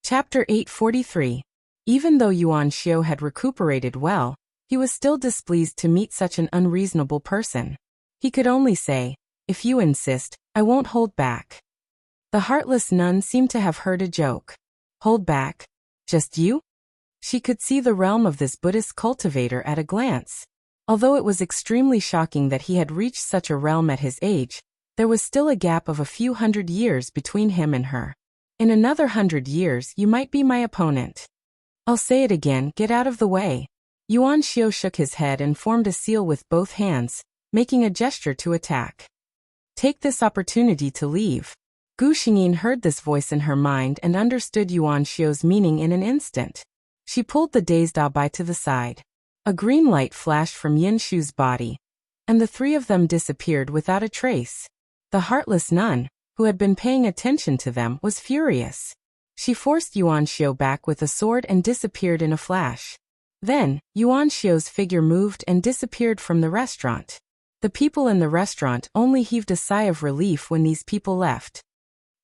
Chapter 843. Even though Yuan Xiao had recuperated well, he was still displeased to meet such an unreasonable person. He could only say, If you insist, I won't hold back. The heartless nun seemed to have heard a joke. Hold back? Just you? She could see the realm of this Buddhist cultivator at a glance. Although it was extremely shocking that he had reached such a realm at his age, there was still a gap of a few hundred years between him and her. In another 100 years you might be my opponent. I'll say it again, get out of the way. Yuan Xiao shook his head and formed a seal with both hands, making a gesture to attack. Take this opportunity to leave. Gu Xingyin heard this voice in her mind and understood Yuan Xiao's meaning in an instant. She pulled the dazed Abai to the side. A green light flashed from Yin Shu's body, and the three of them disappeared without a trace. The heartless nun, who had been paying attention to them, was furious. She forced Yuan Xiao back with a sword and disappeared in a flash. Then, Yuan Xiao's figure moved and disappeared from the restaurant. The people in the restaurant only heaved a sigh of relief when these people left.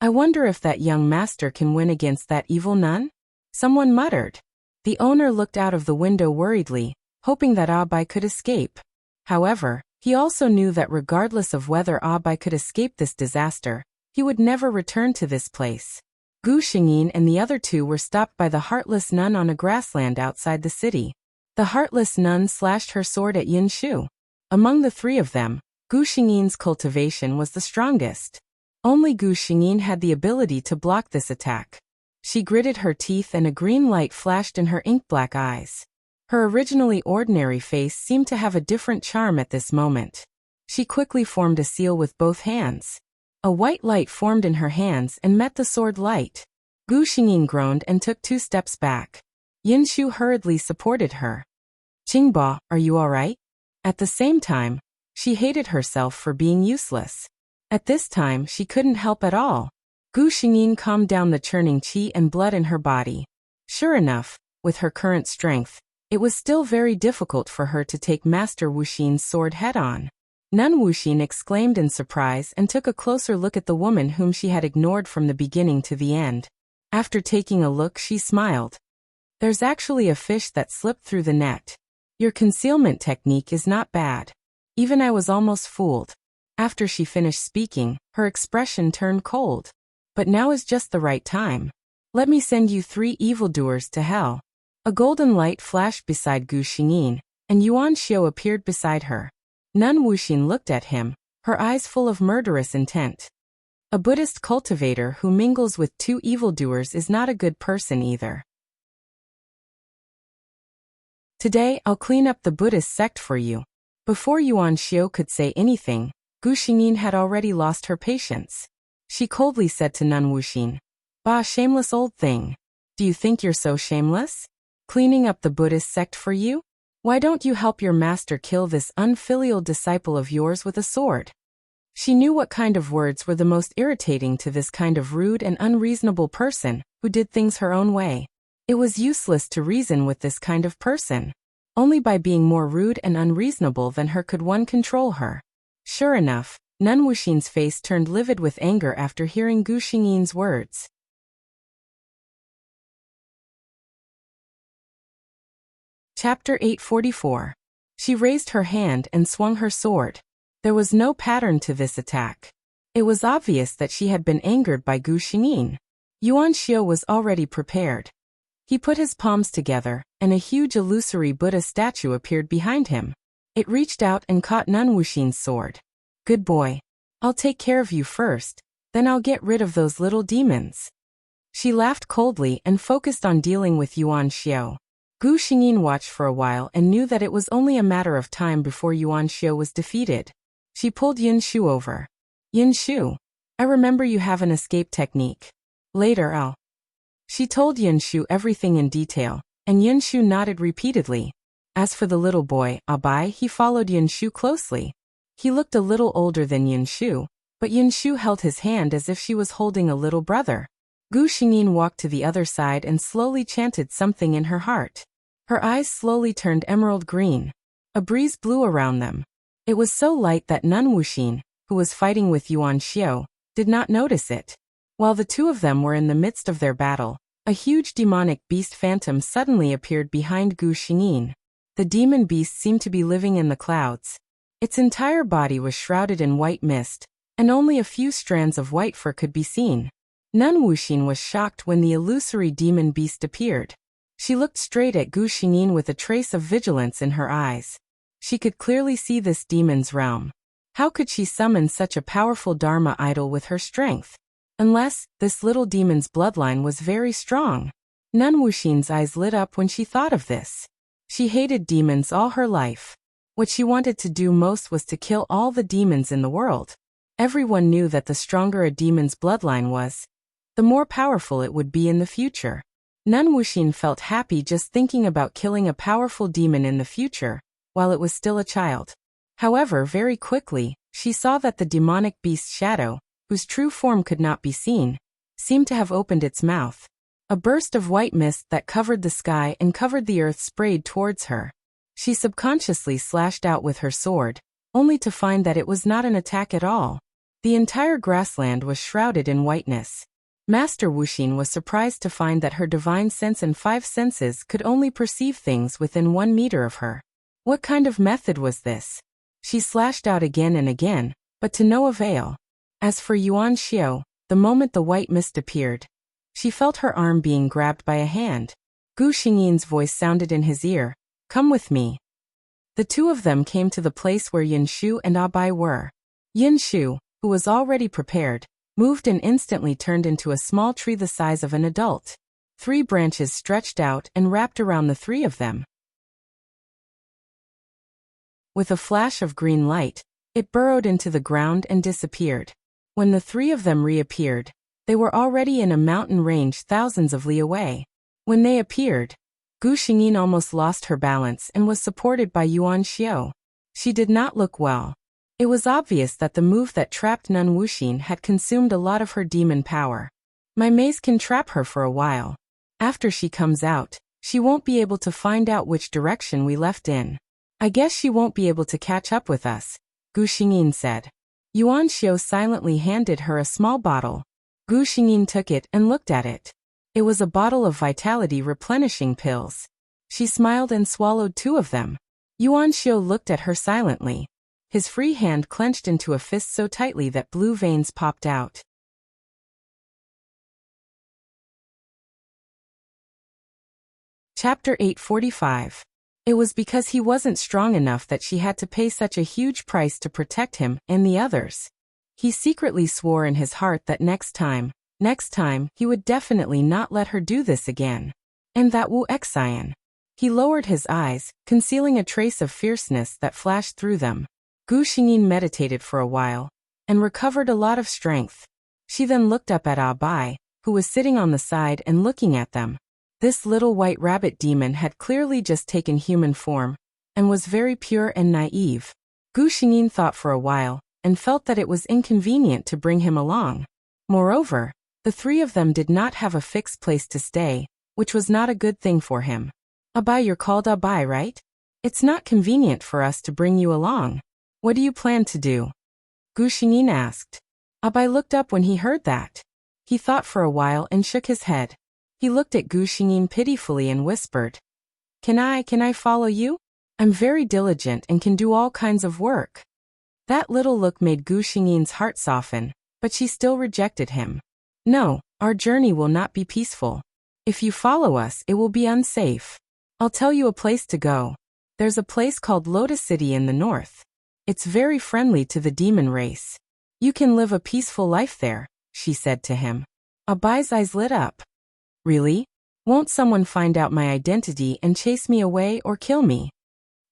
I wonder if that young master can win against that evil nun? Someone muttered. The owner looked out of the window worriedly, hoping that Abai could escape. However, he also knew that regardless of whether Abai could escape this disaster, he would never return to this place. Gu Xingyin and the other two were stopped by the heartless nun on a grassland outside the city. The heartless nun slashed her sword at Yin Shu. Among the three of them, Gu Xingyin's cultivation was the strongest. Only Gu Xingyin had the ability to block this attack. She gritted her teeth and a green light flashed in her ink-black eyes. Her originally ordinary face seemed to have a different charm at this moment. She quickly formed a seal with both hands. A white light formed in her hands and met the sword light. Gu Xingyin groaned and took 2 steps back. Yin Shu hurriedly supported her. Qingba, are you alright? At the same time, she hated herself for being useless. At this time she couldn't help at all. Gu Xingyin calmed down the churning qi and blood in her body. Sure enough, with her current strength, it was still very difficult for her to take Master Wuxin's sword head-on. Nun Wuxin exclaimed in surprise and took a closer look at the woman whom she had ignored from the beginning to the end. After taking a look, she smiled. There's actually a fish that slipped through the net. Your concealment technique is not bad. Even I was almost fooled. After she finished speaking, her expression turned cold. But now is just the right time. Let me send you 3 evildoers to hell. A golden light flashed beside Gu Xingyin, and Yuan Xiao appeared beside her. Nun Wuxin looked at him, her eyes full of murderous intent. A Buddhist cultivator who mingles with 2 evildoers is not a good person either. Today I'll clean up the Buddhist sect for you. Before Yuan Xiao could say anything, Gu Xingyin had already lost her patience. She coldly said to Nun Wuxin, "Bah, shameless old thing. Do you think you're so shameless? Cleaning up the Buddhist sect for you? Why don't you help your master kill this unfilial disciple of yours with a sword?" She knew what kind of words were the most irritating to this kind of rude and unreasonable person, who did things her own way. It was useless to reason with this kind of person. Only by being more rude and unreasonable than her could one control her. Sure enough, Nun Wuxin's face turned livid with anger after hearing Gu Xingyin's words. Chapter 844. She raised her hand and swung her sword. There was no pattern to this attack. It was obvious that she had been angered by Gu Xingyin. Yuan Xiao was already prepared. He put his palms together, and a huge illusory Buddha statue appeared behind him. It reached out and caught Nun Wuxin's sword. Good boy. I'll take care of you first, then I'll get rid of those little demons. She laughed coldly and focused on dealing with Yuan Xiao. Gu Xingyin watched for a while and knew that it was only a matter of time before Yuan Xiao was defeated. She pulled Yin Shu over. Yin Shu, I remember you have an escape technique. Later I'll. She told Yin Shu everything in detail, and Yin Shu nodded repeatedly. As for the little boy, Abai, he followed Yin Shu closely. He looked a little older than Yin Shu, but Yin Shu held his hand as if she was holding a little brother. Gu Xingyin walked to the other side and slowly chanted something in her heart. Her eyes slowly turned emerald green. A breeze blew around them. It was so light that Nun Wuxin, who was fighting with Yuan Xiao, did not notice it. While the two of them were in the midst of their battle, a huge demonic beast phantom suddenly appeared behind Gu Xingyin. The demon beast seemed to be living in the clouds. Its entire body was shrouded in white mist, and only a few strands of white fur could be seen. Nun Wuxin was shocked when the illusory demon beast appeared. She looked straight at Gu Xingyin with a trace of vigilance in her eyes. She could clearly see this demon's realm. How could she summon such a powerful Dharma idol with her strength? Unless, this little demon's bloodline was very strong. Nun Wuxin's eyes lit up when she thought of this. She hated demons all her life. What she wanted to do most was to kill all the demons in the world. Everyone knew that the stronger a demon's bloodline was, the more powerful it would be in the future. Nun Wuxin felt happy just thinking about killing a powerful demon in the future, while it was still a child. However, very quickly, she saw that the demonic beast's shadow, whose true form could not be seen, seemed to have opened its mouth. A burst of white mist that covered the sky and covered the earth sprayed towards her. She subconsciously slashed out with her sword, only to find that it was not an attack at all. The entire grassland was shrouded in whiteness. Master Wuxin was surprised to find that her divine sense and 5 senses could only perceive things within 1 meter of her. What kind of method was this? She slashed out again and again, but to no avail. As for Yuan Xiao, the moment the white mist appeared, she felt her arm being grabbed by a hand. Gu Xingyin's voice sounded in his ear, "Come with me." The two of them came to the place where Yin Shu and Abai were. Yin Shu, who was already prepared, moved and instantly turned into a small tree the size of an adult. 3 branches stretched out and wrapped around the 3 of them. With a flash of green light, it burrowed into the ground and disappeared. When the 3 of them reappeared, they were already in a mountain range thousands of li away. When they appeared, Gu Xingyin almost lost her balance and was supported by Yuan Xiao. She did not look well. It was obvious that the move that trapped Nun Wuxin had consumed a lot of her demon power. My maze can trap her for a while. After she comes out, she won't be able to find out which direction we left in. I guess she won't be able to catch up with us, Gu Xingyin said. Yuan Xiao silently handed her a small bottle. Gu Xingyin took it and looked at it. It was a bottle of vitality replenishing pills. She smiled and swallowed 2 of them. Yuan Xiao looked at her silently. His free hand clenched into a fist so tightly that blue veins popped out. Chapter 845. It was because he wasn't strong enough that she had to pay such a huge price to protect him and the others. He secretly swore in his heart that next time, he would definitely not let her do this again. And that Wu Xian. He lowered his eyes, concealing a trace of fierceness that flashed through them. Gu Xingyin meditated for a while, and recovered a lot of strength. She then looked up at Abai, who was sitting on the side and looking at them. This little white rabbit demon had clearly just taken human form, and was very pure and naive. Gu Xingyin thought for a while, and felt that it was inconvenient to bring him along. Moreover, the 3 of them did not have a fixed place to stay, which was not a good thing for him. Abai, you're called Abai, right? It's not convenient for us to bring you along. What do you plan to do? Gu Xingyin asked. Abai looked up when he heard that. He thought for a while and shook his head. He looked at Gu Xingyin pitifully and whispered, Can I follow you? I'm very diligent and can do all kinds of work." That little look made Gu Xingyin's heart soften, but she still rejected him. "No, our journey will not be peaceful. If you follow us, it will be unsafe. I'll tell you a place to go. There's a place called Lotus City in the north. It's very friendly to the demon race. You can live a peaceful life there," she said to him. Abai's eyes lit up. "Really? Won't someone find out my identity and chase me away or kill me?"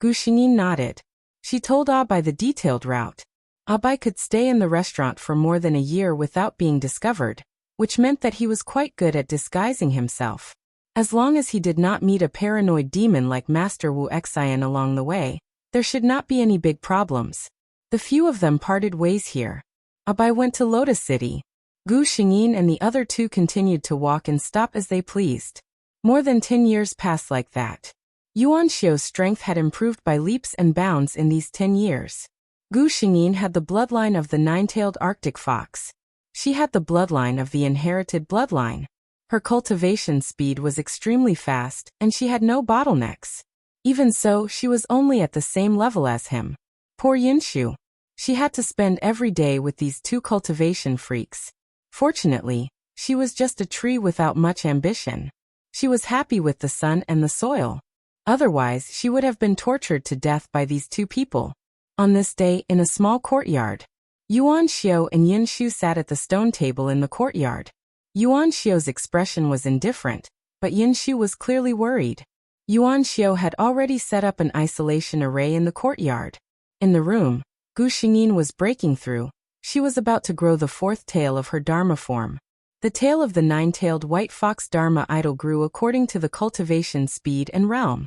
Gu Xingyin nodded. She told Abai the detailed route. Abai could stay in the restaurant for more than a year without being discovered, which meant that he was quite good at disguising himself. As long as he did not meet a paranoid demon like Master Wu Xian along the way, there should not be any big problems. The few of them parted ways here. Abai went to Lotus City. Gu Xingyin and the other 2 continued to walk and stop as they pleased. More than 10 years passed like that. Yuan Xiao's strength had improved by leaps and bounds in these 10 years. Gu Xingyin had the bloodline of the 9-tailed Arctic fox. She had the bloodline of the inherited bloodline. Her cultivation speed was extremely fast, and she had no bottlenecks. Even so, she was only at the same level as him. Poor Yinshu. She had to spend every day with these two cultivation freaks. Fortunately, she was just a tree without much ambition. She was happy with the sun and the soil. Otherwise, she would have been tortured to death by these two people. On this day, in a small courtyard, Yuan Xiao and Yin Shu sat at the stone table in the courtyard. Yuan Xiao's expression was indifferent, but Yin Shu was clearly worried. Yuan Xiao had already set up an isolation array in the courtyard. In the room, Gu Xingyin was breaking through. She was about to grow the fourth tail of her Dharma form. The tail of the nine-tailed white fox Dharma idol grew according to the cultivation speed and realm.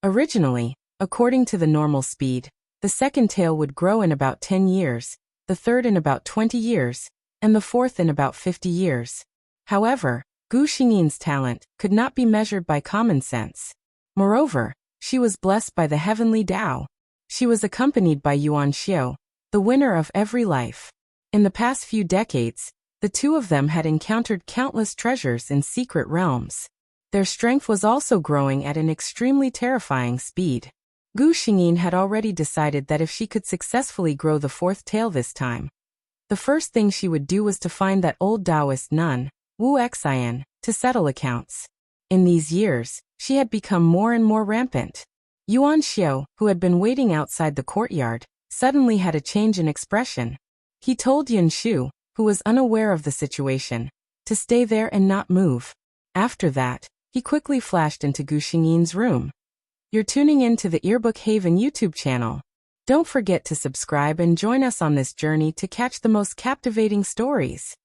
Originally, according to the normal speed, the second tail would grow in about 10 years, the third in about 20 years, and the fourth in about 50 years. However, Gu Xingyin's talent could not be measured by common sense. Moreover, she was blessed by the heavenly Tao. She was accompanied by Yuan Xiao, the winner of every life. In the past few decades, the two of them had encountered countless treasures in secret realms. Their strength was also growing at an extremely terrifying speed. Gu Xingyin had already decided that if she could successfully grow the fourth tail this time, the first thing she would do was to find that old Taoist nun, Wu Xian, to settle accounts. In these years, she had become more and more rampant. Yuan Xiao, who had been waiting outside the courtyard, suddenly had a change in expression. He told Yin Shu, who was unaware of the situation, to stay there and not move. After that, he quickly flashed into Gu Xingyin's room. You're tuning in to the Earbook Haven YouTube channel. Don't forget to subscribe and join us on this journey to catch the most captivating stories.